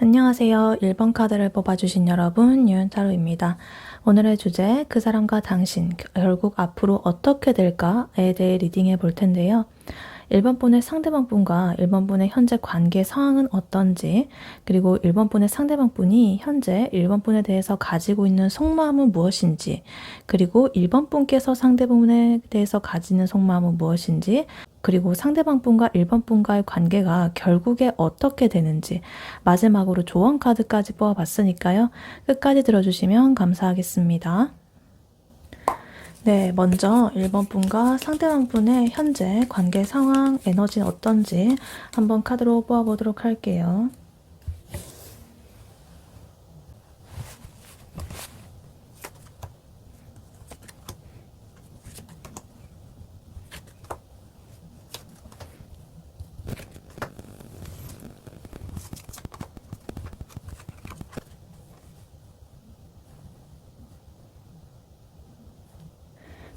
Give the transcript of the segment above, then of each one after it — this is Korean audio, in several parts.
안녕하세요. 1번 카드를 뽑아주신 여러분, 유은타로입니다. 오늘의 주제, 그 사람과 당신, 결국 앞으로 어떻게 될까에 대해 리딩해 볼 텐데요. 1번 분의 상대방 분과 1번 분의 현재 관계 상황은 어떤지, 그리고 1번 분의 상대방 분이 현재 1번 분에 대해서 가지고 있는 속마음은 무엇인지, 그리고 1번 분께서 상대방에 대해서 가지는 속마음은 무엇인지, 그리고 상대방 분과 1번 분과의 관계가 결국에 어떻게 되는지, 마지막으로 조언 카드까지 뽑아봤으니까요. 끝까지 들어주시면 감사하겠습니다. 네, 먼저 1번 분과 상대방 분의 현재 관계 상황, 에너지는 어떤지 한번 카드로 뽑아보도록 할게요.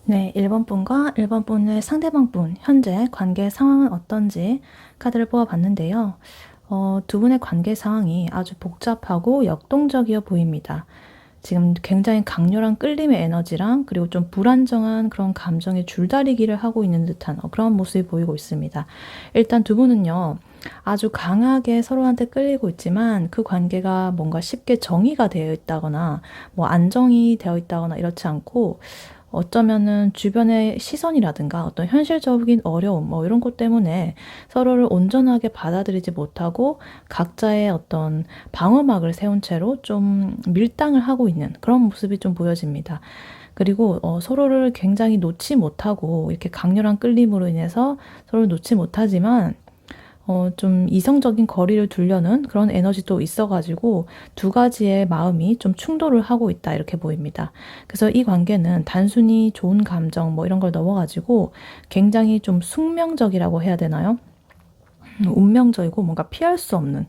네, 1번 분과 1번 분의 상대방 분, 현재 관계 상황은 어떤지 카드를 뽑아봤는데요. 두 분의 관계 상황이 아주 복잡하고 역동적이어 보입니다. 지금 굉장히 강렬한 끌림의 에너지랑 그리고 좀 불안정한 그런 감정의 줄다리기를 하고 있는 듯한 그런 모습이 보이고 있습니다. 일단 두 분은요, 아주 강하게 서로한테 끌리고 있지만 그 관계가 뭔가 쉽게 정의가 되어 있다거나 뭐 안정이 되어 있다거나 이렇지 않고 어쩌면은 주변의 시선이라든가 어떤 현실적인 어려움 뭐 이런 것 때문에 서로를 온전하게 받아들이지 못하고 각자의 어떤 방어막을 세운 채로 좀 밀당을 하고 있는 그런 모습이 좀 보여집니다. 그리고 서로를 굉장히 놓지 못하고 이렇게 강렬한 끌림으로 인해서 서로를 놓지 못하지만 좀 이성적인 거리를 두려는 그런 에너지도 있어가지고 두 가지의 마음이 좀 충돌을 하고 있다 이렇게 보입니다. 그래서 이 관계는 단순히 좋은 감정 뭐 이런 걸 넘어가지고 굉장히 좀 숙명적이라고 해야 되나요? 운명적이고 뭔가 피할 수 없는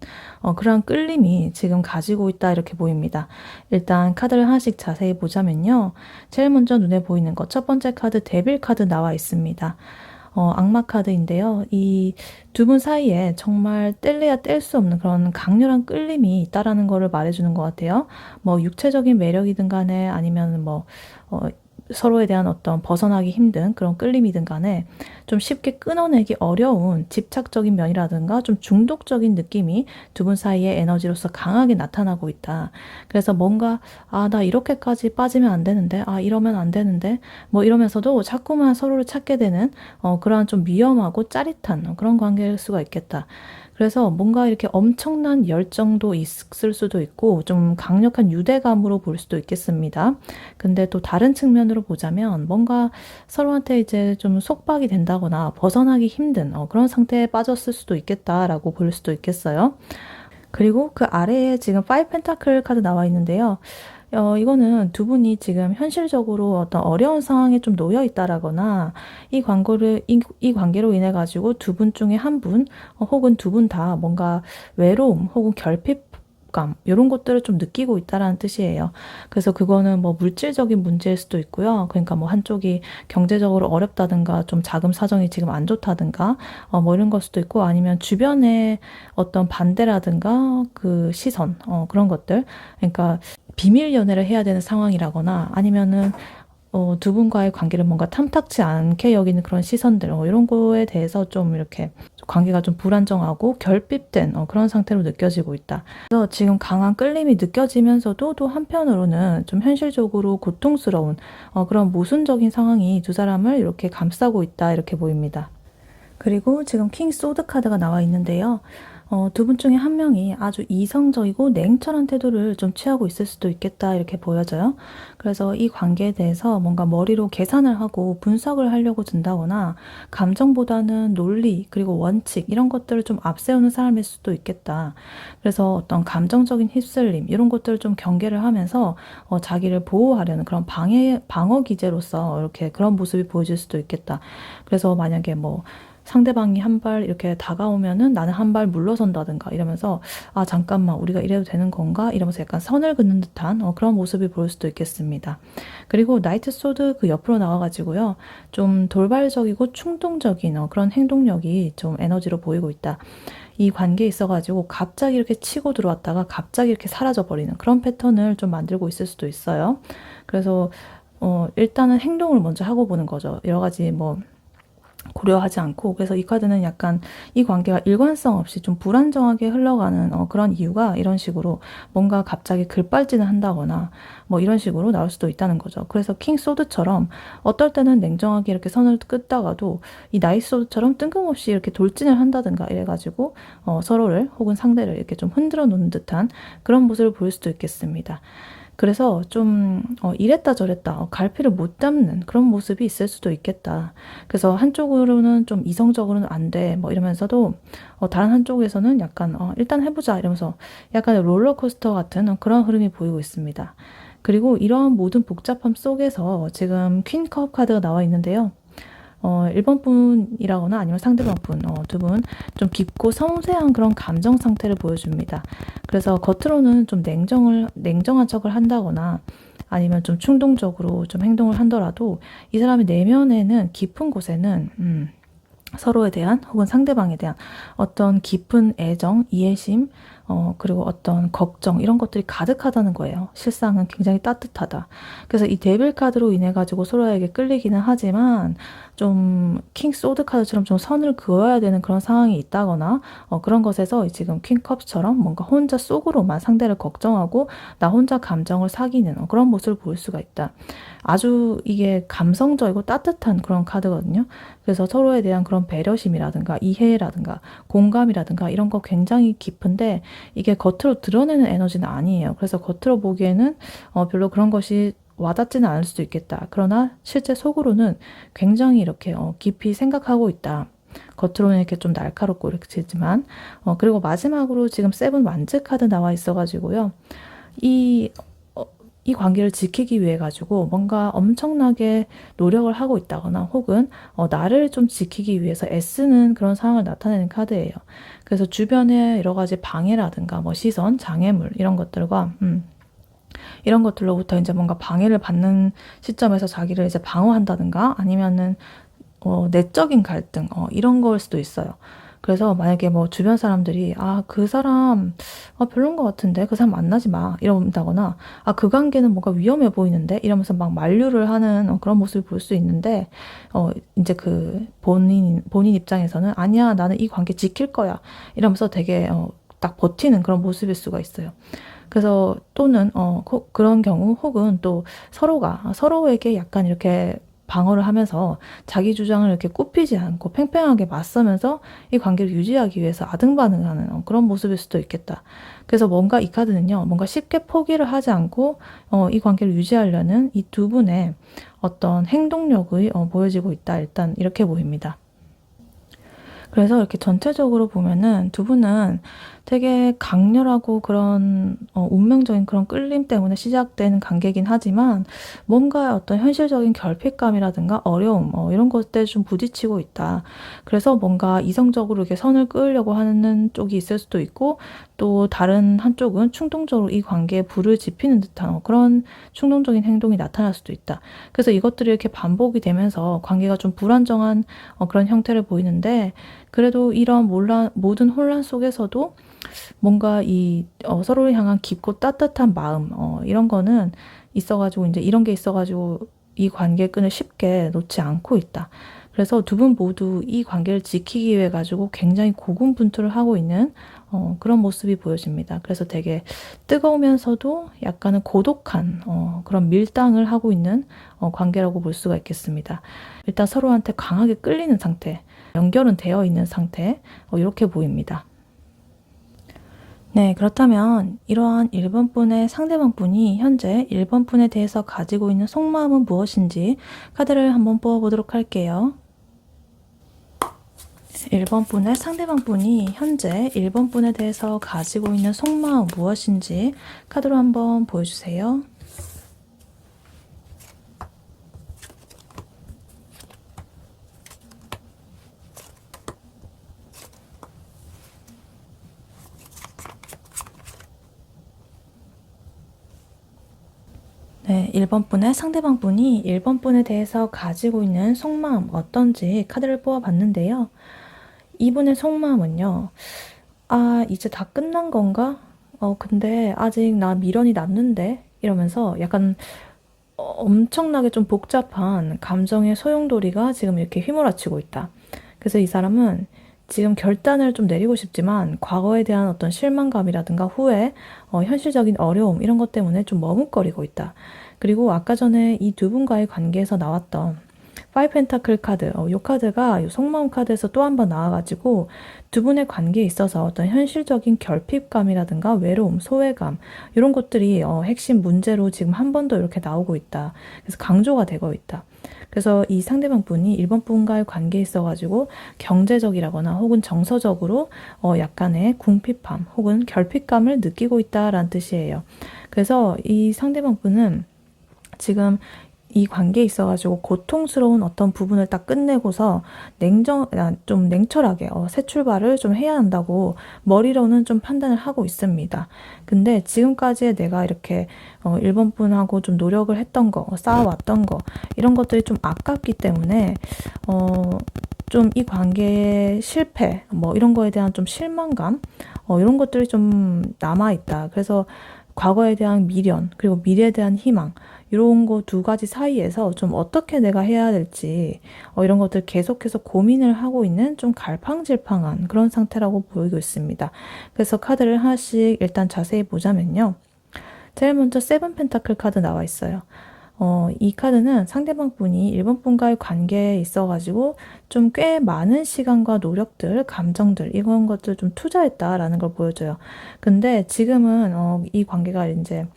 그런 끌림이 지금 가지고 있다 이렇게 보입니다. 일단 카드를 하나씩 자세히 보자면요. 제일 먼저 눈에 보이는 것 첫 번째 카드 데빌 카드 나와 있습니다. 악마 카드인데요. 이 두 분 사이에 정말 뗄래야 뗄 수 없는 그런 강렬한 끌림이 있다라는 거를 말해주는 것 같아요. 뭐 육체적인 매력이든 간에 아니면 뭐 서로에 대한 어떤 벗어나기 힘든 그런 끌림이든 간에 좀 쉽게 끊어내기 어려운 집착적인 면이라든가 좀 중독적인 느낌이 두 분 사이의 에너지로서 강하게 나타나고 있다. 그래서 뭔가 나 이렇게까지 빠지면 안 되는데 이러면 안 되는데 뭐 이러면서도 자꾸만 서로를 찾게 되는 그러한 좀 위험하고 짜릿한 그런 관계일 수가 있겠다. 그래서 뭔가 이렇게 엄청난 열정도 있을 수도 있고 좀 강력한 유대감으로 볼 수도 있겠습니다. 근데 또 다른 측면으로 보자면 뭔가 서로한테 이제 좀 속박이 된다거나 벗어나기 힘든 그런 상태에 빠졌을 수도 있겠다라고 볼 수도 있겠어요. 그리고 그 아래에 지금 5 펜타클 카드 나와 있는데요. 이거는 두 분이 지금 현실적으로 어떤 어려운 상황에 좀 놓여 있다라거나 이 관계로 인해 가지고 두 분 중에 한 분, 혹은 두 분 다 뭔가 외로움 혹은 결핍감, 이런 것들을 좀 느끼고 있다라는 뜻이에요. 그래서 그거는 뭐 물질적인 문제일 수도 있고요. 그러니까 뭐 한쪽이 경제적으로 어렵다든가 좀 자금 사정이 지금 안 좋다든가, 뭐 이런 걸 수도 있고 아니면 주변의 어떤 반대라든가 그 시선, 그런 것들. 그러니까 비밀 연애를 해야 되는 상황이라거나 아니면은 두 분과의 관계를 뭔가 탐탁치 않게 여기는 그런 시선들 이런 거에 대해서 좀 이렇게 관계가 좀 불안정하고 결핍된 그런 상태로 느껴지고 있다. 그래서 지금 강한 끌림이 느껴지면서도 또 한편으로는 좀 현실적으로 고통스러운 그런 모순적인 상황이 두 사람을 이렇게 감싸고 있다 이렇게 보입니다. 그리고 지금 킹 소드 카드가 나와 있는데요. 두 분 중에 한 명이 아주 이성적이고 냉철한 태도를 좀 취하고 있을 수도 있겠다 이렇게 보여져요. 그래서 이 관계에 대해서 뭔가 머리로 계산을 하고 분석을 하려고 든다거나 감정보다는 논리 그리고 원칙 이런 것들을 좀 앞세우는 사람일 수도 있겠다. 그래서 어떤 감정적인 휩쓸림 이런 것들을 좀 경계를 하면서 자기를 보호하려는 그런 방어 기제로서 이렇게 그런 모습이 보여질 수도 있겠다. 그래서 만약에 뭐 상대방이 한 발 이렇게 다가오면은 나는 한 발 물러선다든가 이러면서 잠깐만 우리가 이래도 되는 건가 이러면서 약간 선을 긋는 듯한 그런 모습이 보일 수도 있겠습니다. 그리고 나이트 소드 그 옆으로 나와가지고요 좀 돌발적이고 충동적인 그런 행동력이 좀 에너지로 보이고 있다. 이 관계에 있어가지고 갑자기 이렇게 치고 들어왔다가 갑자기 이렇게 사라져버리는 그런 패턴을 좀 만들고 있을 수도 있어요. 그래서 일단은 행동을 먼저 하고 보는 거죠. 여러 가지 뭐 고려하지 않고. 그래서 이 카드는 약간 이 관계가 일관성 없이 좀 불안정하게 흘러가는 그런 이유가 이런 식으로 뭔가 갑자기 급발진을 한다거나 뭐 이런 식으로 나올 수도 있다는 거죠. 그래서 킹 소드처럼 어떨 때는 냉정하게 이렇게 선을 긋다가도 이 나이스 소드처럼 뜬금없이 이렇게 돌진을 한다든가 이래가지고 서로를 혹은 상대를 이렇게 좀 흔들어 놓는 듯한 그런 모습을 보일 수도 있겠습니다. 그래서 좀 이랬다 저랬다 갈피를 못 잡는 그런 모습이 있을 수도 있겠다. 그래서 한쪽으로는 좀 이성적으로는 안 돼 뭐 이러면서도 다른 한쪽에서는 약간 일단 해보자 이러면서 약간 롤러코스터 같은 그런 흐름이 보이고 있습니다. 그리고 이러한 모든 복잡함 속에서 지금 퀸컵 카드가 나와 있는데요. 1번 분이라거나 아니면 상대방 분, 두 분 좀 깊고 섬세한 그런 감정 상태를 보여줍니다. 그래서 겉으로는 좀 냉정한 척을 한다거나 아니면 좀 충동적으로 좀 행동을 하더라도 이 사람의 내면에는 깊은 곳에는 서로에 대한 혹은 상대방에 대한 어떤 깊은 애정, 이해심, 그리고 어떤 걱정 이런 것들이 가득하다는 거예요. 실상은 굉장히 따뜻하다. 그래서 이 데빌 카드로 인해 가지고 서로에게 끌리기는 하지만 좀 킹 소드 카드처럼 좀 선을 그어야 되는 그런 상황이 있다거나 그런 것에서 지금 퀸 컵처럼 뭔가 혼자 속으로만 상대를 걱정하고 나 혼자 감정을 사귀는 그런 모습을 볼 수가 있다. 아주 이게 감성적이고 따뜻한 그런 카드거든요. 그래서 서로에 대한 그런 배려심이라든가 이해라든가 공감이라든가 이런 거 굉장히 깊은데 이게 겉으로 드러내는 에너지는 아니에요. 그래서 겉으로 보기에는 별로 그런 것이 와닿지는 않을 수도 있겠다. 그러나 실제 속으로는 굉장히 이렇게 깊이 생각하고 있다. 겉으로는 이렇게 좀 날카롭고 이렇게 지지만 그리고 마지막으로 지금 세븐 완즈 카드 나와 있어가지고요. 이 관계를 지키기 위해 가지고 뭔가 엄청나게 노력을 하고 있다거나 혹은 나를 좀 지키기 위해서 애쓰는 그런 상황을 나타내는 카드예요. 그래서 주변에 여러 가지 방해라든가 뭐 시선, 장애물 이런 것들과 이런 것들로부터 이제 뭔가 방해를 받는 시점에서 자기를 이제 방어한다든가 아니면은 내적인 갈등 이런 걸 수도 있어요. 그래서 만약에 뭐 주변 사람들이 그 사람 별론 것 같은데 그 사람 만나지 마 이런다거나 그 관계는 뭔가 위험해 보이는데 이러면서 막 만류를 하는 그런 모습을 볼 수 있는데 이제 그 본인 입장에서는 아니야 나는 이 관계 지킬 거야 이러면서 되게 딱 버티는 그런 모습일 수가 있어요. 그래서 또는 그런 경우 혹은 또 서로가 서로에게 약간 이렇게 방어를 하면서 자기 주장을 이렇게 굽히지 않고 팽팽하게 맞서면서 이 관계를 유지하기 위해서 아등바등하는 그런 모습일 수도 있겠다. 그래서 뭔가 이 카드는요, 뭔가 쉽게 포기를 하지 않고 이 관계를 유지하려는 이 두 분의 어떤 행동력이 보여지고 있다. 일단 이렇게 보입니다. 그래서 이렇게 전체적으로 보면은 두 분은 되게 강렬하고 그런 운명적인 그런 끌림 때문에 시작되는 관계이긴 하지만 뭔가 어떤 현실적인 결핍감이라든가 어려움 이런 것들에 좀 부딪히고 있다. 그래서 뭔가 이성적으로 이렇게 선을 그으려고 하는 쪽이 있을 수도 있고 또 다른 한쪽은 충동적으로 이 관계에 불을 지피는 듯한 그런 충동적인 행동이 나타날 수도 있다. 그래서 이것들이 이렇게 반복이 되면서 관계가 좀 불안정한 그런 형태를 보이는데 그래도 이런 모든 혼란 속에서도 뭔가 이 서로를 향한 깊고 따뜻한 마음 이런 거는 있어가지고 이제 이런 게 있어가지고 이 관계 끈을 쉽게 놓지 않고 있다. 그래서 두 분 모두 이 관계를 지키기 위해 가지고 굉장히 고군분투를 하고 있는 그런 모습이 보여집니다. 그래서 되게 뜨거우면서도 약간은 고독한 그런 밀당을 하고 있는 관계라고 볼 수가 있겠습니다. 일단 서로한테 강하게 끌리는 상태, 연결은 되어 있는 상태 이렇게 보입니다. 네, 그렇다면 이러한 1번 분의 상대방 분이 현재 1번 분에 대해서 가지고 있는 속마음은 무엇인지 카드를 한번 뽑아보도록 할게요. 1번 분의 상대방 분이 현재 1번 분에 대해서 가지고 있는 속마음 무엇인지 카드로 한번 보여주세요. 네, 1번 분의 상대방 분이 1번 분에 대해서 가지고 있는 속마음 어떤지 카드를 뽑아봤는데요. 이분의 속마음은요, 아, 이제 다 끝난 건가? 근데 아직 나 미련이 남는데? 이러면서 약간 엄청나게 좀 복잡한 감정의 소용돌이가 지금 이렇게 휘몰아치고 있다. 그래서 이 사람은 지금 결단을 좀 내리고 싶지만 과거에 대한 어떤 실망감이라든가 후회, 현실적인 어려움 이런 것 때문에 좀 머뭇거리고 있다. 그리고 아까 전에 이 두 분과의 관계에서 나왔던 파이브 펜타클 카드, 이 카드가 이 속마음 카드에서 또 한 번 나와가지고 두 분의 관계에 있어서 어떤 현실적인 결핍감이라든가 외로움, 소외감 이런 것들이 핵심 문제로 지금 한 번 더 이렇게 나오고 있다. 그래서 강조가 되고 있다. 그래서 이 상대방 분이 1번 분과의 관계에 있어가지고 경제적이라거나 혹은 정서적으로 약간의 궁핍함 혹은 결핍감을 느끼고 있다라는 뜻이에요. 그래서 이 상대방 분은 지금 이 관계에 있어가지고 고통스러운 어떤 부분을 딱 끝내고서 좀 냉철하게 새 출발을 좀 해야 한다고 머리로는 좀 판단을 하고 있습니다. 근데 지금까지 내가 이렇게 1번 분하고 좀 노력을 했던 거, 쌓아왔던 거 이런 것들이 좀 아깝기 때문에 좀 이 관계의 실패 뭐 이런 거에 대한 좀 실망감 이런 것들이 좀 남아있다. 그래서 과거에 대한 미련 그리고 미래에 대한 희망 이런 거 두 가지 사이에서 좀 어떻게 내가 해야 될지 이런 것들 계속해서 고민을 하고 있는 좀 갈팡질팡한 그런 상태라고 보이고 있습니다. 그래서 카드를 하나씩 일단 자세히 보자면요. 제일 먼저 세븐 펜타클 카드 나와 있어요. 이 카드는 상대방 분이 1번 분과의 관계에 있어가지고 좀 꽤 많은 시간과 노력들, 감정들, 이런 것들 좀 투자했다라는 걸 보여줘요. 근데 지금은 이 관계가 이제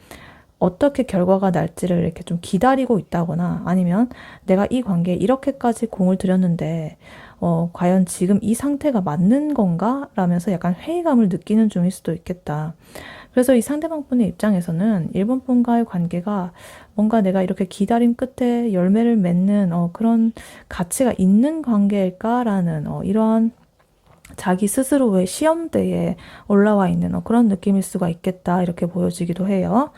어떻게 결과가 날지를 이렇게 좀 기다리고 있다거나 아니면 내가 이 관계에 이렇게까지 공을 들였는데 과연 지금 이 상태가 맞는 건가? 라면서 약간 회의감을 느끼는 중일 수도 있겠다. 그래서 이 상대방 분의 입장에서는 1번 분과의 관계가 뭔가 내가 이렇게 기다림 끝에 열매를 맺는 그런 가치가 있는 관계일까라는 이러한 자기 스스로의 시험대에 올라와 있는 그런 느낌일 수가 있겠다 이렇게 보여지기도 해요.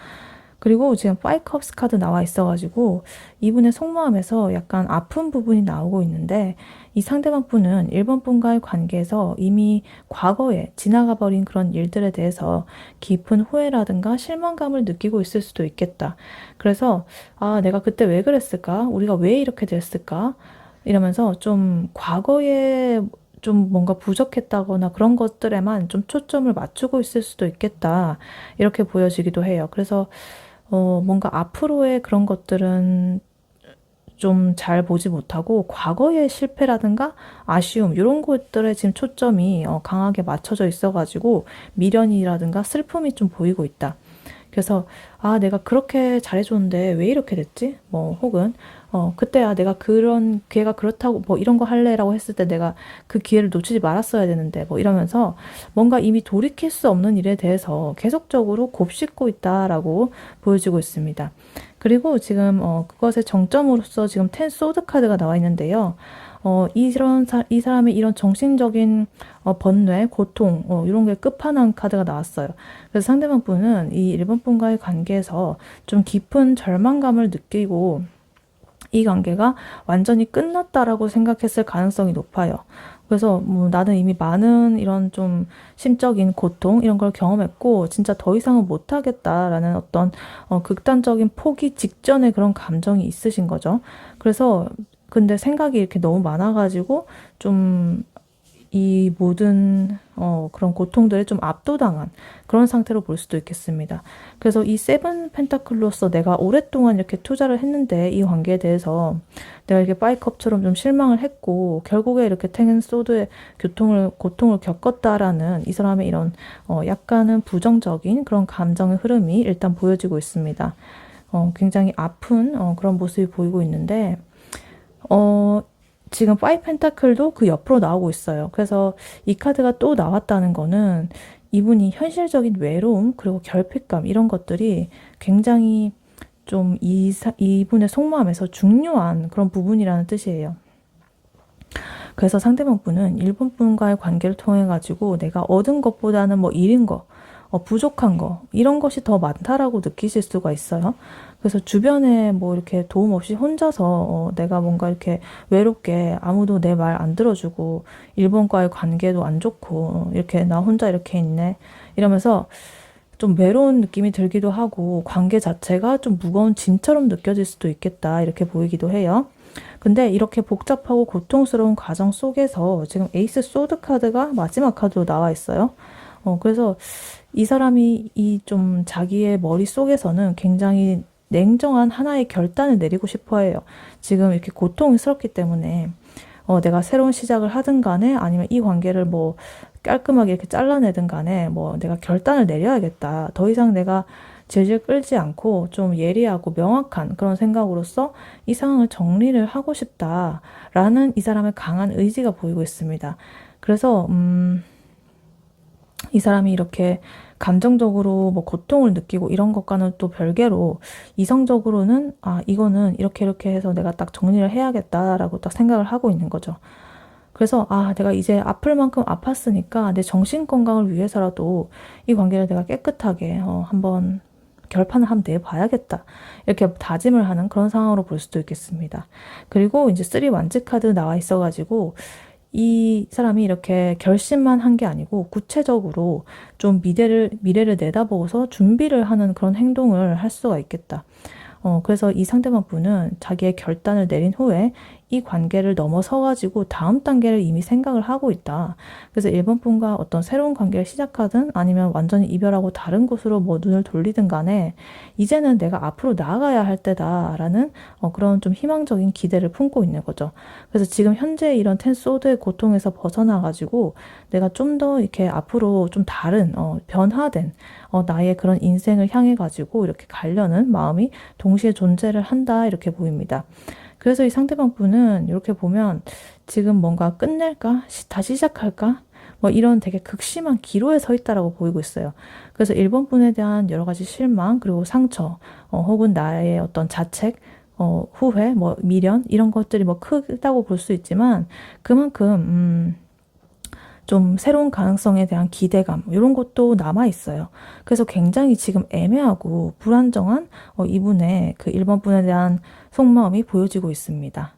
그리고 지금 파이컵스 카드 나와 있어가지고 이분의 속마음에서 약간 아픈 부분이 나오고 있는데 이 상대방 분은 1번 분과의 관계에서 이미 과거에 지나가 버린 그런 일들에 대해서 깊은 후회라든가 실망감을 느끼고 있을 수도 있겠다. 그래서 아, 내가 그때 왜 그랬을까? 우리가 왜 이렇게 됐을까? 이러면서 좀 과거에 좀 뭔가 부족했다거나 그런 것들에만 좀 초점을 맞추고 있을 수도 있겠다. 이렇게 보여지기도 해요. 그래서 뭔가 앞으로의 그런 것들은 좀 잘 보지 못하고 과거의 실패라든가 아쉬움 이런 것들에 지금 초점이 강하게 맞춰져 있어가지고 미련이라든가 슬픔이 좀 보이고 있다. 그래서 아, 내가 그렇게 잘해줬는데 왜 이렇게 됐지? 뭐 혹은 그때야 내가 그런 기회가 그렇다고 뭐 이런 거 할래라고 했을 때 내가 그 기회를 놓치지 말았어야 되는데 뭐 이러면서 뭔가 이미 돌이킬 수 없는 일에 대해서 계속적으로 곱씹고 있다라고 보여지고 있습니다. 그리고 지금 그것의 정점으로서 지금 텐 소드 카드가 나와 있는데요. 이 사람의 이런 정신적인 번뇌, 고통, 이런 게 끝판왕 카드가 나왔어요. 그래서 상대방 분은 이 1번 분과의 관계에서 좀 깊은 절망감을 느끼고 이 관계가 완전히 끝났다라고 생각했을 가능성이 높아요. 그래서 뭐 나는 이미 많은 이런 좀 심적인 고통 이런 걸 경험했고 진짜 더 이상은 못하겠다라는 어떤 극단적인 포기 직전의 그런 감정이 있으신 거죠. 그래서 근데 생각이 이렇게 너무 많아가지고 좀 이 모든 그런 고통들에 좀 압도당한 그런 상태로 볼 수도 있겠습니다. 그래서 이 세븐 펜타클로서 내가 오랫동안 이렇게 투자를 했는데 이 관계에 대해서 내가 이렇게 파이컵처럼 좀 실망을 했고 결국에 이렇게 텐 소드의 고통을 겪었다라는 이 사람의 이런 약간은 부정적인 그런 감정의 흐름이 일단 보여지고 있습니다. 굉장히 아픈 그런 모습이 보이고 있는데 지금 파이브 펜타클도 그 옆으로 나오고 있어요. 그래서 이 카드가 또 나왔다는 거는 이분이 현실적인 외로움 그리고 결핍감 이런 것들이 굉장히 좀 이분의 속마음에서 중요한 그런 부분이라는 뜻이에요. 그래서 상대방 분은 1번 분과의 관계를 통해 가지고 내가 얻은 것보다는 뭐 잃은 거 부족한 거, 이런 것이 더 많다라고 느끼실 수가 있어요. 그래서 주변에 뭐 이렇게 도움 없이 혼자서 내가 뭔가 이렇게 외롭게 아무도 내 말 안 들어주고 일본과의 관계도 안 좋고 이렇게 나 혼자 이렇게 있네 이러면서 좀 외로운 느낌이 들기도 하고 관계 자체가 좀 무거운 짐처럼 느껴질 수도 있겠다 이렇게 보이기도 해요. 근데 이렇게 복잡하고 고통스러운 과정 속에서 지금 에이스 소드 카드가 마지막 카드로 나와 있어요. 그래서 이 사람이 이 좀 자기의 머릿속에서는 굉장히 냉정한 하나의 결단을 내리고 싶어 해요. 지금 이렇게 고통스럽기 때문에 내가 새로운 시작을 하든 간에 아니면 이 관계를 뭐 깔끔하게 이렇게 잘라내든 간에 뭐 내가 결단을 내려야겠다. 더 이상 내가 질질 끌지 않고 좀 예리하고 명확한 그런 생각으로서 이 상황을 정리를 하고 싶다라는 이 사람의 강한 의지가 보이고 있습니다. 그래서 이 사람이 이렇게 감정적으로 뭐 고통을 느끼고 이런 것과는 또 별개로 이성적으로는 이거는 이렇게 해서 내가 딱 정리를 해야겠다라고 딱 생각을 하고 있는 거죠. 그래서 내가 이제 아플 만큼 아팠으니까 내 정신 건강을 위해서라도 이 관계를 내가 깨끗하게 한번 결판을 한번 내봐야겠다. 이렇게 다짐을 하는 그런 상황으로 볼 수도 있겠습니다. 그리고 이제 3 완지 카드 나와 있어가지고 이 사람이 이렇게 결심만 한 게 아니고 구체적으로 좀 미래를 내다보고서 준비를 하는 그런 행동을 할 수가 있겠다. 그래서 이 상대방 분은 자기의 결단을 내린 후에 이 관계를 넘어서가지고 다음 단계를 이미 생각을 하고 있다. 그래서 일본 분과 어떤 새로운 관계를 시작하든 아니면 완전히 이별하고 다른 곳으로 뭐 눈을 돌리든 간에 이제는 내가 앞으로 나아가야 할 때다라는 그런 좀 희망적인 기대를 품고 있는 거죠. 그래서 지금 현재 이런 텐 소드의 고통에서 벗어나가지고 내가 좀 더 이렇게 앞으로 좀 다른 변화된 나의 그런 인생을 향해 가지고 이렇게 가려는 마음이 동시에 존재를 한다 이렇게 보입니다. 그래서 이 상대방 분은 이렇게 보면 지금 뭔가 끝낼까? 다시 시작할까? 뭐 이런 되게 극심한 기로에 서 있다라고 보이고 있어요. 그래서 일본 분에 대한 여러 가지 실망 그리고 상처 혹은 나의 어떤 자책 후회, 뭐 미련 이런 것들이 뭐 크다고 볼 수 있지만 그만큼 좀 새로운 가능성에 대한 기대감 이런 것도 남아 있어요. 그래서 굉장히 지금 애매하고 불안정한 이분의 그 1번 분에 대한 속마음이 보여지고 있습니다.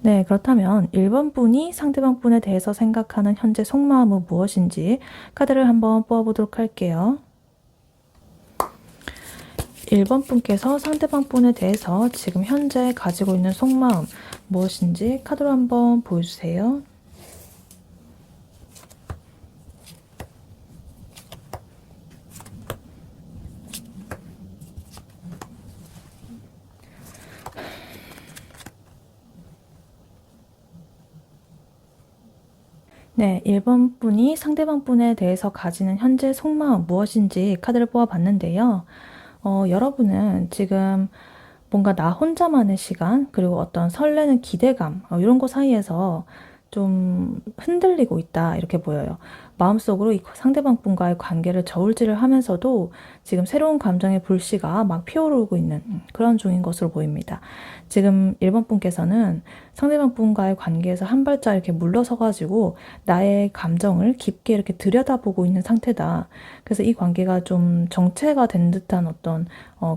네, 그렇다면 1번 분이 상대방 분에 대해서 생각하는 현재 속마음은 무엇인지 카드를 한번 뽑아보도록 할게요. 1번 분께서 상대방 분에 대해서 지금 현재 가지고 있는 속마음 무엇인지 카드로 한번 보여주세요. 네, 1번 분이 상대방 분에 대해서 가지는 현재 속마음 무엇인지 카드를 뽑아봤는데요. 여러분은 지금 뭔가 나 혼자만의 시간, 그리고 어떤 설레는 기대감, 이런 거 사이에서 좀 흔들리고 있다, 이렇게 보여요. 마음속으로 이 상대방 분과의 관계를 저울질을 하면서도 지금 새로운 감정의 불씨가 막 피어오르고 있는 그런 중인 것으로 보입니다. 지금 1번 분께서는 상대방 분과의 관계에서 한 발짝 이렇게 물러서가지고 나의 감정을 깊게 이렇게 들여다보고 있는 상태다. 그래서 이 관계가 좀 정체가 된 듯한 어떤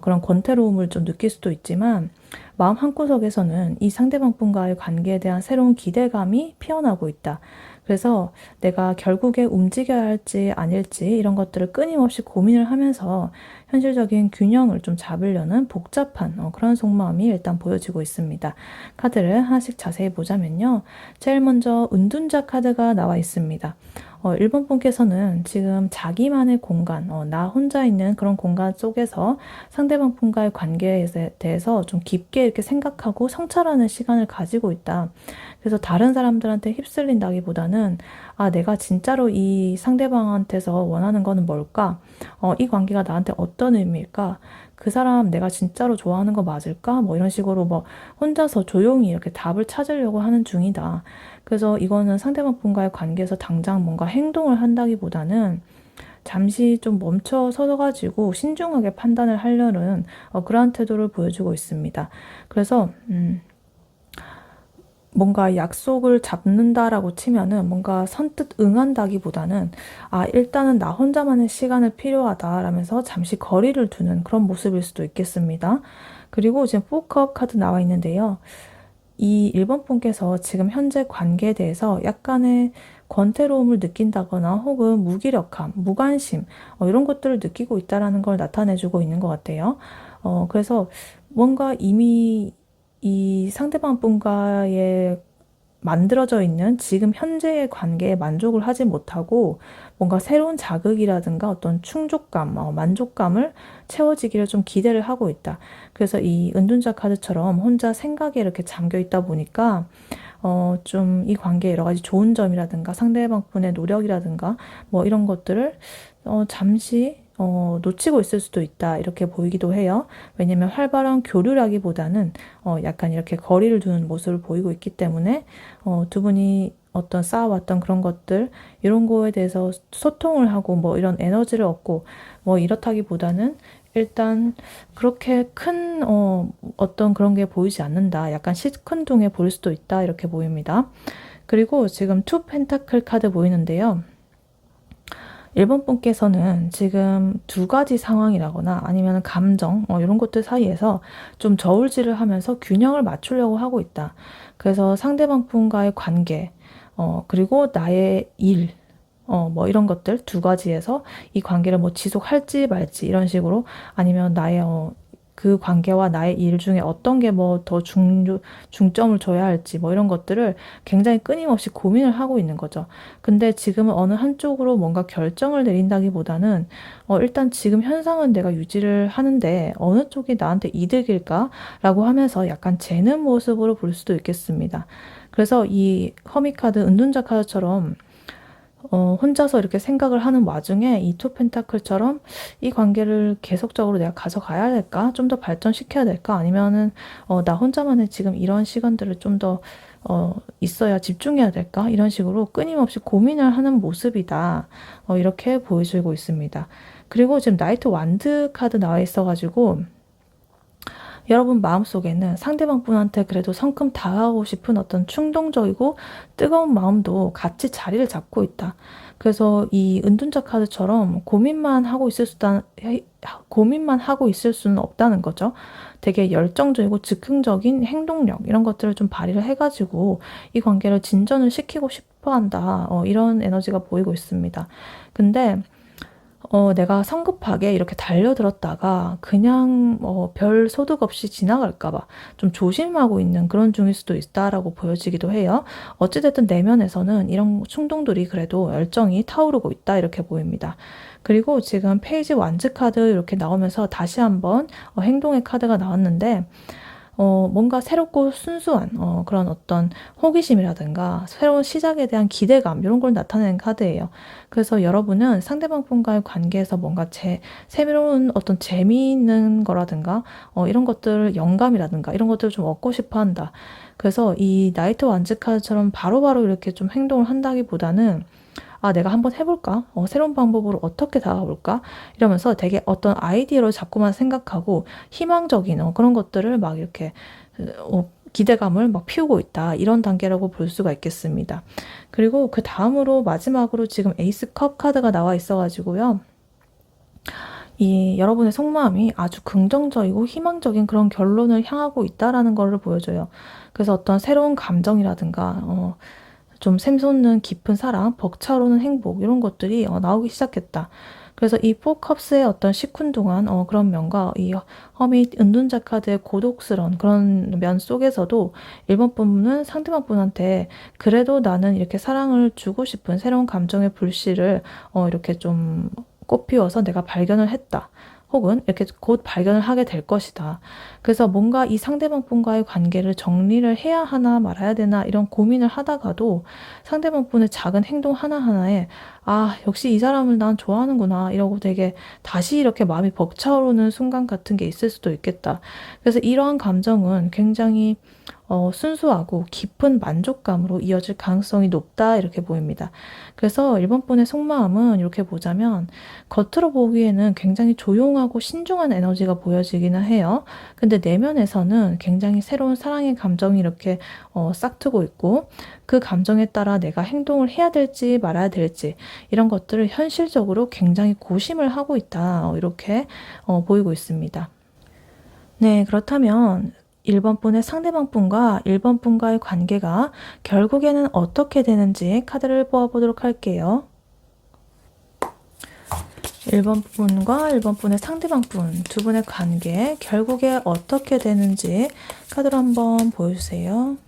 그런 권태로움을 좀 느낄 수도 있지만 마음 한구석에서는 이 상대방 분과의 관계에 대한 새로운 기대감이 피어나고 있다. 그래서 내가 결국에 움직여야 할지 아닐지 이런 것들을 끊임없이 고민을 하면서 현실적인 균형을 좀 잡으려는 복잡한 그런 속마음이 일단 보여지고 있습니다. 카드를 하나씩 자세히 보자면요. 제일 먼저 은둔자 카드가 나와 있습니다. 1번 분께서는 지금 자기만의 공간, 나 혼자 있는 그런 공간 속에서 상대방 분과의 관계에 대해서 좀 깊게 이렇게 생각하고 성찰하는 시간을 가지고 있다. 그래서 다른 사람들한테 휩쓸린다기보다는 내가 진짜로 이 상대방한테서 원하는 거는 뭘까? 이 관계가 나한테 어떤 의미일까? 그 사람 내가 진짜로 좋아하는 거 맞을까? 뭐 이런 식으로 뭐 혼자서 조용히 이렇게 답을 찾으려고 하는 중이다. 그래서 이거는 상대방 분과의 관계에서 당장 뭔가 행동을 한다기보다는 잠시 좀 멈춰 서가지고 신중하게 판단을 하려는 그러한 태도를 보여주고 있습니다. 그래서 뭔가 약속을 잡는다라고 치면은 뭔가 선뜻 응한다기보다는 일단은 나 혼자만의 시간을 필요하다라면서 잠시 거리를 두는 그런 모습일 수도 있겠습니다. 그리고 지금 포크업 카드 나와 있는데요. 이 1번 분께서 지금 현재 관계에 대해서 약간의 권태로움을 느낀다거나 혹은 무기력함, 무관심 이런 것들을 느끼고 있다라는 걸 나타내주고 있는 것 같아요. 그래서 뭔가 이미 이 상대방 분과의 만들어져 있는 지금 현재의 관계에 만족을 하지 못하고 뭔가 새로운 자극이라든가 어떤 충족감, 만족감을 채워지기를 좀 기대를 하고 있다. 그래서 이 은둔자 카드처럼 혼자 생각에 이렇게 잠겨 있다 보니까 좀 이 관계에 여러 가지 좋은 점이라든가 상대방 분의 노력이라든가 뭐 이런 것들을 잠시 놓치고 있을 수도 있다. 이렇게 보이기도 해요. 왜냐면 활발한 교류라기보다는 약간 이렇게 거리를 두는 모습을 보이고 있기 때문에 두 분이 어떤 쌓아왔던 그런 것들 이런 거에 대해서 소통을 하고 뭐 이런 에너지를 얻고 뭐 이렇다기보다는 일단 그렇게 큰 어떤 그런 게 보이지 않는다. 약간 시큰둥해 보일 수도 있다. 이렇게 보입니다. 그리고 지금 투 펜타클 카드 보이는데요. 1번 분께서는 지금 두 가지 상황이라거나 아니면 감정 이런 것들 사이에서 좀 저울질을 하면서 균형을 맞추려고 하고 있다. 그래서 상대방 분과의 관계 그리고 나의 일 뭐 이런 것들 두 가지에서 이 관계를 뭐 지속할지 말지 이런 식으로 아니면 나의 그 관계와 나의 일 중에 어떤 게 뭐 더 중점을 줘야 할지 뭐 이런 것들을 굉장히 끊임없이 고민을 하고 있는 거죠. 근데 지금은 어느 한쪽으로 뭔가 결정을 내린다기보다는 일단 지금 현상은 내가 유지를 하는데 어느 쪽이 나한테 이득일까라고 하면서 약간 재는 모습으로 볼 수도 있겠습니다. 그래서 이 허미 카드, 은둔자 카드처럼 혼자서 이렇게 생각을 하는 와중에 이 투 펜타클처럼 이 관계를 계속적으로 내가 가져가야 될까? 좀 더 발전시켜야 될까? 아니면은, 나 혼자만의 지금 이런 시간들을 좀 더, 있어야 집중해야 될까? 이런 식으로 끊임없이 고민을 하는 모습이다. 이렇게 보여주고 있습니다. 그리고 지금 나이트 완드 카드 나와 있어가지고, 여러분 마음속에는 상대방 분한테 그래도 성큼 다가가고 싶은 어떤 충동적이고 뜨거운 마음도 같이 자리를 잡고 있다. 그래서 이 은둔자 카드처럼 고민만 하고 있을 수는 없다는 거죠. 되게 열정적이고 즉흥적인 행동력 이런 것들을 좀 발휘를 해가지고 이 관계를 진전을 시키고 싶어 한다. 이런 에너지가 보이고 있습니다. 근데 내가 성급하게 이렇게 달려들었다가 그냥 별 소득 없이 지나갈까 봐 좀 조심하고 있는 그런 중일 수도 있다라고 보여지기도 해요. 어찌됐든 내면에서는 이런 충동들이 그래도 열정이 타오르고 있다 이렇게 보입니다. 그리고 지금 페이지 완즈 카드 이렇게 나오면서 다시 한번 행동의 카드가 나왔는데 뭔가 새롭고 순수한 그런 어떤 호기심이라든가 새로운 시작에 대한 기대감 이런 걸 나타내는 카드예요. 그래서 여러분은 상대방 분과의 관계에서 뭔가 새로운 어떤 재미있는 거라든가 이런 것들을 영감이라든가 이런 것들을 좀 얻고 싶어 한다. 그래서 이 나이트 완즈 카드처럼 바로바로 이렇게 좀 행동을 한다기보다는 내가 한번 해볼까? 새로운 방법으로 어떻게 다가볼까? 이러면서 되게 어떤 아이디어를 자꾸만 생각하고 희망적인 그런 것들을 막 이렇게 기대감을 막 피우고 있다. 이런 단계라고 볼 수가 있겠습니다. 그리고 그 다음으로 마지막으로 지금 에이스 컵 카드가 나와 있어가지고요. 이 여러분의 속마음이 아주 긍정적이고 희망적인 그런 결론을 향하고 있다라는 것을 보여줘요. 그래서 어떤 새로운 감정이라든가 좀 샘솟는 깊은 사랑, 벅차오르는 행복 이런 것들이 나오기 시작했다. 그래서 이 포컵스의 어떤 시큰둥한 그런 면과 이 허밋 은둔자 카드의 고독스러운 그런 면 속에서도 1번 분은 상대방 분한테 그래도 나는 이렇게 사랑을 주고 싶은 새로운 감정의 불씨를 이렇게 좀 꽃피워서 내가 발견을 했다. 혹은 이렇게 곧 발견을 하게 될 것이다. 그래서 뭔가 이 상대방 분과의 관계를 정리를 해야 하나 말아야 되나 이런 고민을 하다가도 상대방 분의 작은 행동 하나하나에 역시 이 사람을 난 좋아하는구나 이러고 되게 다시 이렇게 마음이 벅차오르는 순간 같은 게 있을 수도 있겠다. 그래서 이러한 감정은 굉장히 순수하고 깊은 만족감으로 이어질 가능성이 높다 이렇게 보입니다. 그래서 1번 분의 속마음은 이렇게 보자면 겉으로 보기에는 굉장히 조용하고 신중한 에너지가 보여지기는 해요. 근데 내면에서는 굉장히 새로운 사랑의 감정이 이렇게 싹트고 있고 그 감정에 따라 내가 행동을 해야 될지 말아야 될지 이런 것들을 현실적으로 굉장히 고심을 하고 있다. 이렇게 보이고 있습니다. 네, 그렇다면 1번 분의 상대방 분과 1번 분과의 관계가 결국에는 어떻게 되는지 카드를 뽑아보도록 할게요. 1번 분과 1번 분의 상대방 분 두 분의 관계 결국에 어떻게 되는지 카드로 한번 보여주세요.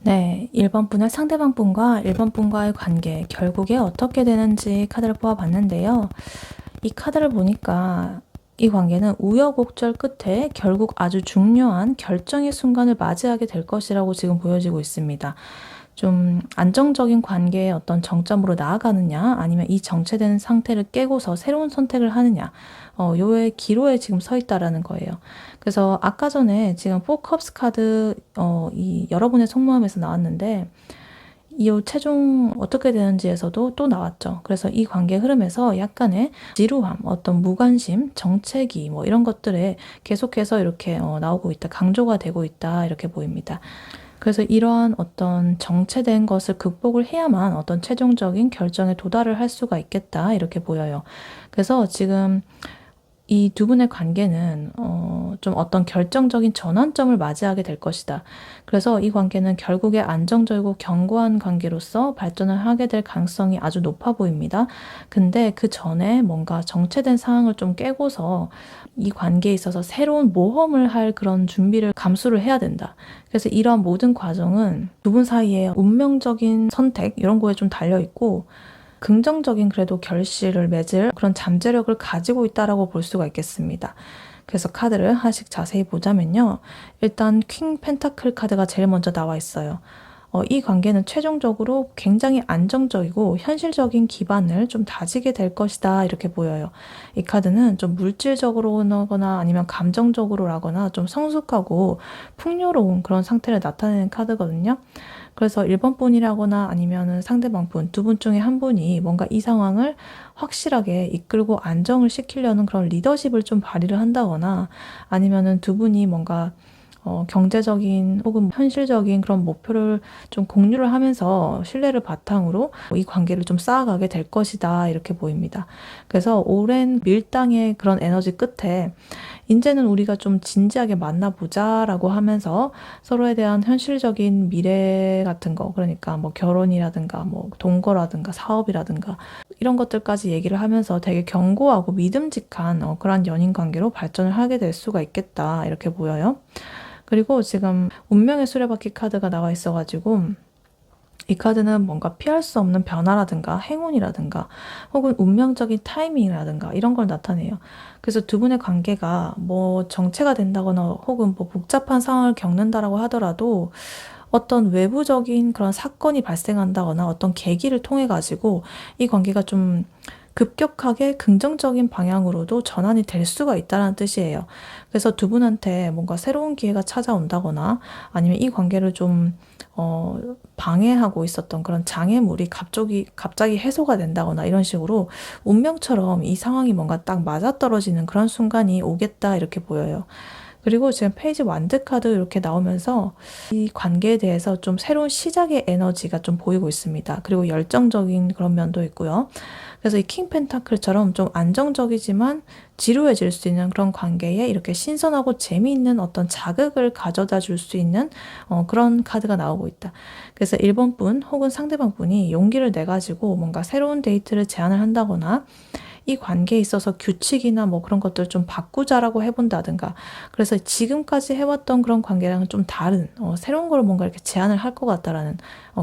네, 1번 분의 상대방 분과 1번 분과의 관계 결국에 어떻게 되는지 카드를 뽑아봤는데요. 이 카드를 보니까 이 관계는 우여곡절 끝에 결국 아주 중요한 결정의 순간을 맞이하게 될 것이라고 지금 보여지고 있습니다. 좀 안정적인 관계의 어떤 정점으로 나아가느냐 아니면 이 정체된 상태를 깨고서 새로운 선택을 하느냐 요의 기로에 지금 서 있다라는 거예요. 그래서 아까 전에 지금 4컵스 카드 이 여러분의 속마음에서 나왔는데 이 최종 어떻게 되는지에서도 또 나왔죠. 그래서 이 관계 흐름에서 약간의 지루함, 어떤 무관심, 정체기 뭐 이런 것들에 계속해서 이렇게 나오고 있다, 강조가 되고 있다 이렇게 보입니다. 그래서 이러한 어떤 정체된 것을 극복을 해야만 어떤 최종적인 결정에 도달을 할 수가 있겠다 이렇게 보여요. 그래서 지금 이 두 분의 관계는 좀 어떤 결정적인 전환점을 맞이하게 될 것이다. 그래서 이 관계는 결국에 안정적이고 견고한 관계로서 발전을 하게 될 가능성이 아주 높아 보입니다. 근데 그 전에 뭔가 정체된 상황을 좀 깨고서 이 관계에 있어서 새로운 모험을 할 그런 준비를 감수를 해야 된다. 그래서 이러한 모든 과정은 두 분 사이에 운명적인 선택 이런 거에 좀 달려 있고 긍정적인 그래도 결실을 맺을 그런 잠재력을 가지고 있다라고 볼 수가 있겠습니다. 그래서 카드를 하나씩 자세히 보자면요. 일단 퀸 펜타클 카드가 제일 먼저 나와 있어요. 이 관계는 최종적으로 굉장히 안정적이고 현실적인 기반을 좀 다지게 될 것이다 이렇게 보여요. 이 카드는 좀 물질적으로거나 아니면 감정적으로라거나 좀 성숙하고 풍요로운 그런 상태를 나타내는 카드거든요. 그래서 1번 분이라거나 아니면 상대방 분, 두 분 중에 한 분이 뭔가 이 상황을 확실하게 이끌고 안정을 시키려는 그런 리더십을 좀 발휘를 한다거나 아니면은 두 분이 뭔가 경제적인 혹은 현실적인 그런 목표를 좀 공유를 하면서 신뢰를 바탕으로 이 관계를 좀 쌓아가게 될 것이다 이렇게 보입니다. 그래서 오랜 밀당의 그런 에너지 끝에 이제는 우리가 좀 진지하게 만나보자라고 하면서 서로에 대한 현실적인 미래 같은 거, 그러니까 뭐 결혼이라든가 뭐 동거라든가 사업이라든가 이런 것들까지 얘기를 하면서 되게 견고하고 믿음직한 그런 연인 관계로 발전을 하게 될 수가 있겠다 이렇게 보여요. 그리고 지금 운명의 수레바퀴 카드가 나와 있어가지고 이 카드는 뭔가 피할 수 없는 변화라든가 행운이라든가 혹은 운명적인 타이밍이라든가 이런 걸 나타내요. 그래서 두 분의 관계가 뭐 정체가 된다거나 혹은 뭐 복잡한 상황을 겪는다라고 하더라도 어떤 외부적인 그런 사건이 발생한다거나 어떤 계기를 통해 가지고 이 관계가 좀 급격하게 긍정적인 방향으로도 전환이 될 수가 있다는 뜻이에요. 그래서 두 분한테 뭔가 새로운 기회가 찾아온다거나 아니면 이 관계를 좀 방해하고 있었던 그런 장애물이 갑자기 해소가 된다거나 이런 식으로 운명처럼 이 상황이 뭔가 딱 맞아떨어지는 그런 순간이 오겠다 이렇게 보여요. 그리고 지금 페이지 완드 카드 이렇게 나오면서 이 관계에 대해서 좀 새로운 시작의 에너지가 좀 보이고 있습니다. 그리고 열정적인 그런 면도 있고요. 그래서 이 킹 펜타클처럼 좀 안정적이지만 지루해질 수 있는 그런 관계에 이렇게 신선하고 재미있는 어떤 자극을 가져다 줄 수 있는 그런 카드가 나오고 있다. 그래서 1번 분 혹은 상대방 분이 용기를 내가지고 뭔가 새로운 데이트를 제안을 한다거나 이 관계에 있어서 규칙이나 뭐 그런 것들을 좀 바꾸자라고 해본다든가 그래서 지금까지 해왔던 그런 관계랑은 좀 다른 새로운 걸 뭔가 이렇게 제안을 할 것 같다라는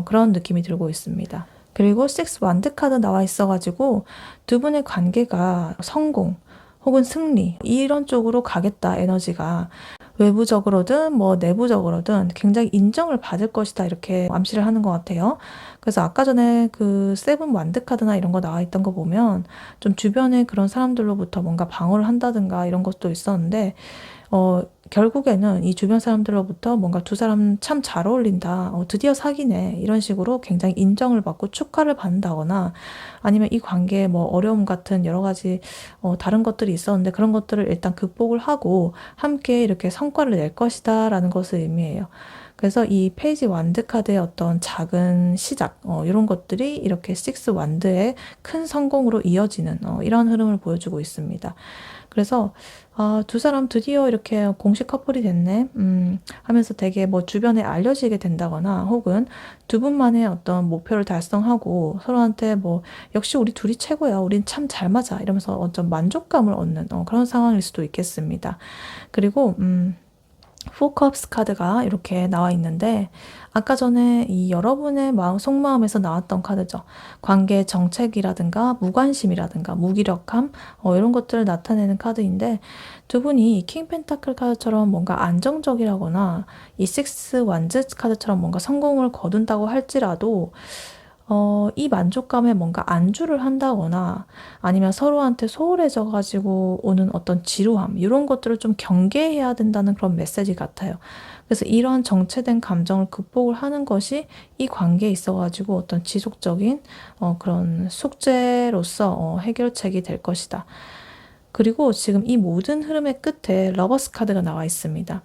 그런 느낌이 들고 있습니다. 그리고 6 완드 카드 나와 있어가지고 두 분의 관계가 성공 혹은 승리 이런 쪽으로 가겠다 에너지가. 외부적으로든 뭐 내부적으로든 굉장히 인정을 받을 것이다 이렇게 암시를 하는 것 같아요. 그래서 아까 전에 그 세븐 완드 카드나 이런 거 나와 있던 거 보면 좀 주변에 그런 사람들로부터 뭔가 방어를 한다든가 이런 것도 있었는데 결국에는 이 주변 사람들로부터 뭔가 두 사람 참 잘 어울린다, 드디어 사귀네, 이런 식으로 굉장히 인정을 받고 축하를 받는다거나 아니면 이 관계에 뭐 어려움 같은 여러 가지 다른 것들이 있었는데 그런 것들을 일단 극복을 하고 함께 이렇게 성과를 낼 것이다 라는 것을 의미해요. 그래서 이 페이지 완드 카드의 어떤 작은 시작, 이런 것들이 이렇게 식스 완드의 큰 성공으로 이어지는 이런 흐름을 보여주고 있습니다. 그래서 두 사람 드디어 이렇게 공식 커플이 됐네 하면서 되게 뭐 주변에 알려지게 된다거나 혹은 두 분만의 어떤 목표를 달성하고 서로한테 뭐 역시 우리 둘이 최고야, 우린 참 잘 맞아 이러면서 어떤 만족감을 얻는 그런 상황일 수도 있겠습니다. 그리고 포컵스 카드가 이렇게 나와 있는데 아까 전에 이 여러분의 마음, 속마음에서 나왔던 카드죠. 관계 정책이라든가 무관심이라든가 무기력함 이런 것들을 나타내는 카드인데 두 분이 이 킹 펜타클 카드처럼 뭔가 안정적이라거나 이 식스 완즈 카드처럼 뭔가 성공을 거둔다고 할지라도 이 만족감에 뭔가 안주를 한다거나 아니면 서로한테 소홀해져가지고 오는 어떤 지루함, 이런 것들을 좀 경계해야 된다는 그런 메시지 같아요. 그래서 이런 정체된 감정을 극복을 하는 것이 이 관계에 있어가지고 어떤 지속적인 그런 숙제로서 해결책이 될 것이다. 그리고 지금 이 모든 흐름의 끝에 러버스 카드가 나와 있습니다.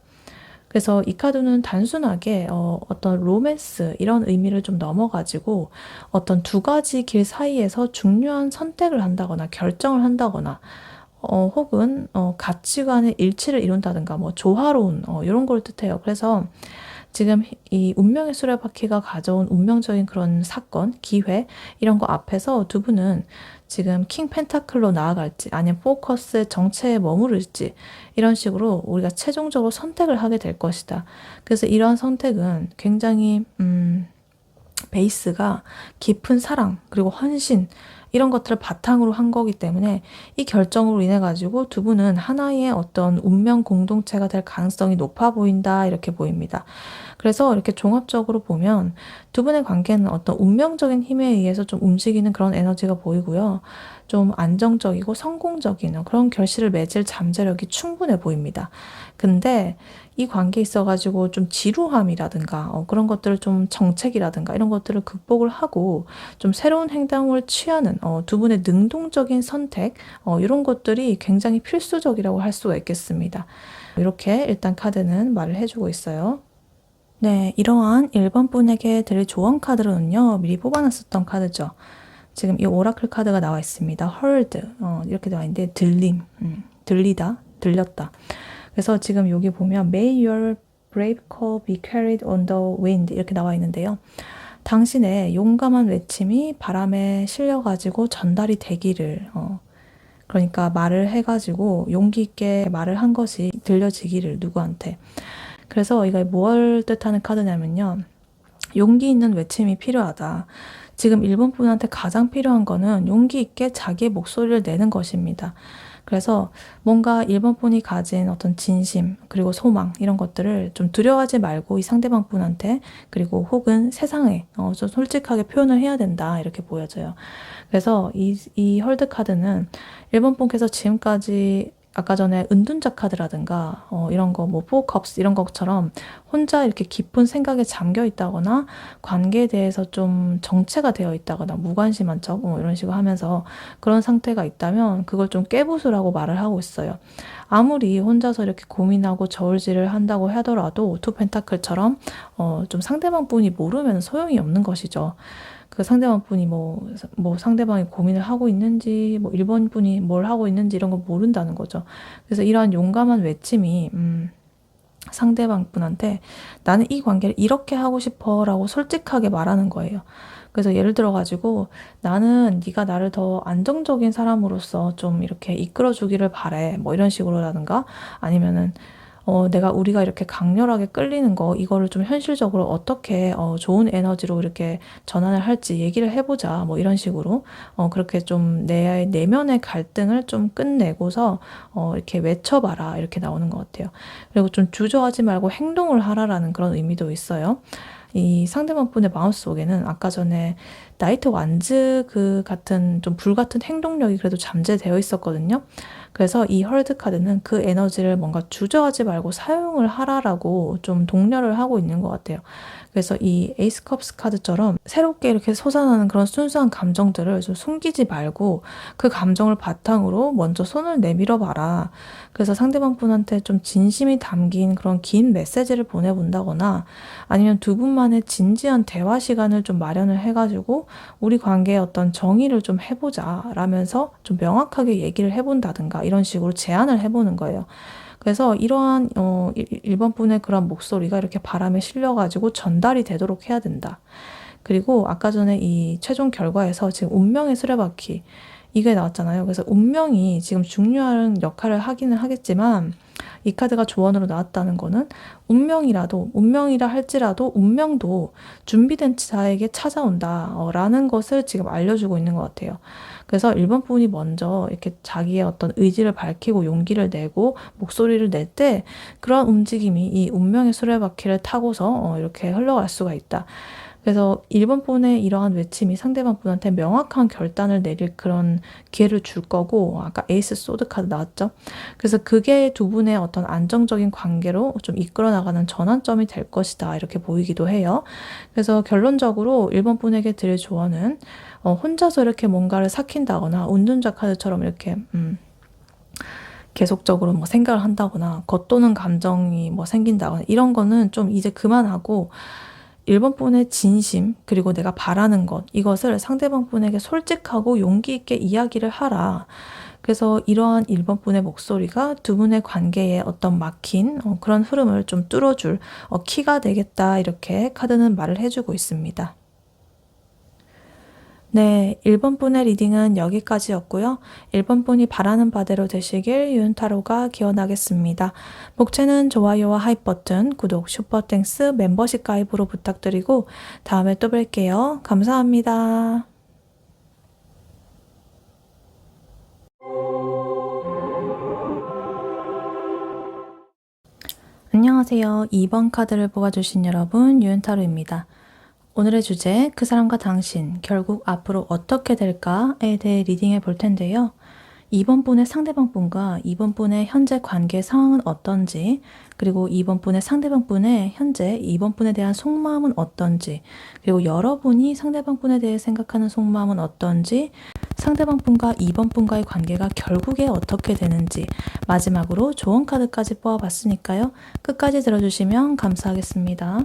그래서 이 카드는 단순하게 어떤 로맨스 이런 의미를 좀 넘어가지고 어떤 두 가지 길 사이에서 중요한 선택을 한다거나 결정을 한다거나 혹은 가치관의 일치를 이룬다든가 뭐 조화로운 이런 걸 뜻해요. 그래서 지금 이 운명의 수레바퀴가 가져온 운명적인 그런 사건, 기회 이런 거 앞에서 두 분은 지금 킹 펜타클로 나아갈지 아니면 포커스의 정체에 머무를지 이런 식으로 우리가 최종적으로 선택을 하게 될 것이다. 그래서 이러한 선택은 굉장히 베이스가 깊은 사랑 그리고 헌신 이런 것들을 바탕으로 한 거기 때문에 이 결정으로 인해 가지고 두 분은 하나의 어떤 운명 공동체가 될 가능성이 높아 보인다 이렇게 보입니다. 그래서 이렇게 종합적으로 보면 두 분의 관계는 어떤 운명적인 힘에 의해서 좀 움직이는 그런 에너지가 보이고요. 좀 안정적이고 성공적인 그런 결실을 맺을 잠재력이 충분해 보입니다. 근데 이 관계에 있어가지고 좀 지루함이라든가 그런 것들을 좀 정책이라든가 이런 것들을 극복을 하고 좀 새로운 행동을 취하는 두 분의 능동적인 선택 이런 것들이 굉장히 필수적이라고 할 수가 있겠습니다. 이렇게 일단 카드는 말을 해주고 있어요. 네, 이러한 1번 분에게 드릴 조언 카드로는요, 미리 뽑아놨었던 카드죠. 지금 이 오라클 카드가 나와 있습니다. heard, 이렇게 나와 있는데, 들림, 들리다, 들렸다. 그래서 지금 여기 보면, may your brave call be carried on the wind, 이렇게 나와 있는데요. 당신의 용감한 외침이 바람에 실려가지고 전달이 되기를, 그러니까 말을 해가지고 용기 있게 말을 한 것이 들려지기를 누구한테. 그래서 이거 뭘 뜻하는 카드냐면요. 용기 있는 외침이 필요하다. 지금 일본 분한테 가장 필요한 거는 용기 있게 자기의 목소리를 내는 것입니다. 그래서 뭔가 일본 분이 가진 어떤 진심 그리고 소망 이런 것들을 좀 두려워하지 말고 이 상대방 분한테 그리고 혹은 세상에 좀 솔직하게 표현을 해야 된다 이렇게 보여져요. 그래서 이 헐드 카드는 일본 분께서 지금까지 아까 전에 은둔자 카드라든가 이런 거 뭐 포컵스 이런 것처럼 혼자 이렇게 깊은 생각에 잠겨 있다거나 관계에 대해서 좀 정체가 되어 있다거나 무관심한 척 이런 식으로 하면서 그런 상태가 있다면 그걸 좀 깨부수라고 말을 하고 있어요. 아무리 혼자서 이렇게 고민하고 저울질을 한다고 하더라도 투 펜타클처럼 좀 상대방 분이 모르면 소용이 없는 것이죠. 그 상대방 분이 뭐 상대방이 고민을 하고 있는지, 뭐 1번 분이 뭘 하고 있는지 이런 거 모른다는 거죠. 그래서 이러한 용감한 외침이, 상대방 분한테 나는 이 관계를 이렇게 하고 싶어 라고 솔직하게 말하는 거예요. 그래서 예를 들어가지고 나는 네가 나를 더 안정적인 사람으로서 좀 이렇게 이끌어주기를 바래. 뭐 이런 식으로라든가 아니면은 우리가 이렇게 강렬하게 끌리는 거, 이거를 좀 현실적으로 어떻게 좋은 에너지로 이렇게 전환을 할지 얘기를 해보자. 뭐 이런 식으로 그렇게 좀 내 내면의 갈등을 좀 끝내고서 이렇게 외쳐봐라. 이렇게 나오는 것 같아요. 그리고 좀 주저하지 말고 행동을 하라라는 그런 의미도 있어요. 이 상대방 분의 마음속에는 아까 전에 나이트 완즈 그 같은 좀 불같은 행동력이 그래도 잠재되어 있었거든요. 그래서 이 헐드 카드는 그 에너지를 뭔가 주저하지 말고 사용을 하라라고 좀 독려를 하고 있는 것 같아요. 그래서 이 에이스 컵스 카드처럼 새롭게 이렇게 솟아나는 그런 순수한 감정들을 좀 숨기지 말고 그 감정을 바탕으로 먼저 손을 내밀어 봐라. 그래서 상대방 분한테 좀 진심이 담긴 그런 긴 메시지를 보내본다거나 아니면 두 분만의 진지한 대화 시간을 좀 마련을 해가지고 우리 관계에 어떤 정의를 좀 해보자 라면서 좀 명확하게 얘기를 해본다든가 이런 식으로 제안을 해보는 거예요. 그래서 이러한 1번 분의 그런 목소리가 이렇게 바람에 실려가지고 전달이 되도록 해야 된다. 그리고 아까 전에 이 최종 결과에서 지금 운명의 수레바퀴 이게 나왔잖아요. 그래서 운명이 지금 중요한 역할을 하기는 하겠지만 이 카드가 조언으로 나왔다는 거는 운명이라 할지라도 운명도 준비된 자에게 찾아온다 라는 것을 지금 알려주고 있는 것 같아요. 그래서 1번 분이 먼저 이렇게 자기의 어떤 의지를 밝히고 용기를 내고 목소리를 낼 때 그런 움직임이 이 운명의 수레바퀴를 타고서 이렇게 흘러갈 수가 있다. 그래서 1번 분의 이러한 외침이 상대방 분한테 명확한 결단을 내릴 그런 기회를 줄 거고, 아까 에이스 소드 카드 나왔죠? 그래서 그게 두 분의 어떤 안정적인 관계로 좀 이끌어 나가는 전환점이 될 것이다. 이렇게 보이기도 해요. 그래서 결론적으로 1번 분에게 드릴 조언은 혼자서 이렇게 뭔가를 삭힌다거나 운둔자 카드처럼 이렇게 계속적으로 뭐 생각을 한다거나 겉도는 감정이 뭐 생긴다거나 이런 거는 좀 이제 그만하고 1번 분의 진심 그리고 내가 바라는 것 이것을 상대방 분에게 솔직하고 용기 있게 이야기를 하라. 그래서 이러한 1번 분의 목소리가 두 분의 관계에 어떤 막힌 그런 흐름을 좀 뚫어줄 키가 되겠다 이렇게 카드는 말을 해주고 있습니다. 네, 1번 분의 리딩은 여기까지였고요. 1번 분이 바라는 바대로 되시길 윤타로가 기원하겠습니다. 목채는 좋아요와 하이 버튼, 구독, 슈퍼땡스, 멤버십 가입으로 부탁드리고 다음에 또 뵐게요. 감사합니다. 안녕하세요. 2번 카드를 뽑아주신 여러분, 윤타로입니다. 오늘의 주제, 그 사람과 당신, 결국 앞으로 어떻게 될까에 대해 리딩해 볼 텐데요. 2번 분의 상대방 분과 2번 분의 현재 관계 상황은 어떤지, 그리고 2번 분의 상대방 분의 현재 2번 분에 대한 속마음은 어떤지, 그리고 여러분이 상대방 분에 대해 생각하는 속마음은 어떤지, 상대방 분과 2번 분과의 관계가 결국에 어떻게 되는지, 마지막으로 조언 카드까지 뽑아봤으니까요. 끝까지 들어주시면 감사하겠습니다.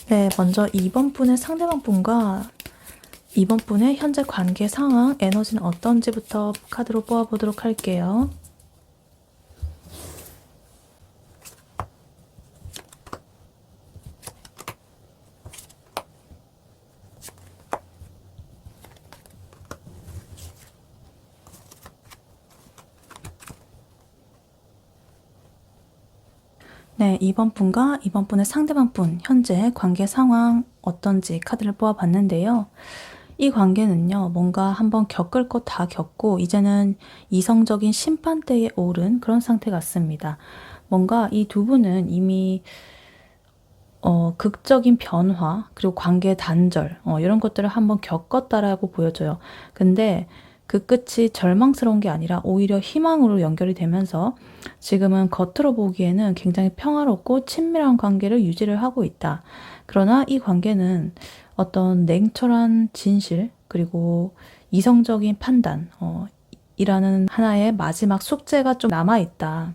네, 먼저 2번 분의 상대방 분과 2번 분의 현재 관계 상황, 에너지는 어떤지부터 카드로 뽑아보도록 할게요. 네, 2번 분과 2번 분의 상대방 분, 현재 관계 상황 어떤지 카드를 뽑아봤는데요. 이 관계는요, 뭔가 한번 겪을 것 다 겪고 이제는 이성적인 심판대에 오른 그런 상태 같습니다. 뭔가 이 두 분은 이미 극적인 변화, 그리고 관계 단절, 이런 것들을 한번 겪었다라고 보여져요. 근데 그 끝이 절망스러운 게 아니라 오히려 희망으로 연결이 되면서 지금은 겉으로 보기에는 굉장히 평화롭고 친밀한 관계를 유지를 하고 있다. 그러나 이 관계는 어떤 냉철한 진실, 그리고 이성적인 판단, 이라는 하나의 마지막 숙제가 좀 남아있다.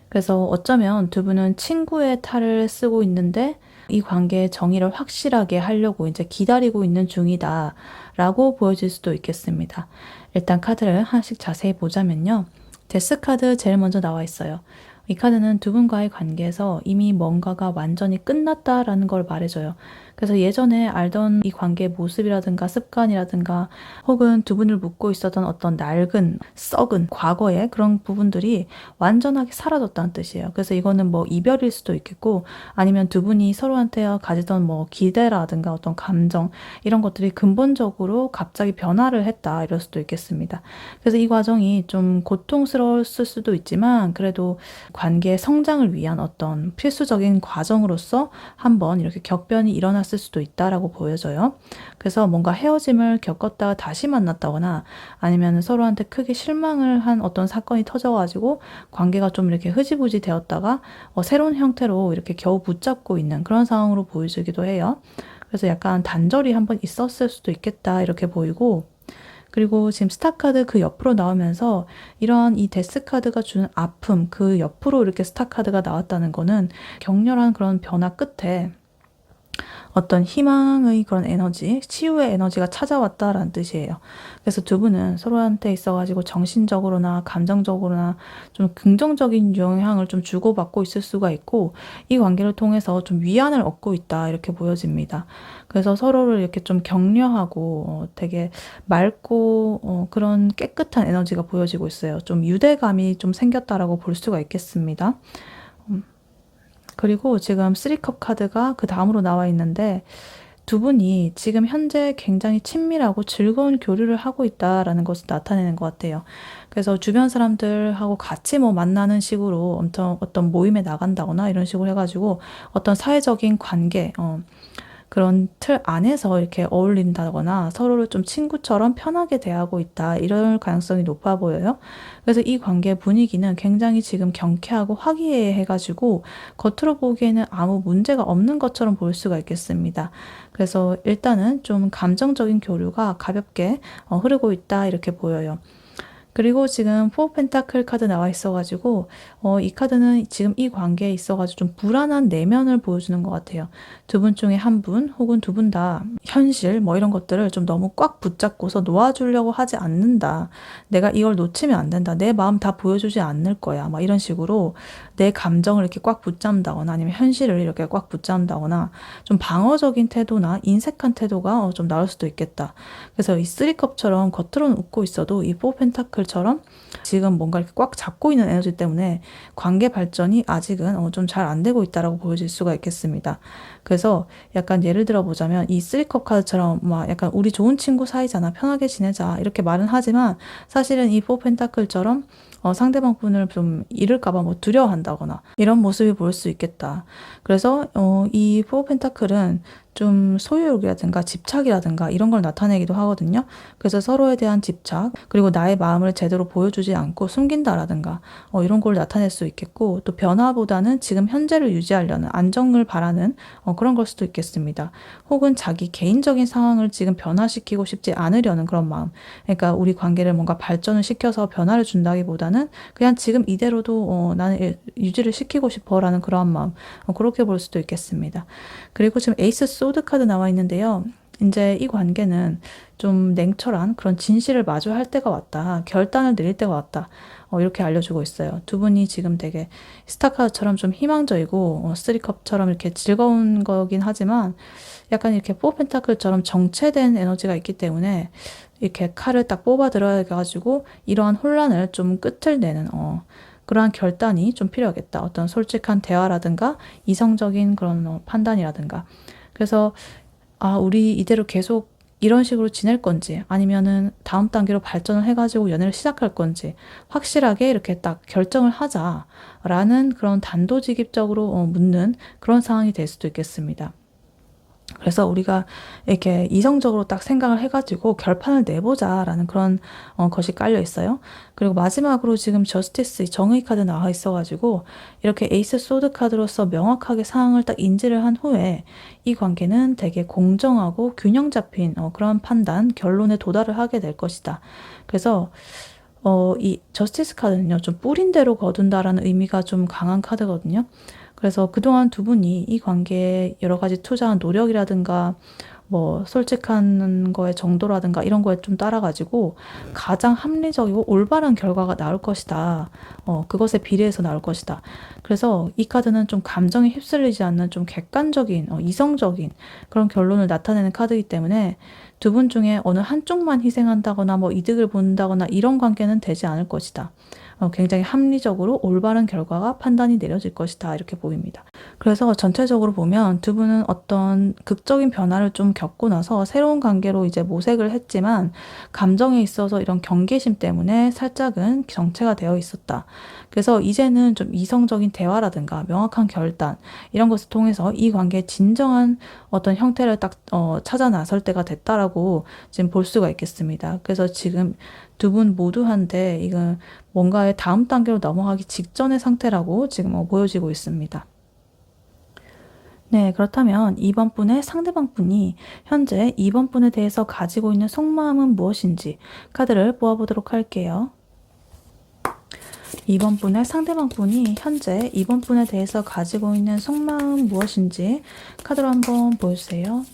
그래서 어쩌면 두 분은 친구의 탈을 쓰고 있는데 이 관계의 정의를 확실하게 하려고 이제 기다리고 있는 중이다 라고 보여질 수도 있겠습니다. 일단 카드를 하나씩 자세히 보자면요. 데스 카드 제일 먼저 나와 있어요. 이 카드는 두 분과의 관계에서 이미 뭔가가 완전히 끝났다라는 걸 말해줘요. 그래서 예전에 알던 이 관계의 모습이라든가 습관이라든가 혹은 두 분을 묶고 있었던 어떤 낡은, 썩은 과거의 그런 부분들이 완전하게 사라졌다는 뜻이에요. 그래서 이거는 뭐 이별일 수도 있겠고 아니면 두 분이 서로한테 가지던 뭐 기대라든가 어떤 감정 이런 것들이 근본적으로 갑자기 변화를 했다 이럴 수도 있겠습니다. 그래서 이 과정이 좀 고통스러웠을 수도 있지만 그래도 관계의 성장을 위한 어떤 필수적인 과정으로서 한번 이렇게 격변이 일어났을 수도 있다라고 보여져요. 그래서 뭔가 헤어짐을 겪었다가 다시 만났다거나 아니면 서로한테 크게 실망을 한 어떤 사건이 터져가지고 관계가 좀 이렇게 흐지부지 되었다가 새로운 형태로 이렇게 겨우 붙잡고 있는 그런 상황으로 보여지기도 해요. 그래서 약간 단절이 한번 있었을 수도 있겠다 이렇게 보이고 그리고 지금 스타카드 그 옆으로 나오면서 이러한 이 데스카드가 주는 아픔 그 옆으로 이렇게 스타카드가 나왔다는 거는 격렬한 그런 변화 끝에 어떤 희망의 그런 에너지, 치유의 에너지가 찾아왔다라는 뜻이에요. 그래서 두 분은 서로한테 있어가지고 정신적으로나 감정적으로나 좀 긍정적인 영향을 좀 주고받고 있을 수가 있고 이 관계를 통해서 좀 위안을 얻고 있다 이렇게 보여집니다. 그래서 서로를 이렇게 좀 격려하고 되게 맑고 그런 깨끗한 에너지가 보여지고 있어요. 좀 유대감이 좀 생겼다라고 볼 수가 있겠습니다. 그리고 지금 3컵 카드가 그 다음으로 나와 있는데 두 분이 지금 현재 굉장히 친밀하고 즐거운 교류를 하고 있다라는 것을 나타내는 것 같아요. 그래서 주변 사람들하고 같이 뭐 만나는 식으로 어떤 모임에 나간다거나 이런 식으로 해가지고 어떤 사회적인 관계, 그런 틀 안에서 이렇게 어울린다거나 서로를 좀 친구처럼 편하게 대하고 있다. 이럴 가능성이 높아 보여요. 그래서 이 관계 분위기는 굉장히 지금 경쾌하고 화기애애해가지고 겉으로 보기에는 아무 문제가 없는 것처럼 보일 수가 있겠습니다. 그래서 일단은 좀 감정적인 교류가 가볍게 흐르고 있다. 이렇게 보여요. 그리고 지금 포 펜타클 카드 나와 있어가지고 이 카드는 지금 이 관계에 있어가지고 좀 불안한 내면을 보여주는 것 같아요. 두 분 중에 한 분 혹은 두 분 다 현실 뭐 이런 것들을 좀 너무 꽉 붙잡고서 놓아주려고 하지 않는다. 내가 이걸 놓치면 안 된다. 내 마음 다 보여주지 않을 거야. 막 이런 식으로 내 감정을 이렇게 꽉 붙잡는다거나 아니면 현실을 이렇게 꽉 붙잡는다거나 좀 방어적인 태도나 인색한 태도가 좀 나올 수도 있겠다. 그래서 이 3컵처럼 겉으로는 웃고 있어도 이 4 펜타클처럼 지금 뭔가 이렇게 꽉 잡고 있는 에너지 때문에 관계 발전이 아직은 좀 잘 안 되고 있다라고 보여질 수가 있겠습니다. 그래서 약간 예를 들어 보자면 이 3컵 카드처럼 막 약간 우리 좋은 친구 사이잖아. 편하게 지내자. 이렇게 말은 하지만 사실은 이 4 펜타클처럼 상대방 분을 좀 잃을까봐 뭐 두려워한다거나 이런 모습이 보일 수 있겠다. 그래서 이 4 펜타클은 좀 소유욕이라든가 집착이라든가 이런 걸 나타내기도 하거든요. 그래서 서로에 대한 집착 그리고 나의 마음을 제대로 보여주지 않고 숨긴다라든가 이런 걸 나타낼 수 있겠고 또 변화보다는 지금 현재를 유지하려는 안정을 바라는 그런 걸 수도 있겠습니다. 혹은 자기 개인적인 상황을 지금 변화시키고 싶지 않으려는 그런 마음. 그러니까 우리 관계를 뭔가 발전을 시켜서 변화를 준다기보다는 그냥 지금 이대로도 나는 유지를 시키고 싶어라는 그런 마음. 그렇게 볼 수도 있겠습니다. 그리고 지금 에이스 소드 카드 나와 있는데요. 이제 이 관계는 좀 냉철한 그런 진실을 마주할 때가 왔다. 결단을 내릴 때가 왔다. 이렇게 알려주고 있어요. 두 분이 지금 되게 스타카드처럼 좀 희망적이고 3컵처럼 이렇게 즐거운 거긴 하지만 약간 이렇게 4 펜타클처럼 정체된 에너지가 있기 때문에 이렇게 칼을 딱 뽑아 들어가지고 이러한 혼란을 좀 끝을 내는 그러한 결단이 좀 필요하겠다. 어떤 솔직한 대화라든가 이성적인 그런 판단이라든가. 그래서 우리 이대로 계속 이런 식으로 지낼 건지 아니면은 다음 단계로 발전을 해가지고 연애를 시작할 건지 확실하게 이렇게 딱 결정을 하자라는 그런 단도직입적으로 묻는 그런 상황이 될 수도 있겠습니다. 그래서 우리가 이렇게 이성적으로 딱 생각을 해가지고 결판을 내보자라는 그런 것이 깔려 있어요. 그리고 마지막으로 지금 저스티스 정의 카드 나와 있어가지고 이렇게 에이스 소드 카드로서 명확하게 상황을 딱 인지를 한 후에 이 관계는 되게 공정하고 균형 잡힌 그런 판단, 결론에 도달을 하게 될 것이다. 그래서 이 저스티스 카드는요, 좀 뿌린 대로 거둔다라는 의미가 좀 강한 카드거든요. 그래서 그동안 두 분이 이 관계에 여러 가지 투자한 노력이라든가 뭐 솔직한 거의 정도라든가 이런 거에 좀 따라가지고 가장 합리적이고 올바른 결과가 나올 것이다. 그것에 비례해서 나올 것이다. 그래서 이 카드는 좀 감정에 휩쓸리지 않는 좀 객관적인, 이성적인 그런 결론을 나타내는 카드이기 때문에 두 분 중에 어느 한쪽만 희생한다거나 뭐 이득을 본다거나 이런 관계는 되지 않을 것이다. 굉장히 합리적으로 올바른 결과가 판단이 내려질 것이다. 이렇게 보입니다. 그래서 전체적으로 보면 두 분은 어떤 극적인 변화를 좀 겪고 나서 새로운 관계로 이제 모색을 했지만 감정에 있어서 이런 경계심 때문에 살짝은 정체가 되어 있었다. 그래서 이제는 좀 이성적인 대화라든가 명확한 결단 이런 것을 통해서 이 관계의 진정한 어떤 형태를 딱 찾아 나설 때가 됐다라고 지금 볼 수가 있겠습니다. 그래서 지금 두 분 모두한테 이건 뭔가의 다음 단계로 넘어가기 직전의 상태라고 지금 보여지고 있습니다. 네, 그렇다면 2번 분의 상대방 분이 현재 2번 분에 대해서 가지고 있는 속마음은 무엇인지 카드를 뽑아보도록 할게요. 2번 분의 상대방 분이 현재 2번 분에 대해서 가지고 있는 속마음은 무엇인지 카드로 한번 보여주세요.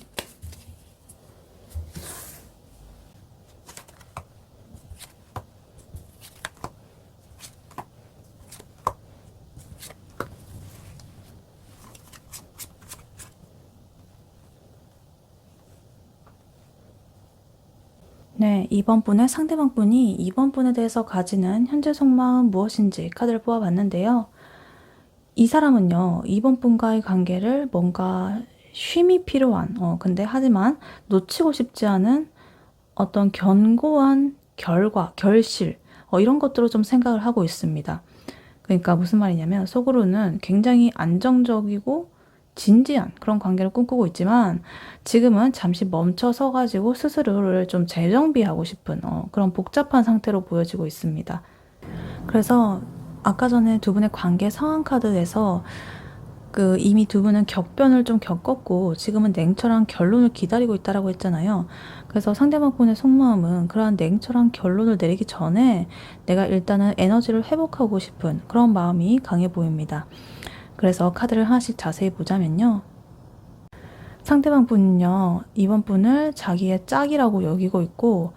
네, 2번 분의 상대방 분이 2번 분에 대해서 가지는 현재 속마음 무엇인지 카드를 뽑아봤는데요. 이 사람은요, 2번 분과의 관계를 뭔가 쉼이 필요한, 근데 하지만 놓치고 싶지 않은 어떤 견고한 결과, 결실, 이런 것들을 좀 생각을 하고 있습니다. 그러니까 무슨 말이냐면 속으로는 굉장히 안정적이고 진지한 그런 관계를 꿈꾸고 있지만 지금은 잠시 멈춰서 가지고 스스로를 좀 재정비하고 싶은 그런 복잡한 상태로 보여지고 있습니다. 그래서 아까 전에 두 분의 관계 상황 카드에서 이미 두 분은 격변을 좀 겪었고 지금은 냉철한 결론을 기다리고 있다라고 했잖아요. 그래서 상대방 분의 속마음은 그러한 냉철한 결론을 내리기 전에 내가 일단은 에너지를 회복하고 싶은 그런 마음이 강해 보입니다. 그래서 카드를 하나씩 자세히 보자면요. 상대방 분은요, 이번 분을 자기의 짝이라고 여기고 있고,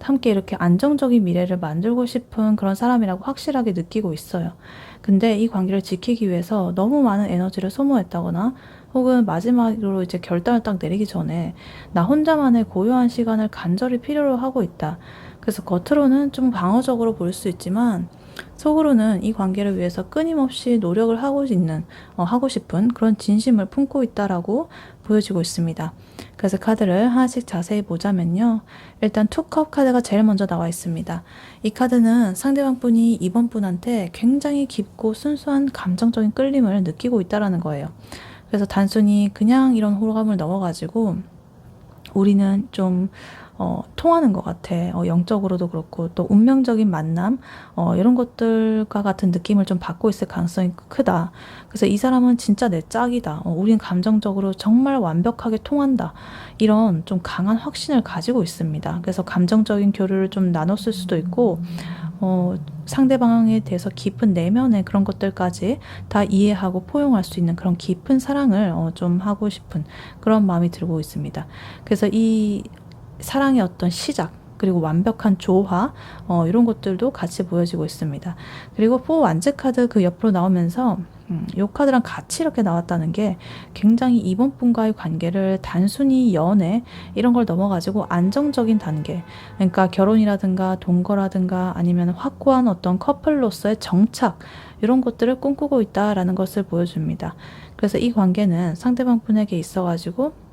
함께 이렇게 안정적인 미래를 만들고 싶은 그런 사람이라고 확실하게 느끼고 있어요. 근데 이 관계를 지키기 위해서 너무 많은 에너지를 소모했다거나 혹은 마지막으로 이제 결단을 딱 내리기 전에 나 혼자만의 고요한 시간을 간절히 필요로 하고 있다. 그래서 겉으로는 좀 방어적으로 보일 수 있지만 속으로는 이 관계를 위해서 끊임없이 노력을 하고 싶은 그런 진심을 품고 있다라고 보여지고 있습니다. 그래서 카드를 하나씩 자세히 보자면요. 일단 투컵 카드가 제일 먼저 나와 있습니다. 이 카드는 상대방 분이 이번 분한테 굉장히 깊고 순수한 감정적인 끌림을 느끼고 있다라는 거예요. 그래서 단순히 그냥 이런 호감을 넘어가지고 우리는 좀 통하는 것 같아. 영적으로도 그렇고 또 운명적인 만남 이런 것들과 같은 느낌을 좀 받고 있을 가능성이 크다. 그래서 이 사람은 진짜 내 짝이다. 우린 감정적으로 정말 완벽하게 통한다. 이런 좀 강한 확신을 가지고 있습니다. 그래서 감정적인 교류를 좀 나눴을 수도 있고 상대방에 대해서 깊은 내면의 그런 것들까지 다 이해하고 포용할 수 있는 그런 깊은 사랑을 좀 하고 싶은 그런 마음이 들고 있습니다. 그래서 이 사랑의 어떤 시작 그리고 완벽한 조화 이런 것들도 같이 보여지고 있습니다. 그리고 4 완즈 카드 그 옆으로 나오면서 이 카드랑 같이 이렇게 나왔다는 게 굉장히 이번 분과의 관계를 단순히 연애 이런 걸 넘어가지고 안정적인 단계 그러니까 결혼이라든가 동거라든가 아니면 확고한 어떤 커플로서의 정착 이런 것들을 꿈꾸고 있다라는 것을 보여줍니다. 그래서 이 관계는 상대방 분에게 있어가지고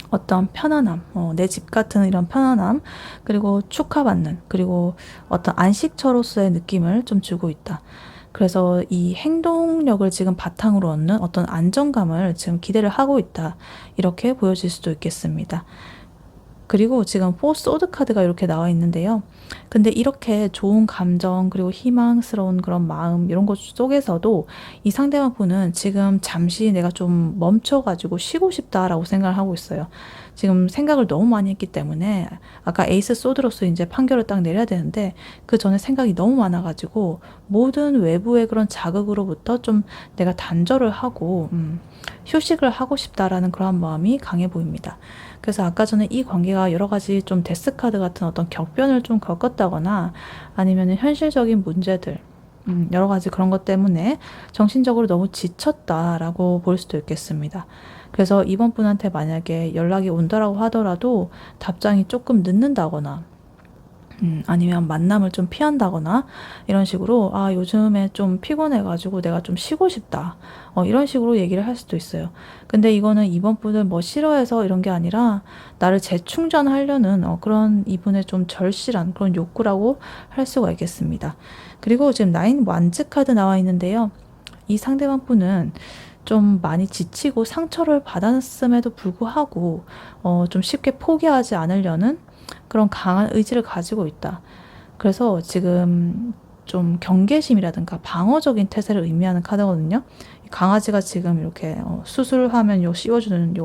어떤 편안함, 내 집 같은 이런 편안함, 그리고 축하받는, 그리고 어떤 안식처로서의 느낌을 좀 주고 있다. 그래서 이 행동력을 지금 바탕으로 얻는 어떤 안정감을 지금 기대를 하고 있다. 이렇게 보여질 수도 있겠습니다. 그리고 지금 4 소드 카드가 이렇게 나와 있는데요. 근데 이렇게 좋은 감정 그리고 희망스러운 그런 마음 이런 것 속에서도 이 상대방 분은 지금 잠시 내가 좀 멈춰가지고 쉬고 싶다라고 생각을 하고 있어요. 지금 생각을 너무 많이 했기 때문에 아까 에이스 소드로서 이제 판결을 딱 내려야 되는데 그 전에 생각이 너무 많아가지고 모든 외부의 그런 자극으로부터 좀 내가 단절을 하고 휴식을 하고 싶다라는 그런 마음이 강해 보입니다. 그래서 아까 전에 이 관계가 여러 가지 좀 데스카드 같은 어떤 격변을 좀 겪었다거나 아니면 현실적인 문제들 여러 가지 그런 것 때문에 정신적으로 너무 지쳤다라고 볼 수도 있겠습니다. 그래서 이번 분한테 만약에 연락이 온다라고 하더라도 답장이 조금 늦는다거나 아니면 만남을 좀 피한다거나 이런 식으로 아 요즘에 좀 피곤해가지고 내가 좀 쉬고 싶다 이런 식으로 얘기를 할 수도 있어요. 근데 이거는 이번 분을 뭐 싫어해서 이런 게 아니라 나를 재충전하려는 그런 이분의 좀 절실한 그런 욕구라고 할 수가 있겠습니다. 그리고 지금 나인 완즈 카드 나와 있는데요. 이 상대방 분은 좀 많이 지치고 상처를 받았음에도 불구하고 좀 쉽게 포기하지 않으려는 그런 강한 의지를 가지고 있다. 그래서 지금 좀 경계심이라든가 방어적인 태세를 의미하는 카드거든요. 강아지가 지금 이렇게 수술하면 요 씌워주는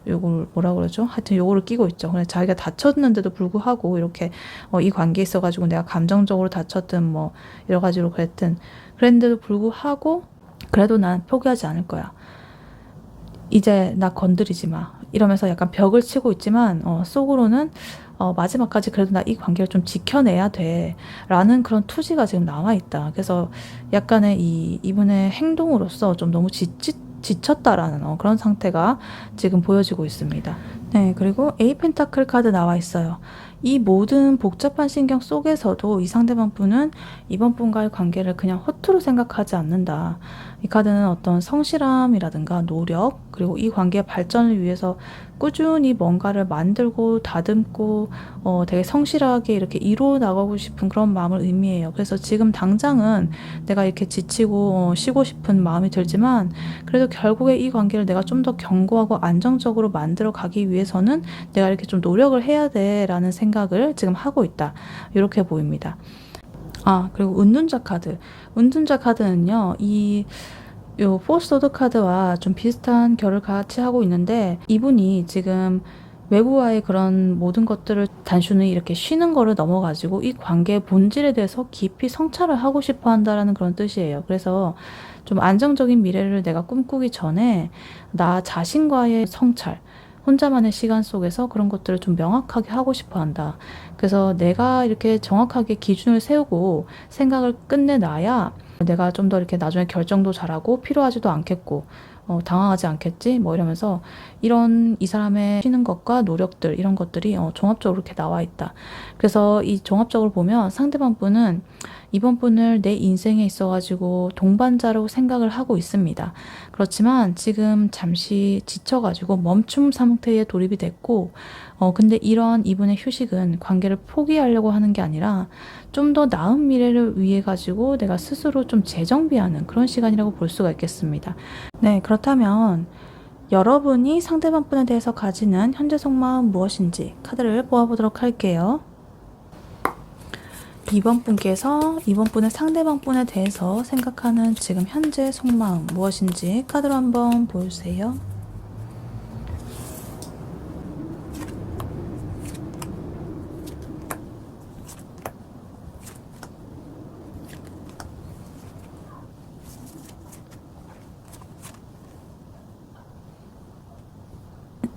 요걸 뭐라 그러죠? 하여튼 요거를 끼고 있죠. 근데 자기가 다쳤는데도 불구하고 이렇게 이 관계에 있어가지고 내가 감정적으로 다쳤든 뭐 여러 가지로 그랬는데도 불구하고 그래도 난 포기하지 않을 거야. 이제 나 건드리지 마. 이러면서 약간 벽을 치고 있지만 속으로는 마지막까지 그래도 나 이 관계를 좀 지켜내야 돼. 라는 그런 투지가 지금 나와 있다. 그래서 약간의 이분의 행동으로서 좀 너무 지쳤다라는 그런 상태가 지금 보여지고 있습니다. 네, 그리고 에이 펜타클 카드 나와 있어요. 이 모든 복잡한 신경 속에서도 이 상대방 분은 이번 분과의 관계를 그냥 허투루 생각하지 않는다. 이 카드는 어떤 성실함이라든가 노력, 그리고 이 관계의 발전을 위해서 꾸준히 뭔가를 만들고 다듬고 되게 성실하게 이렇게 이루어 나가고 싶은 그런 마음을 의미해요. 그래서 지금 당장은 내가 이렇게 지치고 쉬고 싶은 마음이 들지만 그래도 결국에 이 관계를 내가 좀 더 견고하고 안정적으로 만들어 가기 위해서는 내가 이렇게 좀 노력을 해야 돼라는 생각을 지금 하고 있다. 이렇게 보입니다. 아, 그리고 은둔자 카드. 은둔자 카드는요, 요 포스워드 카드와 좀 비슷한 결을 같이 하고 있는데 이분이 지금 외부와의 그런 모든 것들을 단순히 이렇게 쉬는 거를 넘어가지고 이 관계의 본질에 대해서 깊이 성찰을 하고 싶어 한다라는 그런 뜻이에요. 그래서 좀 안정적인 미래를 내가 꿈꾸기 전에 나 자신과의 성찰, 혼자만의 시간 속에서 그런 것들을 좀 명확하게 하고 싶어 한다. 그래서 내가 이렇게 정확하게 기준을 세우고 생각을 끝내놔야 내가 좀 더 이렇게 나중에 결정도 잘하고 필요하지도 않겠고 당황하지 않겠지? 뭐 이러면서 이런 이 사람의 쉬는 것과 노력들 이런 것들이 종합적으로 이렇게 나와 있다. 그래서 이 종합적으로 보면 상대방 분은 이번 분을 내 인생에 있어가지고 동반자로 생각을 하고 있습니다. 그렇지만 지금 잠시 지쳐가지고 멈춤 상태에 돌입이 됐고 근데 이런 이분의 휴식은 관계를 포기하려고 하는 게 아니라 좀 더 나은 미래를 위해 가지고 내가 스스로 좀 재정비하는 그런 시간이라고 볼 수가 있겠습니다. 네, 그렇다면 여러분이 상대방 분에 대해서 가지는 현재 속마음 무엇인지 카드를 뽑아보도록 할게요. 이번 분께서 이번 분의 상대방 분에 대해서 생각하는 지금 현재 속마음 무엇인지 카드로 한번 보여주세요.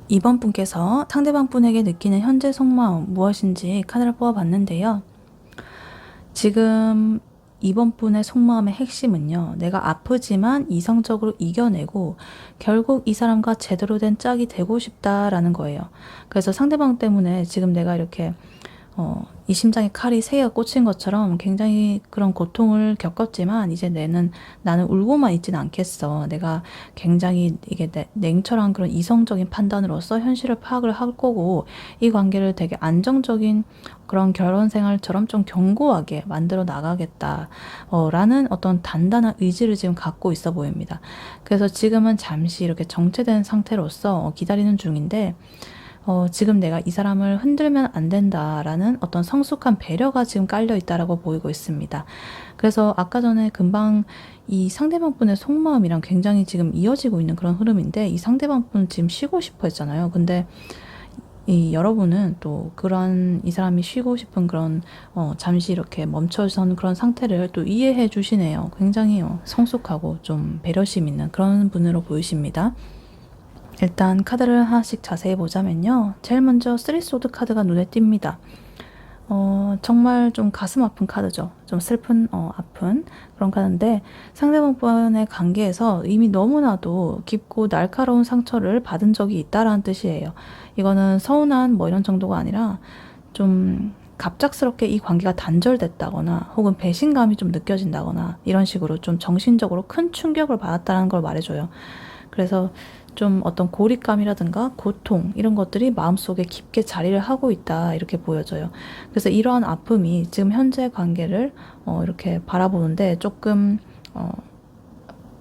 이번 분께서 상대방 분에게 느끼는 현재 속마음 무엇인지 카드를 뽑아봤는데요. 지금 이번 분의 속마음의 핵심은요. 내가 아프지만 이성적으로 이겨내고 결국 이 사람과 제대로 된 짝이 되고 싶다라는 거예요. 그래서 상대방 때문에 지금 내가 이렇게 이 심장에 칼이 3개가 꽂힌 것처럼 굉장히 그런 고통을 겪었지만 이제 나는 울고만 있진 않겠어. 내가 굉장히 이게 냉철한 그런 이성적인 판단으로서 현실을 파악을 할 거고 이 관계를 되게 안정적인 그런 결혼 생활처럼 좀 견고하게 만들어 나가겠다. 라는 어떤 단단한 의지를 지금 갖고 있어 보입니다. 그래서 지금은 잠시 이렇게 정체된 상태로서 기다리는 중인데 지금 내가 이 사람을 흔들면 안 된다라는 어떤 성숙한 배려가 지금 깔려 있다라고 보이고 있습니다. 그래서 아까 전에 금방 이 상대방 분의 속마음이랑 굉장히 지금 이어지고 있는 그런 흐름인데 이 상대방 분은 지금 쉬고 싶어 했잖아요. 근데 이 여러분은 또 그런 이 사람이 쉬고 싶은 그런 잠시 이렇게 멈춰선 그런 상태를 또 이해해 주시네요. 굉장히 성숙하고 좀 배려심 있는 그런 분으로 보이십니다. 일단 카드를 하나씩 자세히 보자면요. 제일 먼저 쓰리소드 카드가 눈에 띕니다. 정말 좀 가슴 아픈 카드죠. 좀 슬픈, 아픈 그런 카드인데 상대방과의 관계에서 이미 너무나도 깊고 날카로운 상처를 받은 적이 있다라는 뜻이에요. 이거는 서운한 뭐 이런 정도가 아니라 좀 갑작스럽게 이 관계가 단절됐다거나 혹은 배신감이 좀 느껴진다거나 이런 식으로 좀 정신적으로 큰 충격을 받았다는 걸 말해줘요. 그래서 좀 어떤 고립감이라든가 고통 이런 것들이 마음속에 깊게 자리를 하고 있다 이렇게 보여져요. 그래서 이러한 아픔이 지금 현재 관계를 이렇게 바라보는데 조금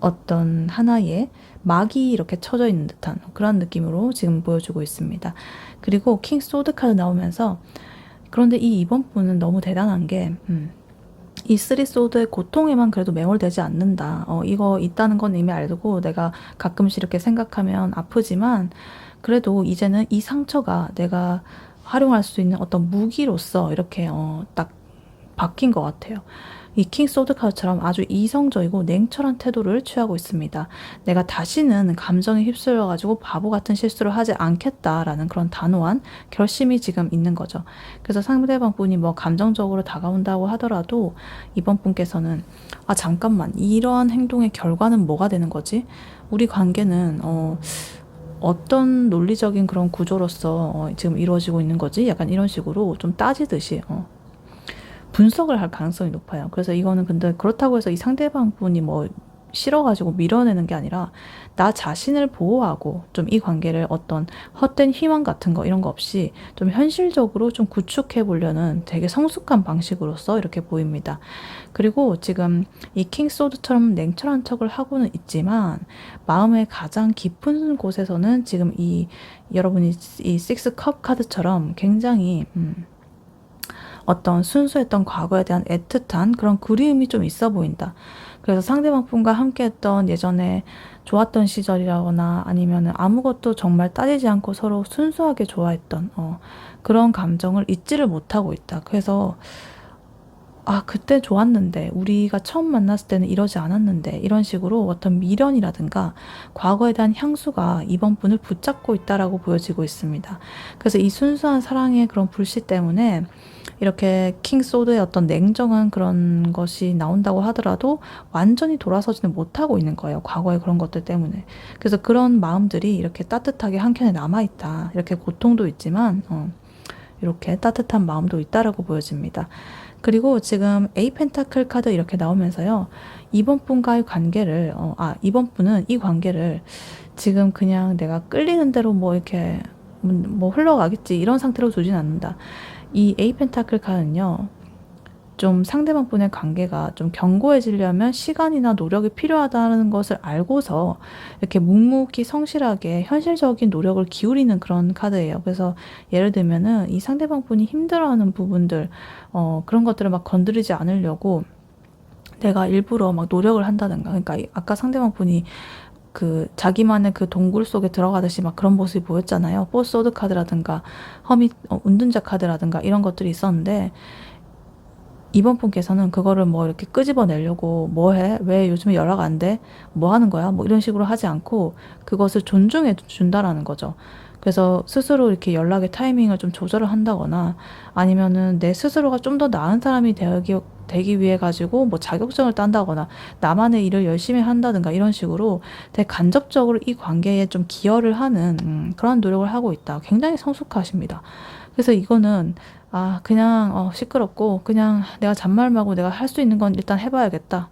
어떤 하나의 막이 이렇게 쳐져 있는 듯한 그런 느낌으로 지금 보여주고 있습니다. 그리고 킹 소드 카드 나오면서 그런데 이 이번 분은 너무 대단한 게 이 쓰리 소드의 고통에만 그래도 매몰되지 않는다. 이거 있다는 건 이미 알고 내가 가끔씩 이렇게 생각하면 아프지만 그래도 이제는 이 상처가 내가 활용할 수 있는 어떤 무기로서 이렇게 딱 바뀐 것 같아요. 이 킹 소드 카드처럼 아주 이성적이고 냉철한 태도를 취하고 있습니다. 내가 다시는 감정에 휩쓸려가지고 바보 같은 실수를 하지 않겠다라는 그런 단호한 결심이 지금 있는 거죠. 그래서 상대방 분이 뭐 감정적으로 다가온다고 하더라도 이번 분께서는 아 잠깐만 이러한 행동의 결과는 뭐가 되는 거지? 우리 관계는 어떤 논리적인 그런 구조로서 지금 이루어지고 있는 거지? 약간 이런 식으로 좀 따지듯이 분석을 할 가능성이 높아요. 그래서 이거는 근데 그렇다고 해서 이 상대방 분이 뭐 싫어가지고 밀어내는 게 아니라 나 자신을 보호하고 좀 이 관계를 어떤 헛된 희망 같은 거 이런 거 없이 좀 현실적으로 좀 구축해 보려는 되게 성숙한 방식으로서 이렇게 보입니다. 그리고 지금 이 킹소드처럼 냉철한 척을 하고는 있지만 마음의 가장 깊은 곳에서는 지금 이 여러분이 이 식스 컵 카드처럼 굉장히 어떤 순수했던 과거에 대한 애틋한 그런 그리움이 좀 있어 보인다. 그래서 상대방 분과 함께 했던 예전에 좋았던 시절이라거나 아니면 아무것도 정말 따지지 않고 서로 순수하게 좋아했던 그런 감정을 잊지를 못하고 있다. 그래서 아, 그때 좋았는데, 우리가 처음 만났을 때는 이러지 않았는데, 이런 식으로 어떤 미련이라든가 과거에 대한 향수가 이번 분을 붙잡고 있다라고 보여지고 있습니다. 그래서 이 순수한 사랑의 그런 불씨 때문에 이렇게 킹소드의 어떤 냉정한 그런 것이 나온다고 하더라도 완전히 돌아서지는 못하고 있는 거예요. 과거의 그런 것들 때문에. 그래서 그런 마음들이 이렇게 따뜻하게 한켠에 남아있다. 이렇게 고통도 있지만, 이렇게 따뜻한 마음도 있다라고 보여집니다. 그리고 지금 에이 펜타클 카드 이렇게 나오면서요. 이번 분과의 관계를 이번 분은 이 관계를 지금 그냥 내가 끌리는 대로 뭐 이렇게 뭐 흘러가겠지 이런 상태로 두진 않는다. 이 에이 펜타클 카드는요. 좀 상대방 분의 관계가 좀 견고해지려면 시간이나 노력이 필요하다는 것을 알고서 이렇게 묵묵히 성실하게 현실적인 노력을 기울이는 그런 카드예요. 그래서 예를 들면은 이 상대방 분이 힘들어하는 부분들, 그런 것들을 막 건드리지 않으려고 내가 일부러 막 노력을 한다든가. 그러니까 아까 상대방 분이 그 자기만의 그 동굴 속에 들어가듯이 막 그런 모습이 보였잖아요. 포소드 카드라든가 허밋 운둔자 카드라든가 이런 것들이 있었는데 이번 분께서는 그거를 뭐 이렇게 끄집어내려고 뭐 해? 왜 요즘에 연락 안 돼? 뭐 하는 거야? 뭐 이런 식으로 하지 않고 그것을 존중해 준다라는 거죠. 그래서 스스로 이렇게 연락의 타이밍을 좀 조절을 한다거나 아니면은 내 스스로가 좀 더 나은 사람이 되기 위해 가지고 뭐 자격증을 딴다거나 나만의 일을 열심히 한다든가 이런 식으로 되게 간접적으로 이 관계에 좀 기여를 하는 그런 노력을 하고 있다. 굉장히 성숙하십니다. 그래서 이거는 그냥 시끄럽고 그냥 내가 잔말하고 내가 할 수 있는 건 일단 해봐야겠다.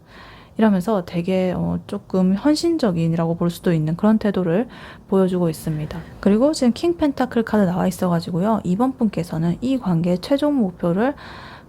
이러면서 되게 조금 헌신적인이라고 볼 수도 있는 그런 태도를 보여주고 있습니다. 그리고 지금 킹 펜타클 카드 나와 있어가지고요. 이번 분께서는 이 관계의 최종 목표를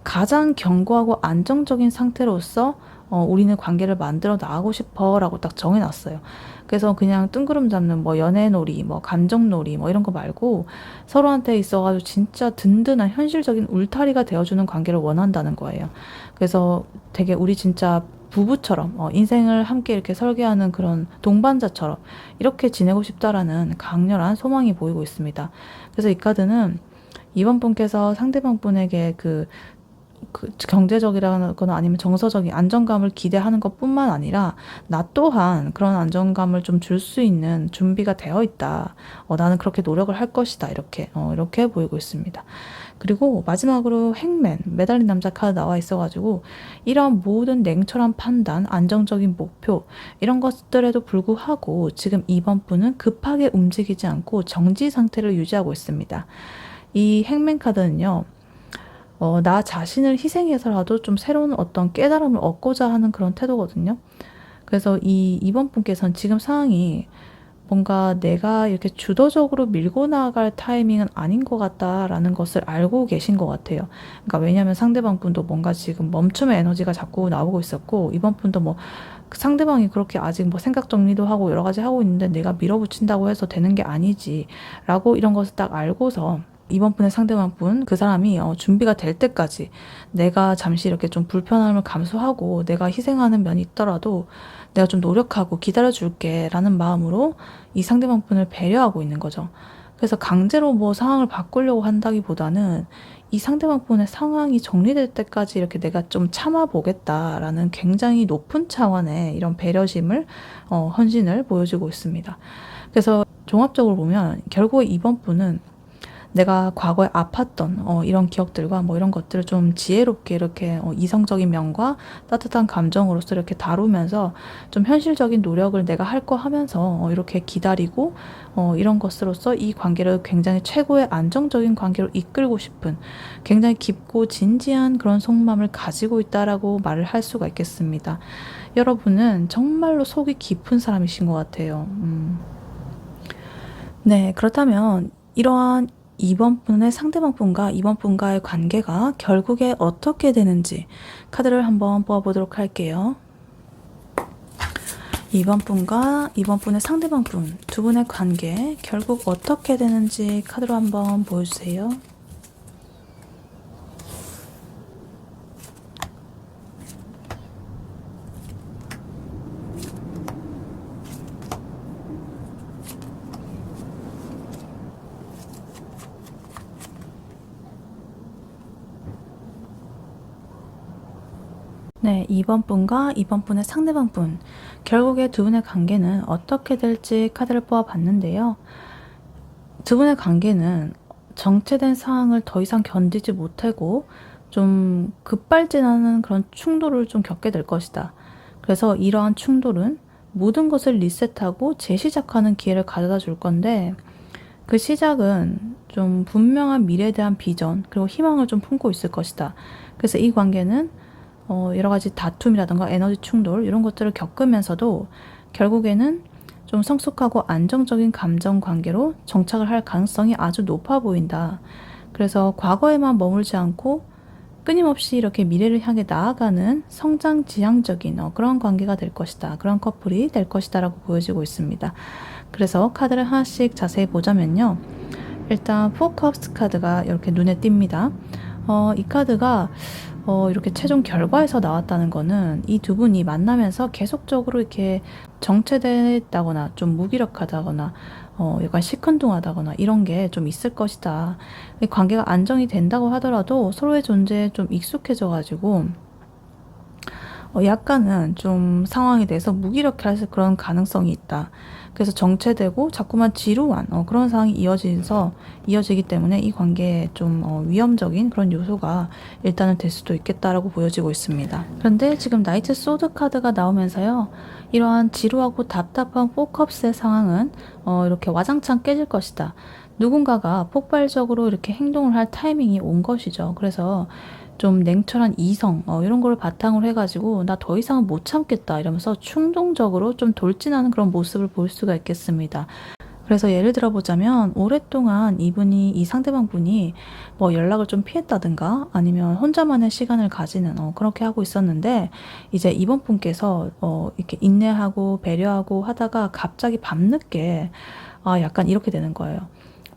가장 견고하고 안정적인 상태로서 우리는 관계를 만들어 나가고 싶어 라고 딱 정해놨어요. 그래서 그냥 뜬구름 잡는 뭐 연애놀이, 뭐 감정놀이, 뭐 이런 거 말고 서로한테 있어가지고 진짜 든든한 현실적인 울타리가 되어주는 관계를 원한다는 거예요. 그래서 되게 우리 진짜 부부처럼 인생을 함께 이렇게 설계하는 그런 동반자처럼 이렇게 지내고 싶다라는 강렬한 소망이 보이고 있습니다. 그래서 이 카드는 이번 분께서 상대방 분에게 그 경제적이라거나 아니면 정서적인 안정감을 기대하는 것뿐만 아니라 나 또한 그런 안정감을 좀 줄 수 있는 준비가 되어 있다. 나는 그렇게 노력을 할 것이다. 이렇게 보이고 있습니다. 그리고 마지막으로 행맨, 매달린 남자 카드 나와 있어가지고 이런 모든 냉철한 판단, 안정적인 목표 이런 것들에도 불구하고 지금 이번 분은 급하게 움직이지 않고 정지 상태를 유지하고 있습니다. 이 행맨 카드는요. 나 자신을 희생해서라도 좀 새로운 어떤 깨달음을 얻고자 하는 그런 태도거든요. 그래서 이번 분께서는 지금 상황이 뭔가 내가 이렇게 주도적으로 밀고 나갈 타이밍은 아닌 것 같다라는 것을 알고 계신 것 같아요. 그러니까 왜냐하면 상대방 분도 뭔가 지금 멈춤의 에너지가 자꾸 나오고 있었고, 이번 분도 뭐 상대방이 그렇게 아직 뭐 생각 정리도 하고 여러 가지 하고 있는데 내가 밀어붙인다고 해서 되는 게 아니지 라고 이런 것을 딱 알고서 이번 분의 상대방 분, 그 사람이 준비가 될 때까지 내가 잠시 이렇게 좀 불편함을 감수하고 내가 희생하는 면이 있더라도 내가 좀 노력하고 기다려줄게 라는 마음으로 이 상대방 분을 배려하고 있는 거죠. 그래서 강제로 뭐 상황을 바꾸려고 한다기보다는 이 상대방 분의 상황이 정리될 때까지 이렇게 내가 좀 참아보겠다라는 굉장히 높은 차원의 이런 배려심을, 헌신을 보여주고 있습니다. 그래서 종합적으로 보면 결국 이번 분은 내가 과거에 아팠던 이런 기억들과 뭐 이런 것들을 좀 지혜롭게 이렇게 이성적인 면과 따뜻한 감정으로서 이렇게 다루면서 좀 현실적인 노력을 내가 할 거 하면서 이렇게 기다리고 이런 것으로서 이 관계를 굉장히 최고의 안정적인 관계로 이끌고 싶은 굉장히 깊고 진지한 그런 속마음을 가지고 있다라고 말을 할 수가 있겠습니다. 여러분은 정말로 속이 깊은 사람이신 것 같아요. 네, 그렇다면 이러한 이번 분의 상대방 분과 이번 분과의 관계가 결국에 어떻게 되는지 카드를 한번 뽑아보도록 할게요. 이번 분과 이번 분의 상대방 분 두 분의 관계 결국 어떻게 되는지 카드로 한번 보여주세요. 네, 이번 분과 이번 분의 상대방 분 결국에 두 분의 관계는 어떻게 될지 카드를 뽑아봤는데요. 두 분의 관계는 정체된 상황을 더 이상 견디지 못하고 좀 급발진하는 그런 충돌을 좀 겪게 될 것이다. 그래서 이러한 충돌은 모든 것을 리셋하고 재시작하는 기회를 가져다 줄 건데, 그 시작은 좀 분명한 미래에 대한 비전 그리고 희망을 좀 품고 있을 것이다. 그래서 이 관계는 여러 가지 다툼이라든가 에너지 충돌 이런 것들을 겪으면서도 결국에는 좀 성숙하고 안정적인 감정 관계로 정착을 할 가능성이 아주 높아 보인다. 그래서 과거에만 머물지 않고 끊임없이 이렇게 미래를 향해 나아가는 성장 지향적인 그런 관계가 될 것이다. 그런 커플이 될 것이다 라고 보여지고 있습니다. 그래서 카드를 하나씩 자세히 보자면요. 일단 포 컵스 카드가 이렇게 눈에 띕니다. 이 카드가 이렇게 최종 결과에서 나왔다는 거는 이 두 분이 만나면서 계속적으로 이렇게 정체됐다거나 좀 무기력하다거나 약간 시큰둥하다거나 이런 게 좀 있을 것이다. 관계가 안정이 된다고 하더라도 서로의 존재에 좀 익숙해져가지고 약간은 좀 상황에 대해서 무기력해할 그런 가능성이 있다. 그래서 정체되고 자꾸만 지루한 그런 상황이 이어지기 때문에 이 관계에 좀 위험적인 그런 요소가 일단은 될 수도 있겠다라고 보여지고 있습니다. 그런데 지금 나이트 소드 카드가 나오면서요. 이러한 지루하고 답답한 포컵스의 상황은 이렇게 와장창 깨질 것이다. 누군가가 폭발적으로 이렇게 행동을 할 타이밍이 온 것이죠. 그래서 좀 냉철한 이성 이런 걸 바탕으로 해가지고 나 더 이상은 못 참겠다 이러면서 충동적으로 좀 돌진하는 그런 모습을 볼 수가 있겠습니다. 그래서 예를 들어 보자면 오랫동안 이 상대방 분이 뭐 연락을 좀 피했다든가 아니면 혼자만의 시간을 가지는 그렇게 하고 있었는데, 이제 이번 분께서 이렇게 인내하고 배려하고 하다가 갑자기 밤늦게 약간 이렇게 되는 거예요.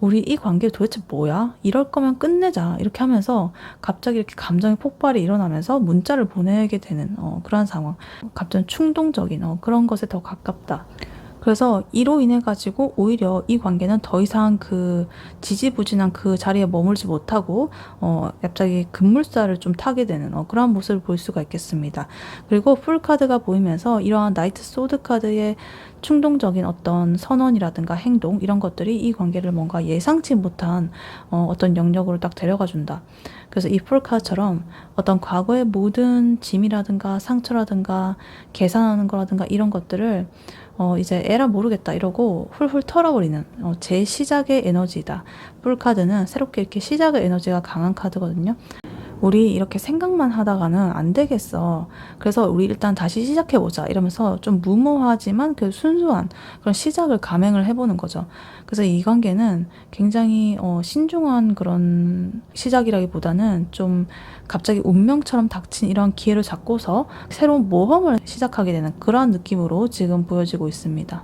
우리 이 관계 도대체 뭐야? 이럴 거면 끝내자. 이렇게 하면서 갑자기 이렇게 감정의 폭발이 일어나면서 문자를 보내게 되는 그런 상황. 갑자기 충동적인 그런 것에 더 가깝다. 그래서 이로 인해 가지고 오히려 이 관계는 더 이상 그 지지부진한 그 자리에 머물지 못하고 갑자기 급물살을 좀 타게 되는 그런 모습을 볼 수가 있겠습니다. 그리고 풀 카드가 보이면서 이러한 나이트 소드 카드의 충동적인 어떤 선언이라든가 행동 이런 것들이 이 관계를 뭔가 예상치 못한 어떤 영역으로 딱 데려가 준다. 그래서 이 풀 카드처럼 어떤 과거의 모든 짐이라든가 상처라든가 계산하는 거라든가 이런 것들을 이제 에라 모르겠다 이러고 훌훌 털어버리는 재시작의 에너지다. 풀 카드는 새롭게 이렇게 시작의 에너지가 강한 카드거든요. 우리 이렇게 생각만 하다가는 안 되겠어. 그래서 우리 일단 다시 시작해보자. 이러면서 좀 무모하지만 그 순수한 그런 시작을 감행을 해보는 거죠. 그래서 이 관계는 굉장히 신중한 그런 시작이라기보다는 좀 갑자기 운명처럼 닥친 이런 기회를 잡고서 새로운 모험을 시작하게 되는 그런 느낌으로 지금 보여지고 있습니다.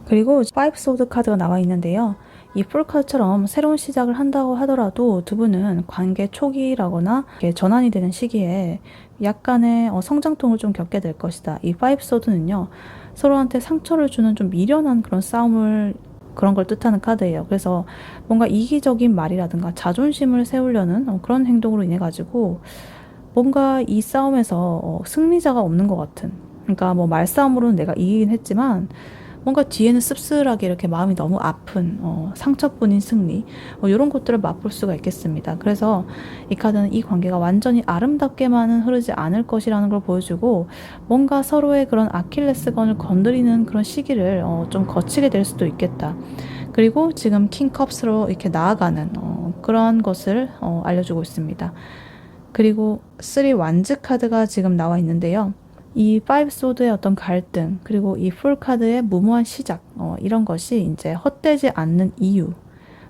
그리고 5 소드 카드가 나와 있는데요. 이 풀카드처럼 새로운 시작을 한다고 하더라도 두 분은 관계 초기라거나 전환이 되는 시기에 약간의 성장통을 좀 겪게 될 것이다. 이 5 소드는요. 서로한테 상처를 주는 좀 미련한 그런 싸움을 그런 걸 뜻하는 카드예요. 그래서 뭔가 이기적인 말이라든가 자존심을 세우려는 그런 행동으로 인해 가지고 뭔가 이 싸움에서 승리자가 없는 것 같은, 그러니까 뭐 말싸움으로는 내가 이기긴 했지만 뭔가 뒤에는 씁쓸하게 이렇게 마음이 너무 아픈 상처뿐인 승리 이런 것들을 맛볼 수가 있겠습니다. 그래서 이 카드는 이 관계가 완전히 아름답게만은 흐르지 않을 것이라는 걸 보여주고 뭔가 서로의 그런 아킬레스건을 건드리는 그런 시기를 좀 거치게 될 수도 있겠다. 그리고 지금 킹컵스로 이렇게 나아가는 그런 것을 알려주고 있습니다. 그리고 3 완즈 카드가 지금 나와 있는데요. 이 5 소드의 어떤 갈등, 그리고 이 풀 카드의 무모한 시작, 이런 것이 이제 헛되지 않는 이유,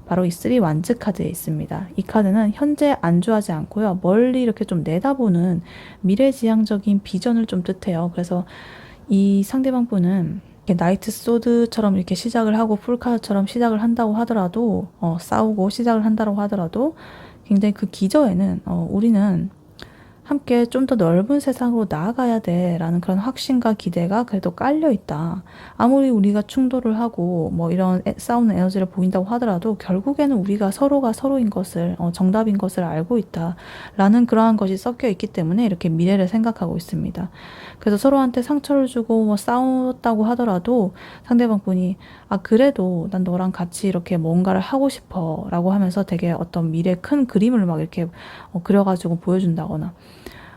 바로 이 3 완즈 카드에 있습니다. 이 카드는 현재 안주하지 않고요. 멀리 이렇게 좀 내다보는 미래지향적인 비전을 좀 뜻해요. 그래서 이 상대방 분은 나이트 소드처럼 이렇게 시작을 하고 풀 카드처럼 시작을 한다고 하더라도 싸우고 시작을 한다고 하더라도 굉장히 그 기저에는 우리는 함께 좀 더 넓은 세상으로 나아가야 돼 라는 그런 확신과 기대가 그래도 깔려 있다. 아무리 우리가 충돌을 하고 뭐 이런 싸우는 에너지를 보인다고 하더라도 결국에는 우리가 서로가 서로인 것을 정답인 것을 알고 있다 라는 그러한 것이 섞여 있기 때문에 이렇게 미래를 생각하고 있습니다. 그래서 서로한테 상처를 주고 뭐 싸웠다고 하더라도 상대방 분이 그래도 난 너랑 같이 이렇게 뭔가를 하고 싶어 라고 하면서 되게 어떤 미래 큰 그림을 막 이렇게 그려가지고 보여준다거나,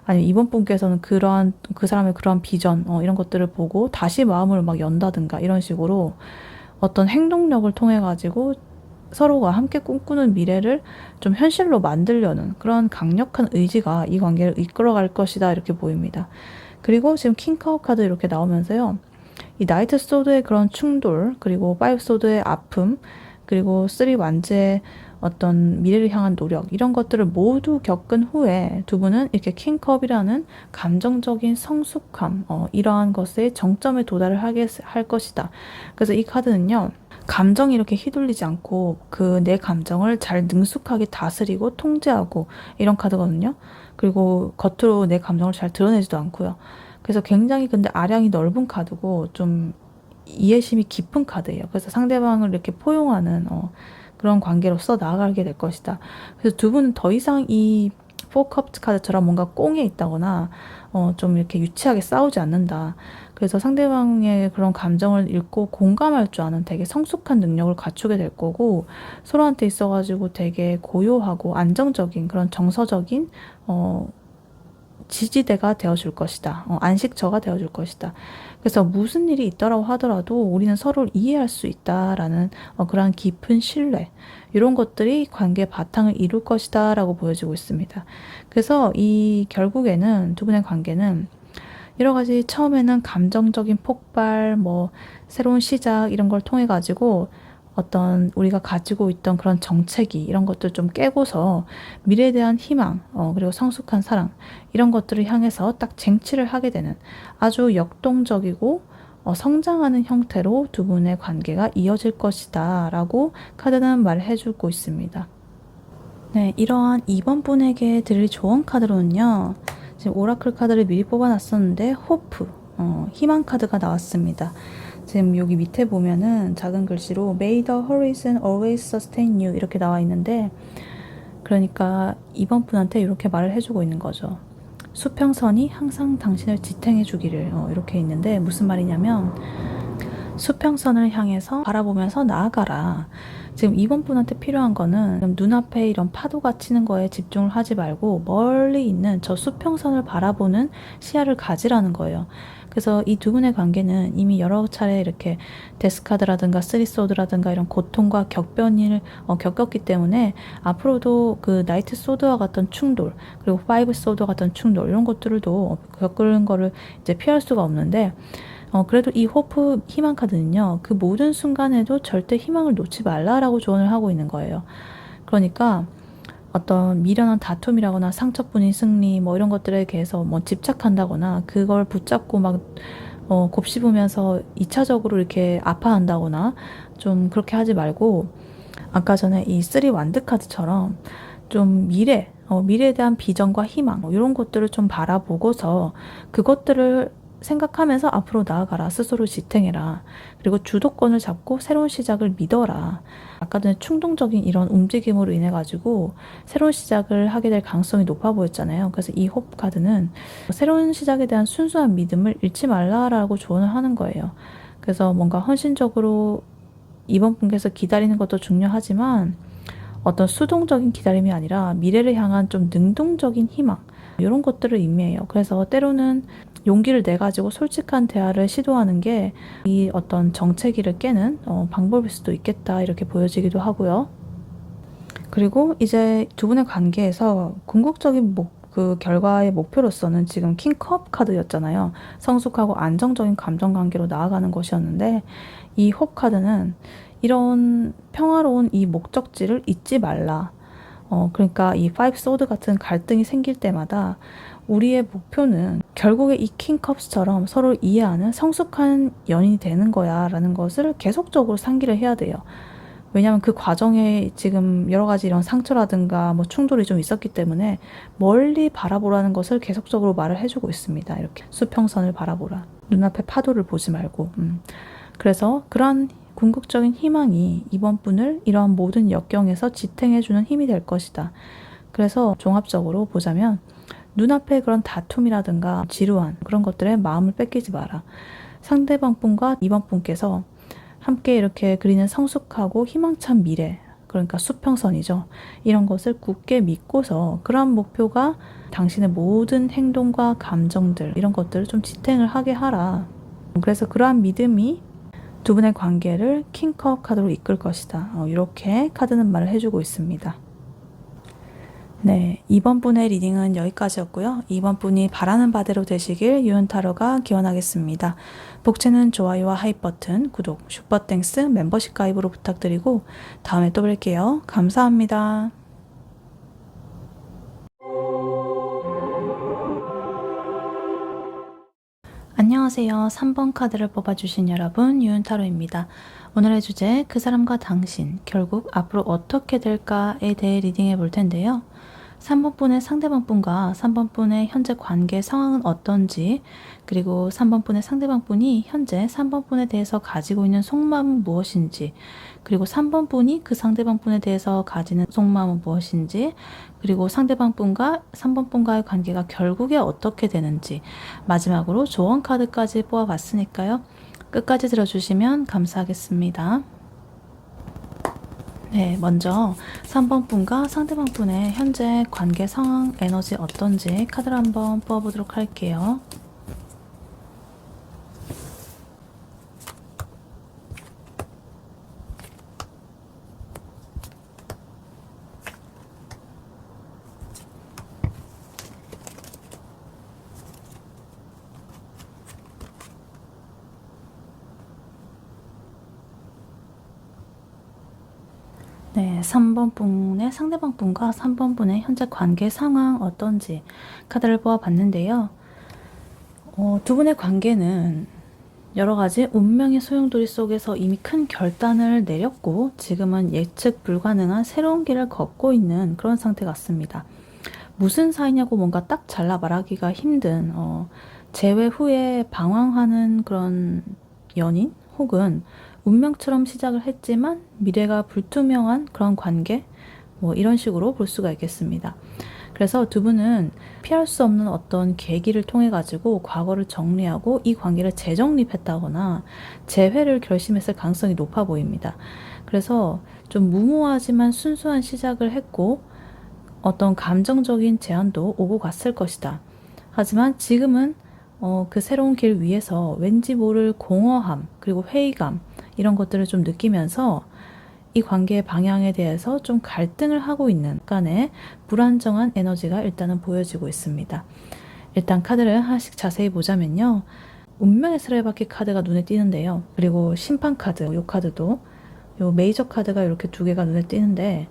아니면 이번 분께서는 그러한 그 사람의 그러한 비전 이런 것들을 보고 다시 마음을 막 연다든가 이런 식으로 어떤 행동력을 통해 가지고 서로가 함께 꿈꾸는 미래를 좀 현실로 만들려는 그런 강력한 의지가 이 관계를 이끌어갈 것이다 이렇게 보입니다. 그리고 지금 킹카우 카드 이렇게 나오면서요. 이 나이트 소드의 그런 충돌, 그리고 5 소드의 아픔, 그리고 3 완즈의 어떤 미래를 향한 노력, 이런 것들을 모두 겪은 후에 두 분은 이렇게 킹컵이라는 감정적인 성숙함, 이러한 것의 정점에 도달을 할 것이다. 그래서 이 카드는요. 감정이 이렇게 휘둘리지 않고 그 내 감정을 잘 능숙하게 다스리고 통제하고 이런 카드거든요. 그리고 겉으로 내 감정을 잘 드러내지도 않고요. 그래서 굉장히 근데 아량이 넓은 카드고 좀 이해심이 깊은 카드예요. 그래서 상대방을 이렇게 포용하는 그런 관계로서 나아가게 될 것이다. 그래서 두 분은 더 이상 이 4컵 카드처럼 뭔가 꽁에 있다거나 좀 이렇게 유치하게 싸우지 않는다. 그래서 상대방의 그런 감정을 읽고 공감할 줄 아는 되게 성숙한 능력을 갖추게 될 거고, 서로한테 있어가지고 되게 고요하고 안정적인 그런 정서적인 지지대가 되어줄 것이다. 안식처가 되어줄 것이다. 그래서 무슨 일이 있더라고 하더라도 우리는 서로를 이해할 수 있다라는 그런 깊은 신뢰, 이런 것들이 관계의 바탕을 이룰 것이다 라고 보여지고 있습니다. 그래서 이 결국에는 두 분의 관계는 여러 가지 처음에는 감정적인 폭발, 뭐 새로운 시작 이런 걸 통해 가지고 어떤 우리가 가지고 있던 그런 정체기 이런 것들 좀 깨고서 미래에 대한 희망, 그리고 성숙한 사랑 이런 것들을 향해서 딱 쟁취를 하게 되는 아주 역동적이고 성장하는 형태로 두 분의 관계가 이어질 것이다 라고 카드는 말을 해주고 있습니다. 네, 이러한 2번 분에게 드릴 조언 카드로는요, 지금 오라클 카드를 미리 뽑아놨었는데 호프, 희망 카드가 나왔습니다. 지금 여기 밑에 보면은 작은 글씨로 May the horizon always sustain you 이렇게 나와 있는데, 그러니까 2번 분한테 이렇게 말을 해주고 있는 거죠. 수평선이 항상 당신을 지탱해 주기를, 이렇게 있는데 무슨 말이냐면 수평선을 향해서 바라보면서 나아가라. 지금 2번 분한테 필요한 거는 눈앞에 이런 파도가 치는 거에 집중을 하지 말고 멀리 있는 저 수평선을 바라보는 시야를 가지라는 거예요. 그래서 이 두 분의 관계는 이미 여러 차례 이렇게 데스카드라든가 쓰리소드라든가 이런 고통과 격변을 겪었기 때문에 앞으로도 그 나이트 소드와 같은 충돌, 그리고 파이브 소드와 같은 충돌, 이런 것들도 겪는 거를 이제 피할 수가 없는데, 그래도 이 호프 희망 카드는요, 그 모든 순간에도 절대 희망을 놓지 말라라고 조언을 하고 있는 거예요. 그러니까 어떤 미련한 다툼이라거나 상처뿐인 승리 뭐 이런 것들에 대해서 뭐 집착한다거나 그걸 붙잡고 막 곱씹으면서 2차적으로 이렇게 아파한다거나 좀 그렇게 하지 말고, 아까 전에 이 쓰리 완드 카드처럼 좀 미래에 대한 비전과 희망 이런 것들을 좀 바라보고서 그것들을 생각하면서 앞으로 나아가라. 스스로 지탱해라. 그리고 주도권을 잡고 새로운 시작을 믿어라. 아까 전에 충동적인 이런 움직임으로 인해 가지고 새로운 시작을 하게 될 가능성이 높아 보였잖아요. 그래서 이 호프 카드는 새로운 시작에 대한 순수한 믿음을 잃지 말라라고 조언을 하는 거예요. 그래서 뭔가 헌신적으로 이번 분께서 기다리는 것도 중요하지만 어떤 수동적인 기다림이 아니라 미래를 향한 좀 능동적인 희망, 이런 것들을 의미해요. 그래서 때로는 용기를 내가지고 솔직한 대화를 시도하는 게 이 어떤 정체기를 깨는 방법일 수도 있겠다, 이렇게 보여지기도 하고요. 그리고 이제 두 분의 관계에서 궁극적인 그 결과의 목표로서는 지금 킹컵 카드였잖아요. 성숙하고 안정적인 감정관계로 나아가는 것이었는데, 이 홉 카드는 이런 평화로운 이 목적지를 잊지 말라. 그러니까 이 파이브 소드 같은 갈등이 생길 때마다 우리의 목표는 결국에 이 킹컵스처럼 서로 이해하는 성숙한 연인이 되는 거야 라는 것을 계속적으로 상기를 해야 돼요. 왜냐하면 그 과정에 지금 여러 가지 이런 상처라든가 뭐 충돌이 좀 있었기 때문에 멀리 바라보라는 것을 계속적으로 말을 해주고 있습니다. 이렇게 수평선을 바라보라. 눈앞에 파도를 보지 말고. 그래서 그런 궁극적인 희망이 이번 분을 이러한 모든 역경에서 지탱해주는 힘이 될 것이다. 그래서 종합적으로 보자면 눈앞에 그런 다툼이라든가 지루한 그런 것들에 마음을 뺏기지 마라. 상대방 분과 이번 분께서 함께 이렇게 그리는 성숙하고 희망찬 미래, 그러니까 수평선이죠. 이런 것을 굳게 믿고서 그러한 목표가 당신의 모든 행동과 감정들, 이런 것들을 좀 지탱을 하게 하라. 그래서 그러한 믿음이 두 분의 관계를 킹컵 카드로 이끌 것이다. 이렇게 카드는 말을 해주고 있습니다. 네, 이번 분의 리딩은 여기까지였고요. 이번 분이 바라는 바대로 되시길 유은타로가 기원하겠습니다. 복채는 좋아요와 하이 버튼, 구독, 슈퍼땡스, 멤버십 가입으로 부탁드리고 다음에 또 뵐게요. 감사합니다. 안녕하세요. 3번 카드를 뽑아주신 여러분, 유은타로입니다. 오늘의 주제, 그 사람과 당신, 결국 앞으로 어떻게 될까에 대해 리딩해 볼 텐데요. 3번 분의 상대방 분과 3번 분의 현재 관계 상황은 어떤지, 그리고 3번 분의 상대방 분이 현재 3번 분에 대해서 가지고 있는 속마음은 무엇인지, 그리고 3번 분이 그 상대방 분에 대해서 가지는 속마음은 무엇인지, 그리고 상대방 분과 3번 분과의 관계가 결국에 어떻게 되는지, 마지막으로 조언 카드까지 뽑아봤으니까요. 끝까지 들어주시면 감사하겠습니다. 네, 먼저 3번 분과 상대방 분의 현재 관계 상황 에너지 어떤지 카드를 한번 뽑아보도록 할게요. 네, 3번 분의 상대방 분과 3번 분의 현재 관계 상황 어떤지 카드를 뽑아봤는데요. 두 분의 관계는 여러 가지 운명의 소용돌이 속에서 이미 큰 결단을 내렸고 지금은 예측 불가능한 새로운 길을 걷고 있는 그런 상태 같습니다. 무슨 사이냐고 뭔가 딱 잘라 말하기가 힘든 재회 후에 방황하는 그런 연인 혹은 운명처럼 시작을 했지만 미래가 불투명한 그런 관계 뭐 이런 식으로 볼 수가 있겠습니다. 그래서 두 분은 피할 수 없는 어떤 계기를 통해 가지고 과거를 정리하고 이 관계를 재정립했다거나 재회를 결심했을 가능성이 높아 보입니다. 그래서 좀 무모하지만 순수한 시작을 했고 어떤 감정적인 제안도 오고 갔을 것이다. 하지만 지금은 그 새로운 길 위에서 왠지 모를 공허함 그리고 회의감 이런 것들을 좀 느끼면서 이 관계의 방향에 대해서 좀 갈등을 하고 있는 간의 불안정한 에너지가 일단은 보여지고 있습니다. 일단 카드를 하나씩 자세히 보자면요. 운명의 수레바퀴 카드가 눈에 띄는데요. 그리고 심판 카드, 이 카드도 요 메이저 카드가 이렇게 두 개가 눈에 띄는데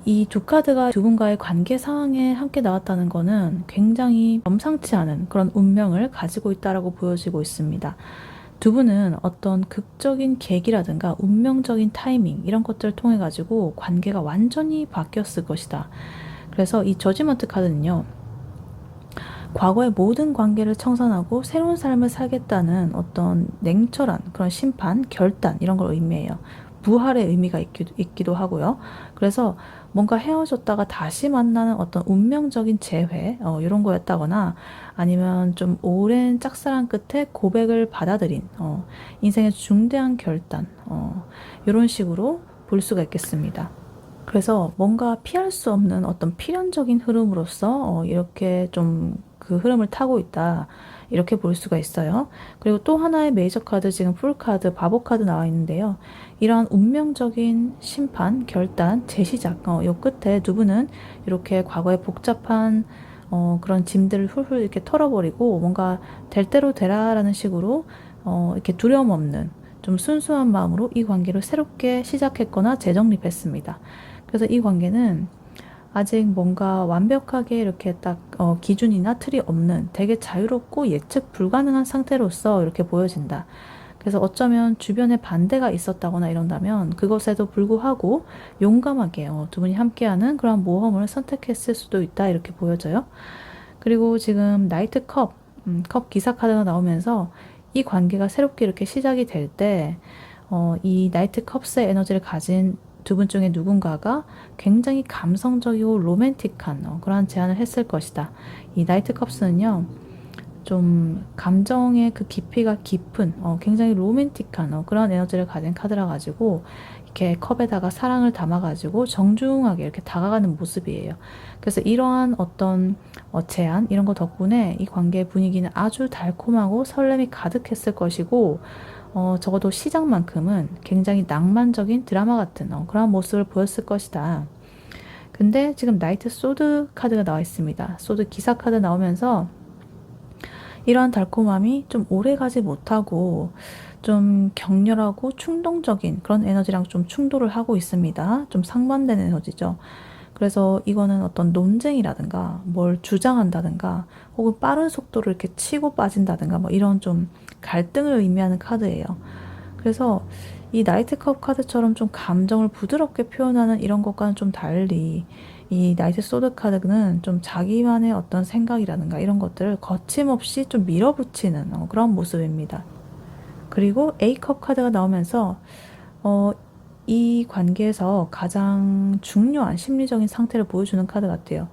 이 두 카드가 두 분과의 관계 상황에 함께 나왔다는 것은 굉장히 범상치 않은 그런 운명을 가지고 있다라고 보여지고 있습니다. 두 분은 어떤 극적인 계기라든가 운명적인 타이밍 이런 것들을 통해 가지고 관계가 완전히 바뀌었을 것이다. 그래서 이 저지먼트 카드는요. 과거의 모든 관계를 청산하고 새로운 삶을 살겠다는 어떤 냉철한 그런 심판, 결단 이런 걸 의미해요. 부활의 의미가 있기도 하고요. 그래서 뭔가 헤어졌다가 다시 만나는 어떤 운명적인 재회 이런 거였다거나 아니면 좀 오랜 짝사랑 끝에 고백을 받아들인 인생의 중대한 결단 이런 식으로 볼 수가 있겠습니다. 그래서 뭔가 피할 수 없는 어떤 필연적인 흐름으로서 이렇게 좀 그 흐름을 타고 있다. 이렇게 볼 수가 있어요. 그리고 또 하나의 메이저 카드, 지금 풀 카드, 바보 카드 나와 있는데요. 이러한 운명적인 심판, 결단, 재시작, 요 끝에 두 분은 이렇게 과거의 복잡한 그런 짐들을 훌훌 이렇게 털어버리고 뭔가 될 대로 되라라는 식으로 이렇게 두려움 없는 좀 순수한 마음으로 이 관계를 새롭게 시작했거나 재정립했습니다. 그래서 이 관계는 아직 뭔가 완벽하게 이렇게 딱 기준이나 틀이 없는 되게 자유롭고 예측 불가능한 상태로서 이렇게 보여진다. 그래서 어쩌면 주변에 반대가 있었다거나 이런다면 그것에도 불구하고 용감하게 두 분이 함께하는 그런 모험을 선택했을 수도 있다 이렇게 보여져요. 그리고 지금 나이트 컵 기사 카드가 나오면서 이 관계가 새롭게 이렇게 시작이 될 때 이 나이트 컵스의 에너지를 가진 두 분 중에 누군가가 굉장히 감성적이고 로맨틱한 그러한 제안을 했을 것이다. 이 나이트 컵스는요. 좀 감정의 그 깊이가 깊은 굉장히 로맨틱한 그런 에너지를 가진 카드라 가지고 이렇게 컵에다가 사랑을 담아 가지고 정중하게 이렇게 다가가는 모습이에요. 그래서 이러한 어떤 제안 이런 거 덕분에 이 관계의 분위기는 아주 달콤하고 설렘이 가득했을 것이고 적어도 시작만큼은 굉장히 낭만적인 드라마 같은 그런 모습을 보였을 것이다. 근데 지금 나이트 소드 카드가 나와 있습니다. 소드 기사 카드 나오면서 이러한 달콤함이 좀 오래 가지 못하고 좀 격렬하고 충동적인 그런 에너지랑 좀 충돌을 하고 있습니다. 좀 상반되는 에너지죠. 그래서 이거는 어떤 논쟁이라든가 뭘 주장한다든가 혹은 빠른 속도로 이렇게 치고 빠진다든가 뭐 이런 좀 갈등을 의미하는 카드예요. 그래서 이 나이트컵 카드처럼 좀 감정을 부드럽게 표현하는 이런 것과는 좀 달리 이 나이트 소드 카드는 좀 자기만의 어떤 생각이라든가 이런 것들을 거침없이 좀 밀어붙이는 그런 모습입니다. 그리고 A컵 카드가 나오면서 이 관계에서 가장 중요한 심리적인 상태를 보여주는 카드 같아요.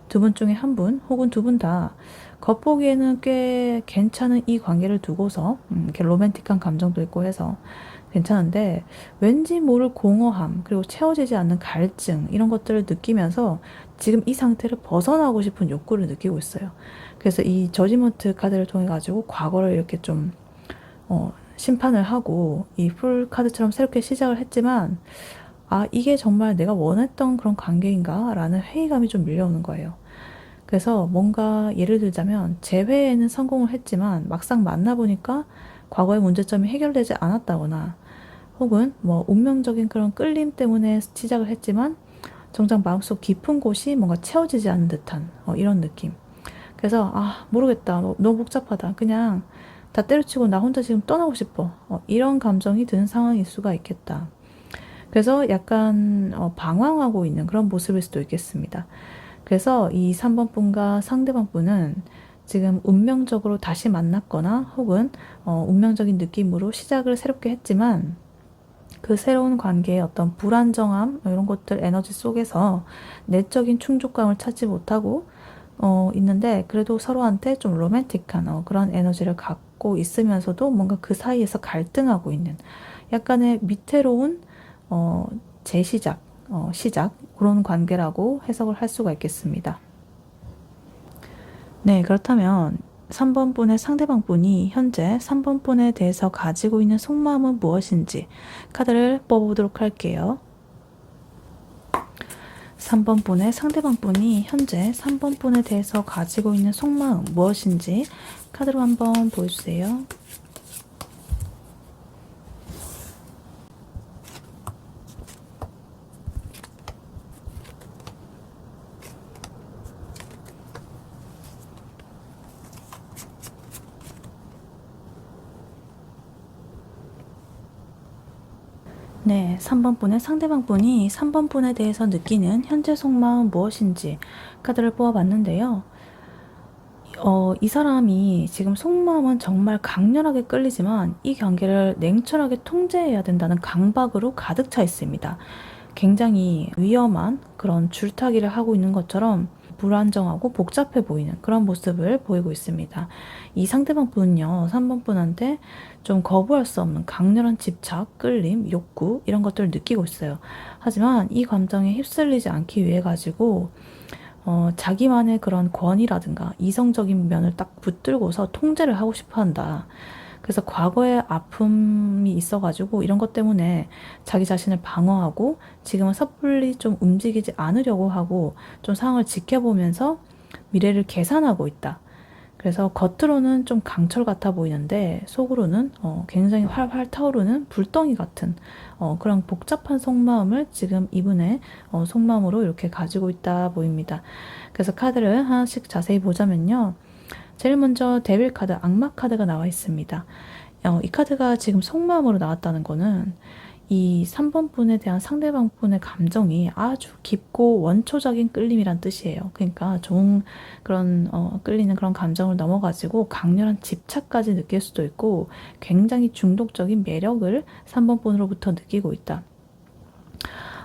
두 분 중에 한 분 혹은 두 분 다 겉보기에는 꽤 괜찮은 이 관계를 두고서 이렇게 로맨틱한 감정도 있고 해서 괜찮은데 왠지 모를 공허함 그리고 채워지지 않는 갈증 이런 것들을 느끼면서 지금 이 상태를 벗어나고 싶은 욕구를 느끼고 있어요. 그래서 이 저지먼트 카드를 통해 가지고 과거를 이렇게 좀 심판을 하고 이 풀 카드처럼 새롭게 시작을 했지만 이게 정말 내가 원했던 그런 관계인가? 라는 회의감이 좀 밀려오는 거예요. 그래서 뭔가 예를 들자면 재회에는 성공을 했지만 막상 만나보니까 과거의 문제점이 해결되지 않았다거나 혹은 뭐 운명적인 그런 끌림 때문에 시작을 했지만 정작 마음속 깊은 곳이 뭔가 채워지지 않는 듯한 이런 느낌. 그래서 모르겠다. 너무 복잡하다. 그냥 다 때려치고 나 혼자 지금 떠나고 싶어. 이런 감정이 드는 상황일 수가 있겠다. 그래서 약간 방황하고 있는 그런 모습일 수도 있겠습니다. 그래서 이 3번 분과 상대방 분은 지금 운명적으로 다시 만났거나 혹은 운명적인 느낌으로 시작을 새롭게 했지만 그 새로운 관계의 어떤 불안정함 이런 것들 에너지 속에서 내적인 충족감을 찾지 못하고 있는데 그래도 서로한테 좀 로맨틱한 그런 에너지를 갖고 있으면서도 뭔가 그 사이에서 갈등하고 있는 약간의 위태로운 재시작, 시작 그런 관계라고 해석을 할 수가 있겠습니다. 네, 그렇다면 3번 분의 상대방 분이 현재 3번 분에 대해서 가지고 있는 속마음은 무엇인지 카드를 뽑아보도록 할게요. 3번 분의 상대방 분이 현재 3번 분에 대해서 가지고 있는 속마음 무엇인지 카드로 한번 보여주세요. 네, 3번 분의 상대방 분이 3번 분에 대해서 느끼는 현재 속마음 무엇인지 카드를 뽑아봤는데요. 이 사람이 지금 속마음은 정말 강렬하게 끌리지만 이 관계를 냉철하게 통제해야 된다는 강박으로 가득 차 있습니다. 굉장히 위험한 그런 줄타기를 하고 있는 것처럼 불안정하고 복잡해 보이는 그런 모습을 보이고 있습니다. 이 상대방 분은요, 3번 분한테 좀 거부할 수 없는 강렬한 집착, 끌림, 욕구 이런 것들을 느끼고 있어요. 하지만 이 감정에 휩쓸리지 않기 위해 가지고 자기만의 그런 권위라든가 이성적인 면을 딱 붙들고서 통제를 하고 싶어 한다. 그래서 과거에 아픔이 있어가지고 이런 것 때문에 자기 자신을 방어하고 지금은 섣불리 좀 움직이지 않으려고 하고 좀 상황을 지켜보면서 미래를 계산하고 있다. 그래서 겉으로는 좀 강철 같아 보이는데 속으로는 굉장히 활활 타오르는 불덩이 같은 그런 복잡한 속마음을 지금 이분의 속마음으로 이렇게 가지고 있다 보입니다. 그래서 카드를 하나씩 자세히 보자면요. 제일 먼저 데빌 카드, 악마 카드가 나와 있습니다. 이 카드가 지금 속마음으로 나왔다는 거는 이 3번 분에 대한 상대방 분의 감정이 아주 깊고 원초적인 끌림이란 뜻이에요. 그러니까 좋은 그런 끌리는 그런 감정을 넘어가지고 강렬한 집착까지 느낄 수도 있고 굉장히 중독적인 매력을 3번 분으로부터 느끼고 있다.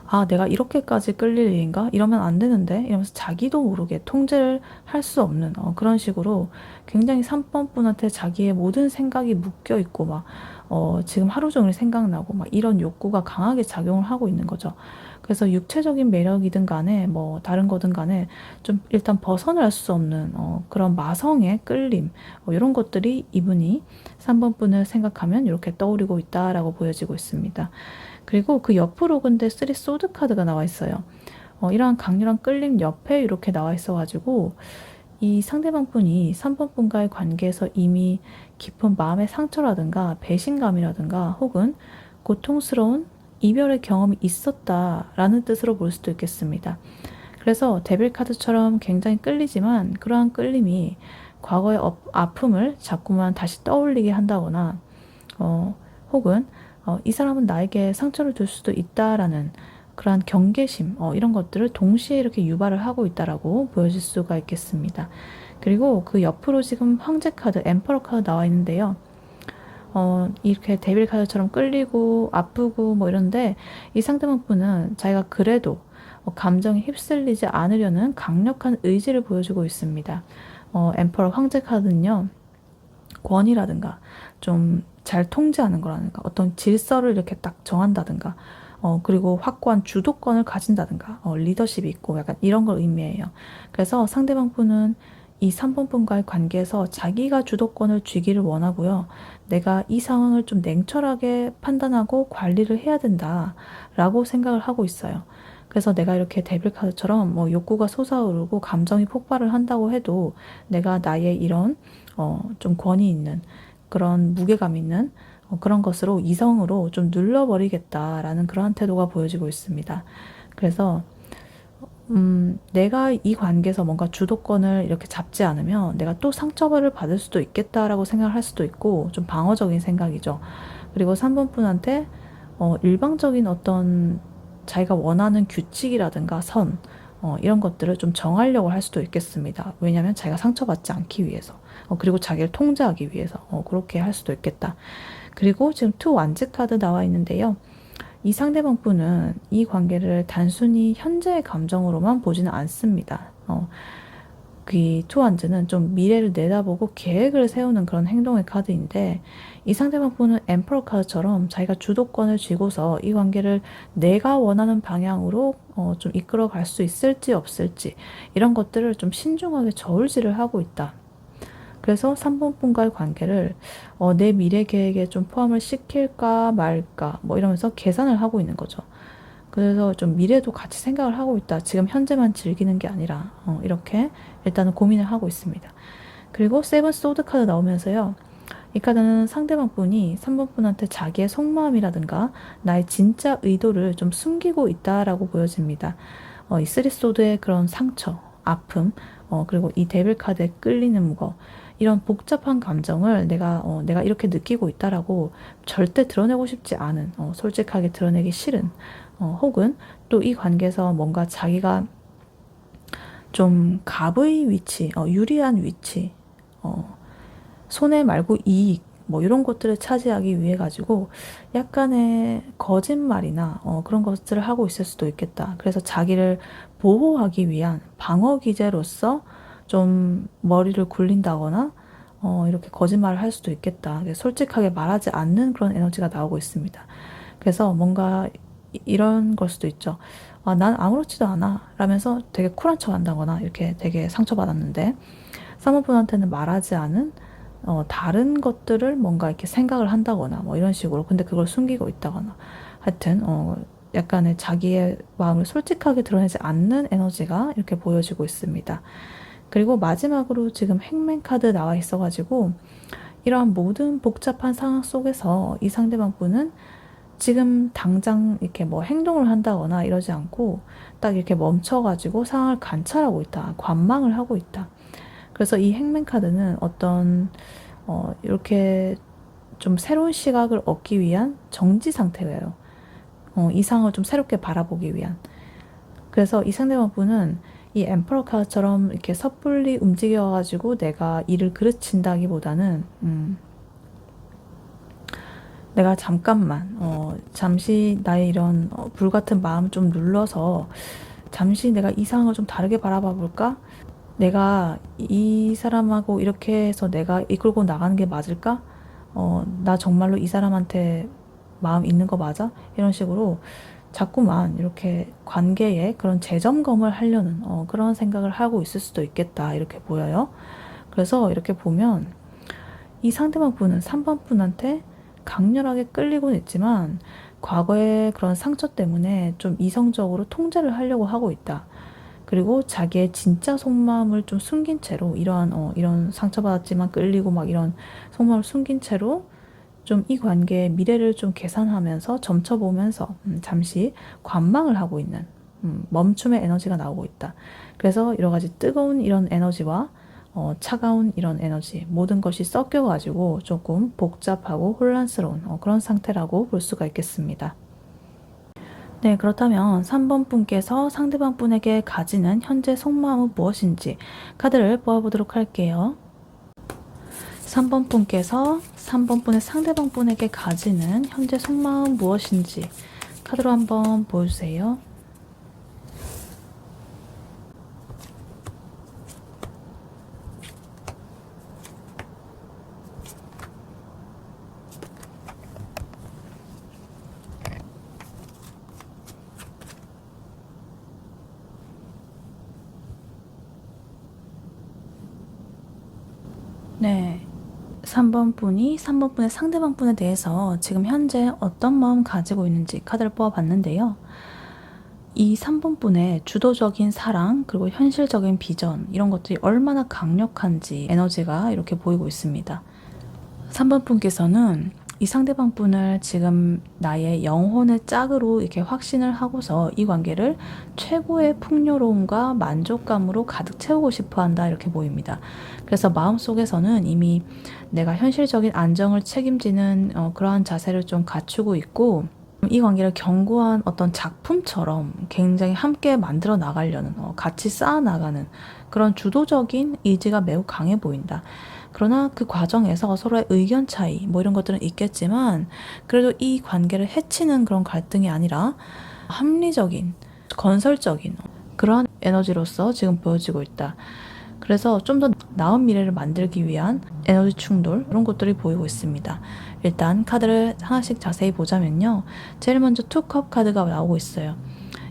아, 내가 이렇게까지 끌릴 일인가? 이러면 안 되는데? 이러면서 자기도 모르게 통제를 할 수 없는 그런 식으로 굉장히 3번 분한테 자기의 모든 생각이 묶여 있고 막 지금 하루 종일 생각나고 막 이런 욕구가 강하게 작용을 하고 있는 거죠. 그래서 육체적인 매력이든 간에 뭐 다른 거든 간에 좀 일단 벗어날 수 없는 그런 마성의 끌림 이런 것들이 이분이 3번 분을 생각하면 이렇게 떠오르고 있다라고 보여지고 있습니다. 그리고 그 옆으로 근데 3 소드 카드가 나와 있어요. 이러한 강렬한 끌림 옆에 이렇게 나와 있어가지고 이 상대방 분이 3번 분과의 관계에서 이미 깊은 마음의 상처라든가 배신감이라든가 혹은 고통스러운 이별의 경험이 있었다라는 뜻으로 볼 수도 있겠습니다. 그래서 데빌 카드처럼 굉장히 끌리지만 그러한 끌림이 과거의 아픔을 자꾸만 다시 떠올리게 한다거나 혹은 이 사람은 나에게 상처를 줄 수도 있다라는 그러한 경계심 이런 것들을 동시에 이렇게 유발을 하고 있다라고 보여질 수가 있겠습니다. 그리고 그 옆으로 지금 황제 카드, 엠퍼러 카드 나와 있는데요. 이렇게 데빌 카드처럼 끌리고 아프고 뭐 이런데 이 상대방 분은 자기가 그래도 감정에 휩쓸리지 않으려는 강력한 의지를 보여주고 있습니다. 엠퍼러 황제 카드는요. 권위라든가 좀 잘 통제하는 거라든가 어떤 질서를 이렇게 딱 정한다든가 그리고 확고한 주도권을 가진다든가 리더십이 있고 약간 이런 걸 의미해요. 그래서 상대방 분은 이 3번 분과의 관계에서 자기가 주도권을 쥐기를 원하고요. 내가 이 상황을 좀 냉철하게 판단하고 관리를 해야 된다라고 생각을 하고 있어요. 그래서 내가 이렇게 데빌 카드처럼 뭐 욕구가 솟아오르고 감정이 폭발을 한다고 해도 내가 나의 이런 좀 권위 있는 그런 무게감 있는 그런 것으로 이성으로 좀 눌러버리겠다라는 그러한 태도가 보여지고 있습니다. 그래서 내가 이 관계에서 뭔가 주도권을 이렇게 잡지 않으면 내가 또 상처를 받을 수도 있겠다라고 생각을 할 수도 있고, 좀 방어적인 생각이죠. 그리고 3번 분한테 일방적인 어떤 자기가 원하는 규칙이라든가 선, 이런 것들을 좀 정하려고 할 수도 있겠습니다. 왜냐하면 자기가 상처받지 않기 위해서, 그리고 자기를 통제하기 위해서, 그렇게 할 수도 있겠다. 그리고 지금 투 완즈 카드 나와 있는데요. 이 상대방 분은 이 관계를 단순히 현재의 감정으로만 보지는 않습니다. 그 투완즈는 좀 미래를 내다보고 계획을 세우는 그런 행동의 카드인데, 이 상대방 분은 엠퍼러 카드처럼 자기가 주도권을 쥐고서 이 관계를 내가 원하는 방향으로 좀 이끌어 갈 수 있을지 없을지, 이런 것들을 좀 신중하게 저울질을 하고 있다. 그래서 3번 분과의 관계를 내 미래 계획에 좀 포함을 시킬까 말까 뭐 이러면서 계산을 하고 있는 거죠. 그래서 좀 미래도 같이 생각을 하고 있다. 지금 현재만 즐기는 게 아니라 이렇게 일단은 고민을 하고 있습니다. 그리고 세븐 소드 카드 나오면서요. 이 카드는 상대방 분이 3번 분한테 자기의 속마음이라든가 나의 진짜 의도를 좀 숨기고 있다라고 보여집니다. 이 쓰리 소드의 그런 상처, 아픔, 그리고 이 데빌 카드에 끌리는 무거, 이런 복잡한 감정을 내가 이렇게 느끼고 있다라고 절대 드러내고 싶지 않은, 솔직하게 드러내기 싫은, 혹은 또 이 관계에서 뭔가 자기가 좀 갑의 위치, 유리한 위치, 손해 말고 이익, 뭐 이런 것들을 차지하기 위해 가지고 약간의 거짓말이나 그런 것들을 하고 있을 수도 있겠다. 그래서 자기를 보호하기 위한 방어 기제로서 좀 머리를 굴린다거나 이렇게 거짓말을 할 수도 있겠다. 솔직하게 말하지 않는 그런 에너지가 나오고 있습니다. 그래서 뭔가 이런 걸 수도 있죠. 난 아무렇지도 않아 라면서 되게 쿨한 척 한다거나, 이렇게 되게 상처받았는데 사모분한테는 말하지 않은 다른 것들을 뭔가 이렇게 생각을 한다거나 뭐 이런 식으로, 근데 그걸 숨기고 있다거나, 하여튼 약간의 자기의 마음을 솔직하게 드러내지 않는 에너지가 이렇게 보여지고 있습니다. 그리고 마지막으로 지금 행맨 카드 나와 있어가지고, 이러한 모든 복잡한 상황 속에서 이 상대방 분은 지금 당장 이렇게 뭐 행동을 한다거나 이러지 않고 딱 이렇게 멈춰가지고 상황을 관찰하고 있다, 관망을 하고 있다. 그래서 이 행맨 카드는 어떤 이렇게 좀 새로운 시각을 얻기 위한 정지 상태예요. 이 상황을 좀 새롭게 바라보기 위한. 그래서 이 상대방 분은 이 엠퍼러 카드처럼 이렇게 섣불리 움직여가지고 내가 일을 그르친다기보다는 내가 잠깐만 잠시 나의 이런 불같은 마음을 좀 눌러서 잠시 내가 이 상황을 좀 다르게 바라봐 볼까? 내가 이 사람하고 이렇게 해서 내가 이끌고 나가는 게 맞을까? 나 정말로 이 사람한테 마음 있는 거 맞아? 이런 식으로 자꾸만 이렇게 관계에 그런 재점검을 하려는 그런 생각을 하고 있을 수도 있겠다, 이렇게 보여요. 그래서 이렇게 보면 이 상대방 분은 3번 분한테 강렬하게 끌리고는 있지만 과거의 그런 상처 때문에 좀 이성적으로 통제를 하려고 하고 있다. 그리고 자기의 진짜 속마음을 좀 숨긴 채로, 이런 상처받았지만 끌리고 막 이런 속마음을 숨긴 채로 좀 이 관계의 미래를 좀 계산하면서 점쳐보면서 잠시 관망을 하고 있는 멈춤의 에너지가 나오고 있다. 그래서 여러 가지 뜨거운 이런 에너지와 차가운 이런 에너지, 모든 것이 섞여가지고 조금 복잡하고 혼란스러운 그런 상태라고 볼 수가 있겠습니다. 네, 그렇다면 3번 분께서 상대방 분에게 가지는 현재 속마음은 무엇인지 카드를 뽑아보도록 할게요. 3번 분께서 3번 분의 상대방 분에게 가지는 현재 속마음은 무엇인지 카드로 한번 보여주세요. 네, 3번 분이 3번 분의 상대방 분에 대해서 지금 현재 어떤 마음 가지고 있는지 카드를 뽑아봤는데요. 이 3번 분의 주도적인 사랑, 그리고 현실적인 비전, 이런 것들이 얼마나 강력한지 에너지가 이렇게 보이고 있습니다. 3번 분께서는 이 상대방 분을 지금 나의 영혼의 짝으로 이렇게 확신을 하고서 이 관계를 최고의 풍요로움과 만족감으로 가득 채우고 싶어 한다, 이렇게 보입니다. 그래서 마음속에서는 이미 내가 현실적인 안정을 책임지는 그러한 자세를 좀 갖추고 있고, 이 관계를 견고한 어떤 작품처럼 굉장히 함께 만들어 나가려는, 같이 쌓아 나가는 그런 주도적인 의지가 매우 강해 보인다. 그러나 그 과정에서 서로의 의견 차이 뭐 이런 것들은 있겠지만, 그래도 이 관계를 해치는 그런 갈등이 아니라 합리적인, 건설적인 그러한 에너지로서 지금 보여지고 있다. 그래서 좀 더 나은 미래를 만들기 위한 에너지 충돌, 이런 것들이 보이고 있습니다. 일단 카드를 하나씩 자세히 보자면요, 제일 먼저 투컵 카드가 나오고 있어요.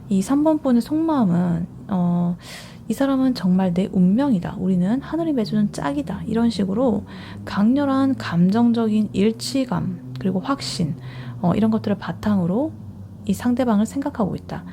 이 3번 분의 속마음은 이 사람은 정말 내 운명이다, 우리는 하늘이 맺어준 짝이다, 이런 식으로 강렬한 감정적인 일치감 그리고 확신, 이런 것들을 바탕으로 이 상대방을 생각하고 있다.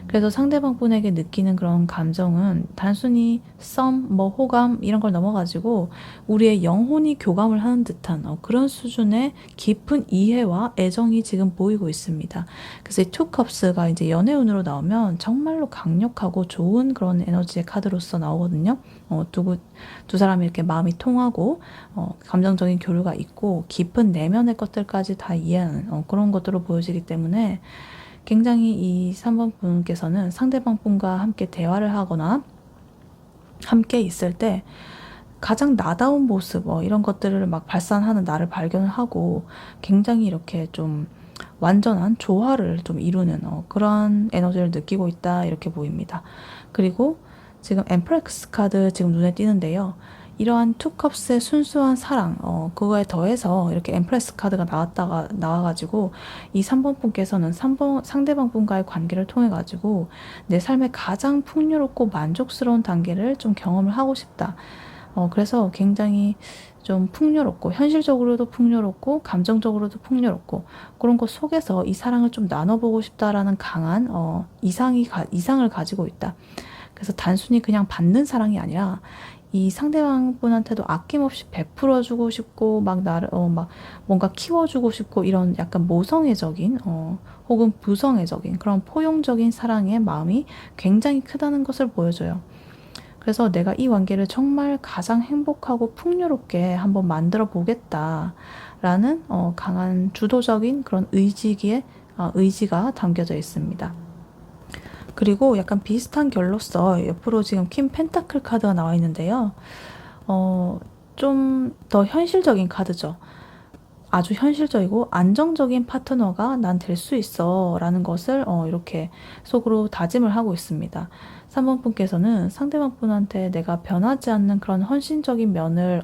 그래서 상대방 분에게 느끼는 그런 감정은 단순히 썸, 뭐 호감 이런 걸 넘어가지고 우리의 영혼이 교감을 하는 듯한 그런 수준의 깊은 이해와 애정이 지금 보이고 있습니다. 그래서 이 투컵스가 이제 연애운으로 나오면 정말로 강력하고 좋은 그런 에너지의 카드로서 나오거든요. 두 사람이 이렇게 마음이 통하고 감정적인 교류가 있고 깊은 내면의 것들까지 다 이해하는 그런 것들로 보여지기 때문에, 굉장히 이 3번 분께서는 상대방 분과 함께 대화를 하거나 함께 있을 때 가장 나다운 모습, 이런 것들을 막 발산하는 나를 발견을 하고 굉장히 이렇게 좀 완전한 조화를 좀 이루는 그러한 에너지를 느끼고 있다, 이렇게 보입니다. 그리고 지금 엠프렉스 카드 지금 눈에 띄는데요, 이러한 투컵스의 순수한 사랑, 그거에 더해서 이렇게 엠프레스 카드가 나와가지고 이 3번 분께서는 상대방 분과의 관계를 통해가지고 내 삶의 가장 풍요롭고 만족스러운 단계를 좀 경험을 하고 싶다. 그래서 굉장히 좀 풍요롭고, 현실적으로도 풍요롭고, 감정적으로도 풍요롭고, 그런 것 속에서 이 사랑을 좀 나눠보고 싶다라는 강한, 이상을 가지고 있다. 그래서 단순히 그냥 받는 사랑이 아니라 이 상대방 분한테도 아낌없이 베풀어주고 싶고, 막 나를, 막 뭔가 키워주고 싶고, 이런 약간 모성애적인, 혹은 부성애적인 그런 포용적인 사랑의 마음이 굉장히 크다는 것을 보여줘요. 그래서 내가 이 관계를 정말 가장 행복하고 풍요롭게 한번 만들어 보겠다라는 강한 주도적인 그런 의지가 담겨져 있습니다. 그리고 약간 비슷한 결로서 옆으로 지금 퀸 펜타클 카드가 나와 있는데요. 좀 더 현실적인 카드죠. 아주 현실적이고 안정적인 파트너가 난 될 수 있어 라는 것을 이렇게 속으로 다짐을 하고 있습니다. 3번 분께서는 상대방 분한테 내가 변하지 않는 그런 헌신적인 면을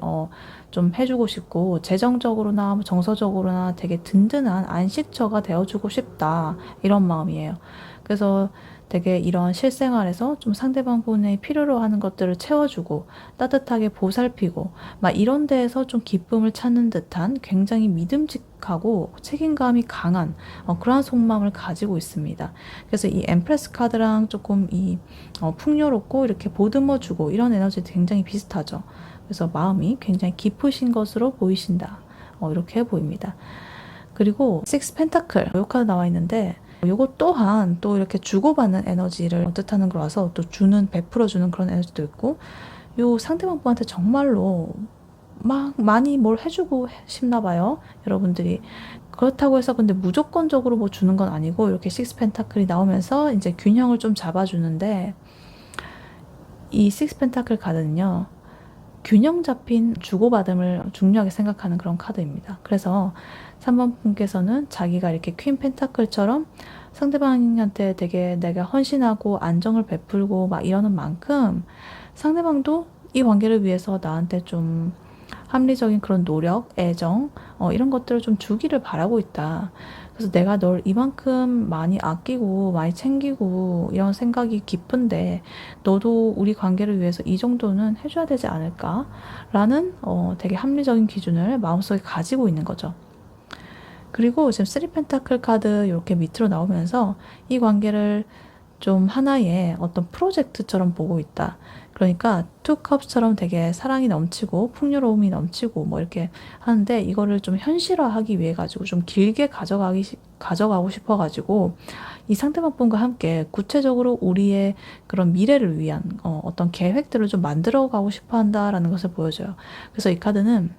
좀 해주고 싶고, 재정적으로나 정서적으로나 되게 든든한 안식처가 되어주고 싶다, 이런 마음이에요. 그래서 되게 이런 실생활에서 좀 상대방 분의 필요로 하는 것들을 채워주고 따뜻하게 보살피고 막 이런 데에서 좀 기쁨을 찾는 듯한 굉장히 믿음직하고 책임감이 강한 그러한 속마음을 가지고 있습니다. 그래서 이 엠프레스 카드랑 조금 이 풍요롭고 이렇게 보듬어주고 이런 에너지 굉장히 비슷하죠. 그래서 마음이 굉장히 깊으신 것으로 보이신다, 이렇게 보입니다. 그리고 식스 펜타클 이 카드 나와 있는데, 이것 또한 또 이렇게 주고받는 에너지를 뜻하는 거라서 또 베풀어주는 그런 에너지도 있고, 요 상대방 분한테 정말로 막 많이 뭘 해주고 싶나 봐요, 여러분들이. 그렇다고 해서 근데 무조건적으로 뭐 주는 건 아니고, 이렇게 식스 펜타클이 나오면서 이제 균형을 좀 잡아주는데, 이 식스 펜타클 카드는요, 균형 잡힌 주고받음을 중요하게 생각하는 그런 카드입니다. 그래서 3번 분께서는 자기가 이렇게 퀸 펜타클처럼 상대방한테 되게 내가 헌신하고 안정을 베풀고 막 이러는 만큼, 상대방도 이 관계를 위해서 나한테 좀 합리적인 그런 노력, 애정, 이런 것들을 좀 주기를 바라고 있다. 그래서 내가 널 이만큼 많이 아끼고 많이 챙기고 이런 생각이 깊은데 너도 우리 관계를 위해서 이 정도는 해줘야 되지 않을까? 라는 되게 합리적인 기준을 마음속에 가지고 있는 거죠. 그리고 지금 3 펜타클 카드 이렇게 밑으로 나오면서 이 관계를 좀 하나의 어떤 프로젝트처럼 보고 있다. 그러니까 투 컵스처럼 되게 사랑이 넘치고 풍요로움이 넘치고 뭐 이렇게 하는데 이거를 좀 현실화하기 위해 가지고 좀 길게 가져가고 싶어 가지고 이 상대방 분과 함께 구체적으로 우리의 그런 미래를 위한 어떤 계획들을 좀 만들어 가고 싶어 한다라는 것을 보여줘요. 그래서 이 카드는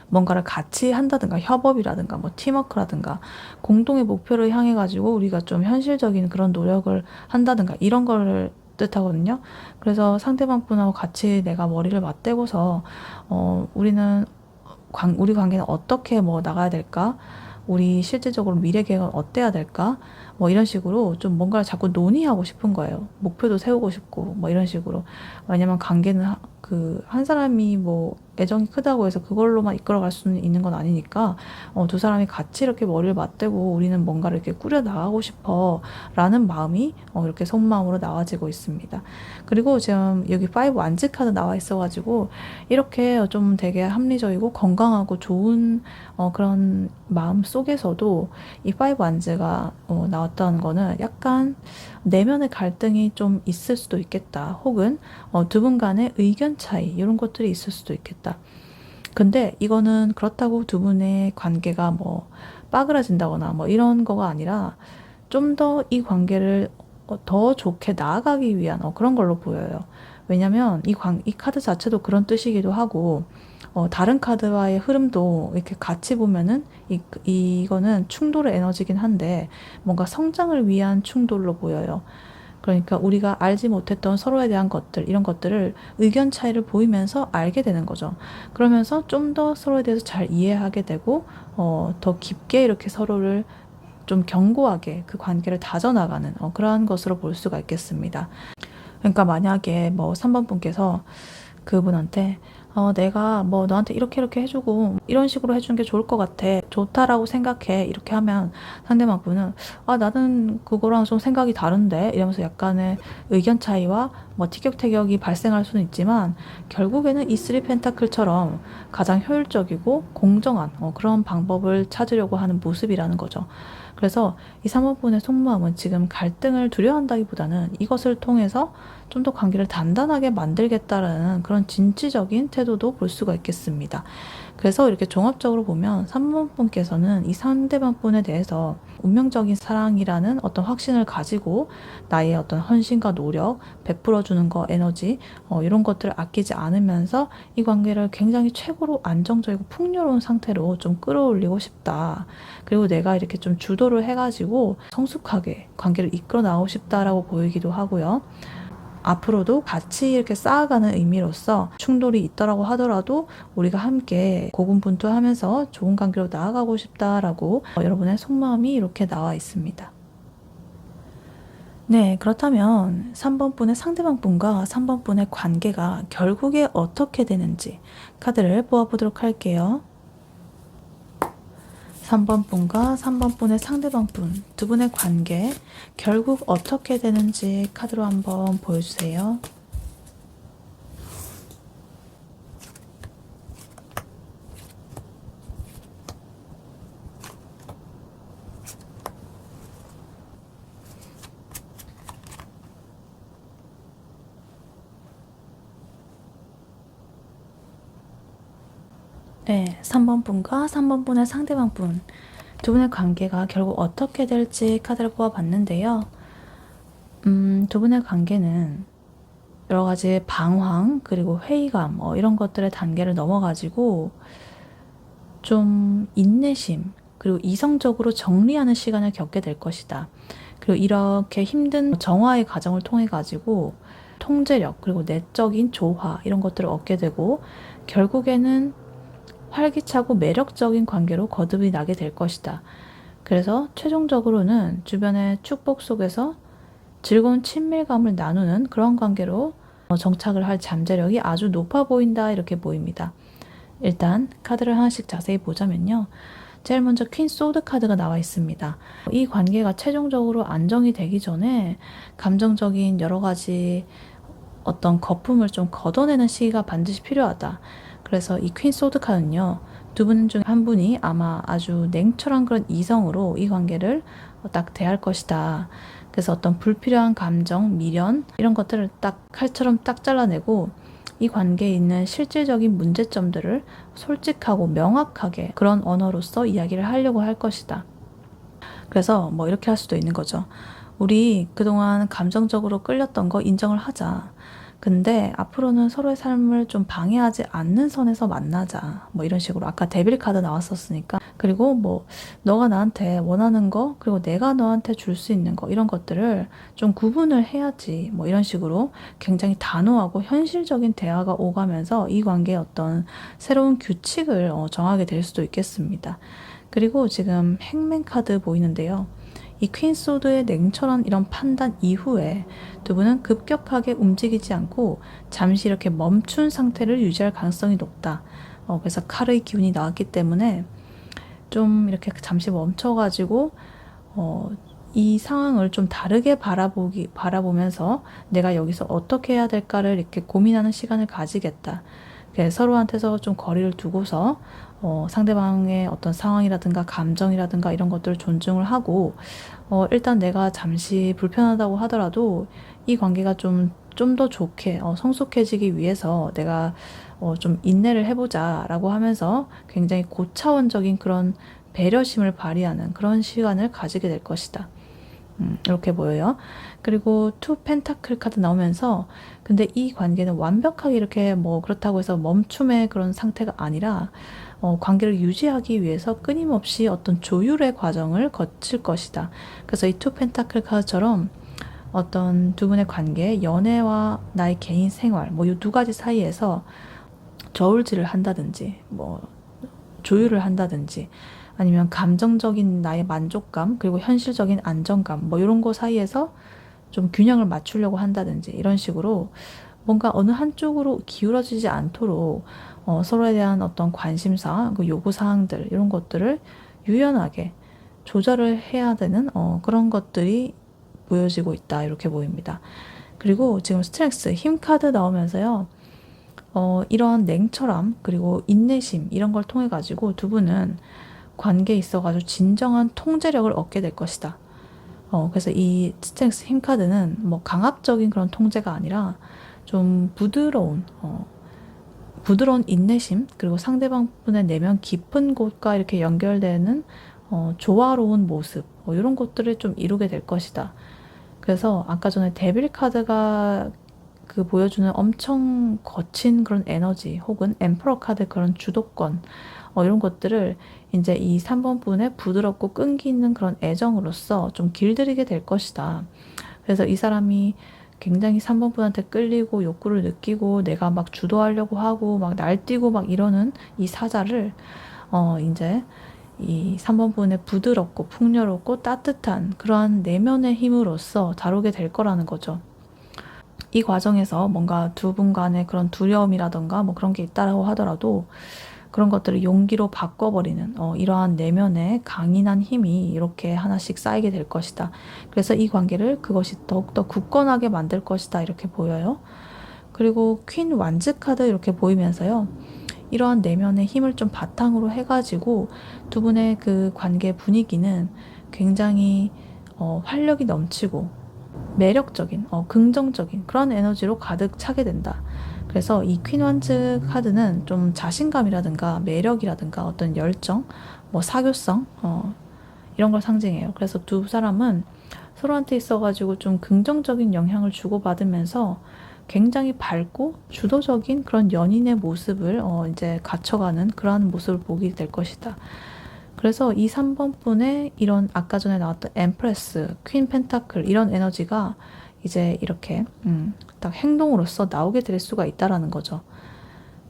뭔가를 같이 한다든가 협업이라든가 뭐 팀워크라든가 공동의 목표를 향해 가지고 우리가 좀 현실적인 그런 노력을 한다든가 이런 걸 뜻하거든요. 그래서 상대방 분하고 같이 내가 머리를 맞대고서 우리는 우리 관계는 어떻게 뭐 나가야 될까? 우리 실질적으로 미래 계획은 어때야 될까? 뭐 이런 식으로 좀 뭔가를 자꾸 논의하고 싶은 거예요. 목표도 세우고 싶고 뭐 이런 식으로. 왜냐면 관계는 그 한 사람이 뭐 애정이 크다고 해서 그걸로만 이끌어갈 수는 있는 건 아니니까 두 사람이 같이 이렇게 머리를 맞대고 우리는 뭔가를 이렇게 꾸려 나가고 싶어 라는 마음이 이렇게 속마음으로 나와지고 있습니다. 그리고 지금 여기 5 완즈 카드 나와 있어가지고 이렇게 좀 되게 합리적이고 건강하고 좋은 그런 마음 속에서도 이 5 완즈가 나왔다는 거는 약간 내면의 갈등이 좀 있을 수도 있겠다. 혹은 두 분 간의 의견 차이 이런 것들이 있을 수도 있겠다. 근데 이거는 그렇다고 두 분의 관계가 뭐 빠그라진다거나 뭐 이런 거가 아니라 좀 더 이 관계를 더 좋게 나아가기 위한 그런 걸로 보여요. 왜냐면 이 카드 자체도 그런 뜻이기도 하고 다른 카드와의 흐름도 이렇게 같이 보면은 이거는 충돌의 에너지긴 한데 뭔가 성장을 위한 충돌로 보여요. 그러니까 우리가 알지 못했던 서로에 대한 것들, 이런 것들을 의견 차이를 보이면서 알게 되는 거죠. 그러면서 좀 더 서로에 대해서 잘 이해하게 되고, 더 깊게 이렇게 서로를 좀 견고하게 그 관계를 다져나가는 그러한 것으로 볼 수가 있겠습니다. 그러니까 만약에 뭐 3번 분께서 그분한테 내가 뭐 너한테 이렇게 해주고 이런 식으로 해주는 게 좋을 것 같아. 좋다라고 생각해. 이렇게 하면 상대방 분은 나는 그거랑 좀 생각이 다른데 이러면서 약간의 의견 차이와 뭐 티격태격이 발생할 수는 있지만 결국에는 이 쓰리 펜타클처럼 가장 효율적이고 공정한 그런 방법을 찾으려고 하는 모습이라는 거죠. 그래서 이 3번 분의 속마음은 지금 갈등을 두려워한다기보다는 이것을 통해서 좀 더 관계를 단단하게 만들겠다라는 그런 진취적인 태도도 볼 수가 있겠습니다. 그래서 이렇게 종합적으로 보면 3번 분께서는 이 상대방 분에 대해서 운명적인 사랑이라는 어떤 확신을 가지고 나의 어떤 헌신과 노력, 베풀어주는 거, 에너지 이런 것들을 아끼지 않으면서 이 관계를 굉장히 최고로 안정적이고 풍요로운 상태로 좀 끌어올리고 싶다. 그리고 내가 이렇게 좀 주도를 해가지고 성숙하게 관계를 이끌어 나가고 싶다라고 보이기도 하고요. 앞으로도 같이 이렇게 쌓아가는 의미로서 충돌이 있더라고 하더라도 우리가 함께 고군분투하면서 좋은 관계로 나아가고 싶다라고 여러분의 속마음이 이렇게 나와 있습니다. 네, 그렇다면 3번 분의 상대방 분과 3번 분의 관계가 결국에 어떻게 되는지 카드를 뽑아보도록 할게요. 3번 분과 3번 분의 상대방 분, 두 분의 관계, 결국 어떻게 되는지 카드로 한번 보여주세요. 네, 3번 분과 3번 분의 상대방 분, 두 분의 관계가 결국 어떻게 될지 카드를 뽑아봤는데요. 두 분의 관계는 여러 가지 방황, 그리고 회의감, 이런 것들의 단계를 넘어가지고 좀 인내심, 그리고 이성적으로 정리하는 시간을 겪게 될 것이다. 그리고 이렇게 힘든 정화의 과정을 통해 가지고 통제력, 그리고 내적인 조화, 이런 것들을 얻게 되고 결국에는 활기차고 매력적인 관계로 거듭이 나게 될 것이다. 그래서 최종적으로는 주변의 축복 속에서 즐거운 친밀감을 나누는 그런 관계로 정착을 할 잠재력이 아주 높아 보인다 이렇게 보입니다. 일단 카드를 하나씩 자세히 보자면요. 제일 먼저 퀸 소드 카드가 나와 있습니다. 이 관계가 최종적으로 안정이 되기 전에 감정적인 여러 가지 어떤 거품을 좀 걷어내는 시기가 반드시 필요하다. 그래서 이 퀸 소드 카드는요. 두 분 중 한 분이 아마 아주 냉철한 그런 이성으로 이 관계를 딱 대할 것이다. 그래서 어떤 불필요한 감정, 미련 이런 것들을 딱 칼처럼 딱 잘라내고 이 관계에 있는 실질적인 문제점들을 솔직하고 명확하게 그런 언어로서 이야기를 하려고 할 것이다. 그래서 뭐 이렇게 할 수도 있는 거죠. 우리 그동안 감정적으로 끌렸던 거 인정을 하자. 근데 앞으로는 서로의 삶을 좀 방해하지 않는 선에서 만나자. 뭐 이런 식으로. 아까 데빌 카드 나왔었으니까. 그리고 뭐 너가 나한테 원하는 거, 그리고 내가 너한테 줄 수 있는 거, 이런 것들을 좀 구분을 해야지. 뭐 이런 식으로 굉장히 단호하고 현실적인 대화가 오가면서 이 관계의 어떤 새로운 규칙을 정하게 될 수도 있겠습니다. 그리고 지금 행맨 카드 보이는데요. 이 퀸소드의 냉철한 이런 판단 이후에 두 분은 급격하게 움직이지 않고 잠시 이렇게 멈춘 상태를 유지할 가능성이 높다. 그래서 칼의 기운이 나왔기 때문에 좀 이렇게 잠시 멈춰가지고 이 상황을 좀 다르게 바라보면서 내가 여기서 어떻게 해야 될까를 이렇게 고민하는 시간을 가지겠다. 서로한테서 좀 거리를 두고서 상대방의 어떤 상황이라든가 감정이라든가 이런 것들을 존중을 하고 일단 내가 잠시 불편하다고 하더라도 이 관계가 좀 더 좋게 성숙해지기 위해서 내가 좀 인내를 해보자 라고 하면서 굉장히 고차원적인 그런 배려심을 발휘하는 그런 시간을 가지게 될 것이다. 이렇게 보여요. 그리고 투 펜타클 카드 나오면서 근데 이 관계는 완벽하게 이렇게 뭐 그렇다고 해서 멈춤의 그런 상태가 아니라 관계를 유지하기 위해서 끊임없이 어떤 조율의 과정을 거칠 것이다. 그래서 이 투 펜타클 카드처럼 어떤 두 분의 관계, 연애와 나의 개인 생활, 뭐 이 두 가지 사이에서 저울질을 한다든지, 뭐 조율을 한다든지, 아니면 감정적인 나의 만족감, 그리고 현실적인 안정감, 뭐 이런 거 사이에서 좀 균형을 맞추려고 한다든지, 이런 식으로 뭔가 어느 한쪽으로 기울어지지 않도록 서로에 대한 어떤 관심사, 그 요구사항들, 이런 것들을 유연하게 조절을 해야 되는 그런 것들이 보여지고 있다. 이렇게 보입니다. 그리고 지금 스트렝스, 힘 카드 나오면서요. 이런 냉철함, 그리고 인내심, 이런 걸 통해 가지고 두 분은 관계에 있어가지고 진정한 통제력을 얻게 될 것이다. 그래서 이 스트렝스 힘 카드는 뭐 강압적인 그런 통제가 아니라 좀 부드러운 인내심, 그리고 상대방 분의 내면 깊은 곳과 이렇게 연결되는 조화로운 모습, 이런 것들을 좀 이루게 될 것이다. 그래서 아까 전에 데빌 카드가 그 보여주는 엄청 거친 그런 에너지, 혹은 엠퍼러 카드 그런 주도권, 이런 것들을 이제 이 3번 분의 부드럽고 끈기 있는 그런 애정으로서 좀 길들이게 될 것이다. 그래서 이 사람이 굉장히 3번 분한테 끌리고 욕구를 느끼고 내가 막 주도하려고 하고 막 날뛰고 막 이러는 이 사자를 이제 이 3번 분의 부드럽고 풍요롭고 따뜻한 그러한 내면의 힘으로써 다루게 될 거라는 거죠. 이 과정에서 뭔가 두 분 간의 그런 두려움이라던가 뭐 그런 게 있다라고 하더라도 그런 것들을 용기로 바꿔버리는 이러한 내면의 강인한 힘이 이렇게 하나씩 쌓이게 될 것이다. 그래서 이 관계를 그것이 더욱더 굳건하게 만들 것이다. 이렇게 보여요. 그리고 퀸 완즈 카드 이렇게 보이면서요. 이러한 내면의 힘을 좀 바탕으로 해가지고 두 분의 그 관계 분위기는 굉장히 활력이 넘치고 매력적인, 긍정적인 그런 에너지로 가득 차게 된다. 그래서 이 퀸 완즈 카드는 좀 자신감이라든가 매력이라든가 어떤 열정, 뭐 사교성, 이런 걸 상징해요. 그래서 두 사람은 서로한테 있어가지고 좀 긍정적인 영향을 주고받으면서 굉장히 밝고 주도적인 그런 연인의 모습을 이제 갖춰가는 그러한 모습을 보게 될 것이다. 그래서 이 3번 분의 이런 아까 전에 나왔던 엠프레스, 퀸 펜타클 이런 에너지가 이제 이렇게 딱 행동으로서 나오게 될 수가 있다라는 거죠.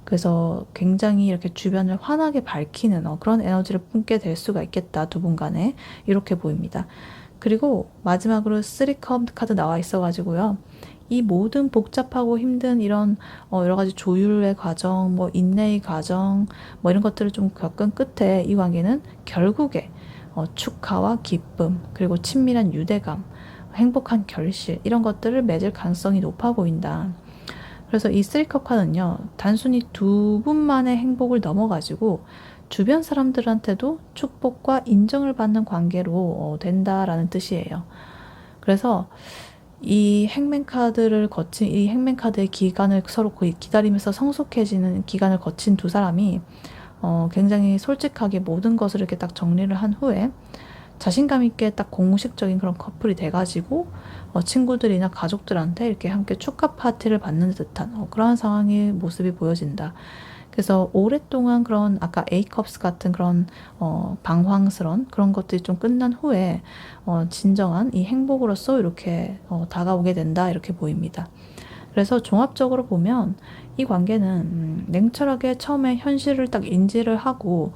그래서 굉장히 이렇게 주변을 환하게 밝히는 그런 에너지를 뿜게 될 수가 있겠다. 두 분 간에 이렇게 보입니다. 그리고 마지막으로 3컵 카드 나와 있어가지고요. 이 모든 복잡하고 힘든 이런 여러 가지 조율의 과정, 뭐 인내의 과정, 뭐 이런 것들을 좀 겪은 끝에 이 관계는 결국에 축하와 기쁨, 그리고 친밀한 유대감, 행복한 결실 이런 것들을 맺을 가능성이 높아 보인다. 그래서 이 3컵 카드는요. 단순히 두 분만의 행복을 넘어가지고 주변 사람들한테도 축복과 인정을 받는 관계로 된다라는 뜻이에요. 그래서 이 행맨 카드를 거친 이 행맨 카드의 기간을 서로 기다리면서 성숙해지는 기간을 거친 두 사람이 굉장히 솔직하게 모든 것을 이렇게 딱 정리를 한 후에 자신감 있게 딱 공식적인 그런 커플이 돼가지고 친구들이나 가족들한테 이렇게 함께 축하 파티를 받는 듯한 그러한 상황의 모습이 보여진다. 그래서 오랫동안 그런 아까 A컵스 같은 그런 방황스러운 그런 것들이 좀 끝난 후에 진정한 이 행복으로서 이렇게 다가오게 된다 이렇게 보입니다. 그래서 종합적으로 보면 이 관계는 냉철하게 처음에 현실을 딱 인지를 하고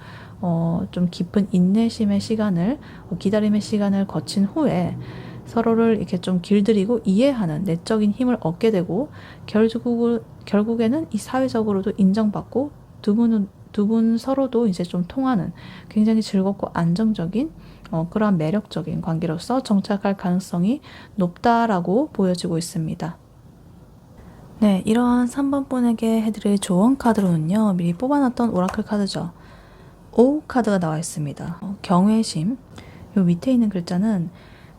좀 깊은 인내심의 시간을 기다림의 시간을 거친 후에 서로를 이렇게 좀 길들이고 이해하는 내적인 힘을 얻게 되고 결국에는 이 사회적으로도 인정받고 두 분 서로도 이제 좀 통하는 굉장히 즐겁고 안정적인 그러한 매력적인 관계로서 정착할 가능성이 높다라고 보여지고 있습니다. 네, 이러한 3번 분에게 해드릴 조언 카드로는요, 미리 뽑아놨던 오라클 카드죠. O 카드가 나와 있습니다. 경외심. 요 밑에 있는 글자는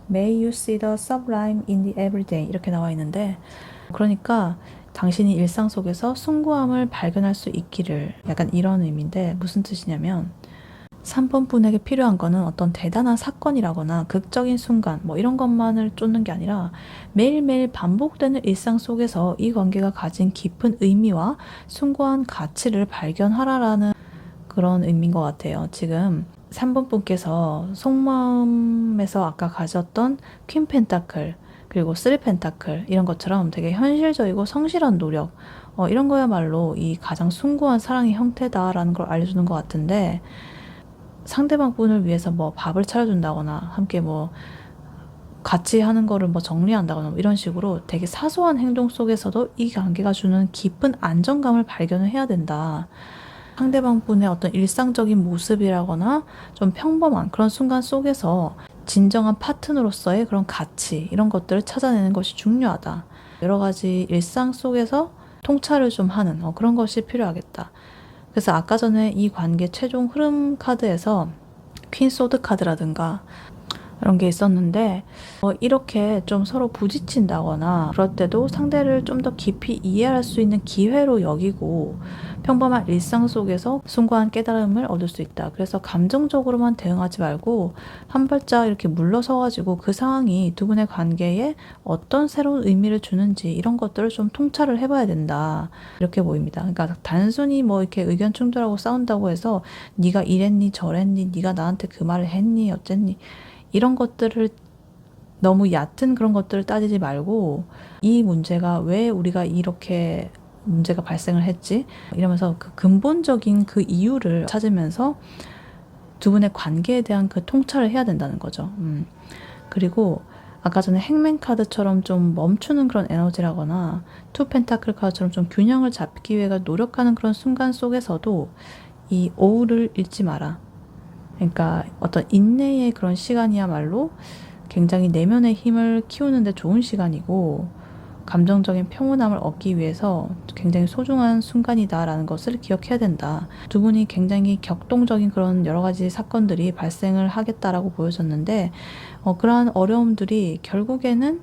May you see the sublime in the everyday 이렇게 나와 있는데, 그러니까 당신이 일상 속에서 숭고함을 발견할 수 있기를, 약간 이런 의미인데 무슨 뜻이냐면 3번 분에게 필요한 거는 어떤 대단한 사건이라거나 극적인 순간 뭐 이런 것만을 쫓는 게 아니라 매일매일 반복되는 일상 속에서 이 관계가 가진 깊은 의미와 숭고한 가치를 발견하라라는 그런 의미인 것 같아요. 지금 3번 분께서 속마음에서 아까 가졌던 퀸 펜타클 그리고 3 펜타클 이런 것처럼 되게 현실적이고 성실한 노력 이런 거야말로 이 가장 숭고한 사랑의 형태다라는 걸 알려주는 것 같은데, 상대방 분을 위해서 뭐 밥을 차려준다거나 함께 뭐 같이 하는 거를 뭐 정리한다거나 뭐 이런 식으로 되게 사소한 행동 속에서도 이 관계가 주는 깊은 안정감을 발견을 해야 된다. 상대방 분의 어떤 일상적인 모습이라거나 좀 평범한 그런 순간 속에서 진정한 파트너로서의 그런 가치 이런 것들을 찾아내는 것이 중요하다. 여러 가지 일상 속에서 통찰을 좀 하는 그런 것이 필요하겠다. 그래서 아까 전에 이 관계 최종 흐름 카드에서 퀸 소드 카드라든가 이런 게 있었는데 이렇게 좀 서로 부딪힌다거나 그럴 때도 상대를 좀 더 깊이 이해할 수 있는 기회로 여기고 평범한 일상 속에서 숭고한 깨달음을 얻을 수 있다. 그래서 감정적으로만 대응하지 말고 한 발짝 이렇게 물러서가지고 그 상황이 두 분의 관계에 어떤 새로운 의미를 주는지 이런 것들을 좀 통찰을 해봐야 된다. 이렇게 보입니다. 그러니까 단순히 뭐 이렇게 의견 충돌하고 싸운다고 해서 네가 이랬니 저랬니 네가 나한테 그 말을 했니 어쨌니 이런 것들을 너무 얕은 그런 것들을 따지지 말고 이 문제가 왜 우리가 이렇게 문제가 발생을 했지? 이러면서 그 근본적인 그 이유를 찾으면서 두 분의 관계에 대한 그 통찰을 해야 된다는 거죠. 그리고 아까 전에 행맨 카드처럼 좀 멈추는 그런 에너지라거나 투 펜타클 카드처럼 좀 균형을 잡기 위해 노력하는 그런 순간 속에서도 이 오우를 잃지 마라. 그러니까 어떤 인내의 그런 시간이야말로 굉장히 내면의 힘을 키우는데 좋은 시간이고 감정적인 평온함을 얻기 위해서 굉장히 소중한 순간이다라는 것을 기억해야 된다. 두 분이 굉장히 격동적인 그런 여러 가지 사건들이 발생을 하겠다라고 보여졌는데 그러한 어려움들이 결국에는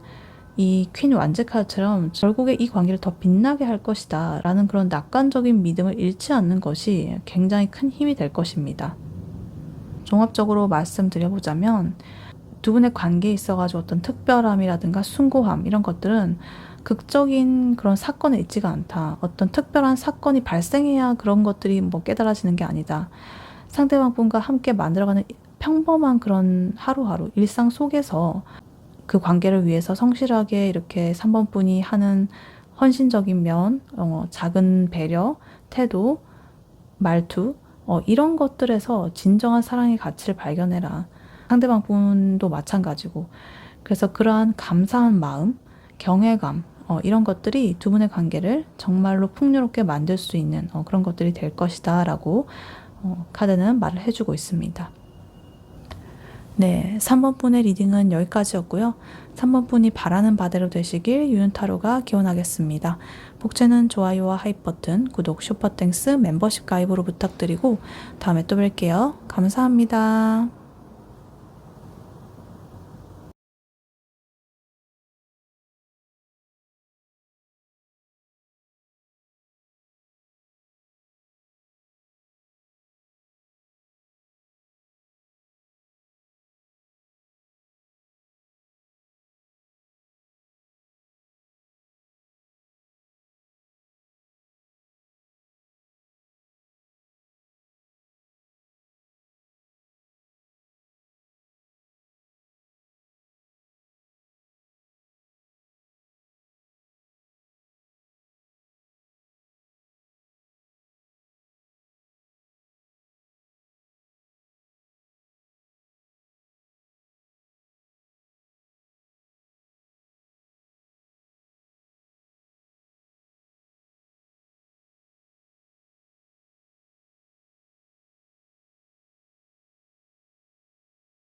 이 퀸 완즈 카드처럼 결국에 이 관계를 더 빛나게 할 것이다 라는 그런 낙관적인 믿음을 잃지 않는 것이 굉장히 큰 힘이 될 것입니다. 종합적으로 말씀드려보자면 두 분의 관계에 있어가지고 어떤 특별함이라든가 숭고함 이런 것들은 극적인 그런 사건에 있지가 않다. 어떤 특별한 사건이 발생해야 그런 것들이 뭐 깨달아지는 게 아니다. 상대방 분과 함께 만들어가는 평범한 그런 하루하루 일상 속에서 그 관계를 위해서 성실하게 이렇게 3번 분이 하는 헌신적인 면, 작은 배려, 태도, 말투 이런 것들에서 진정한 사랑의 가치를 발견해라. 상대방 분도 마찬가지고. 그래서 그러한 감사한 마음, 경외감 이런 것들이 두 분의 관계를 정말로 풍요롭게 만들 수 있는 그런 것들이 될 것이다 라고 카드는 말을 해주고 있습니다. 네, 3번 분의 리딩은 여기까지였고요. 3번 분이 바라는 바대로 되시길 유윤타로가 기원하겠습니다. 복채는 좋아요와 하이 버튼, 구독, 슈퍼땡스, 멤버십 가입으로 부탁드리고 다음에 또 뵐게요. 감사합니다.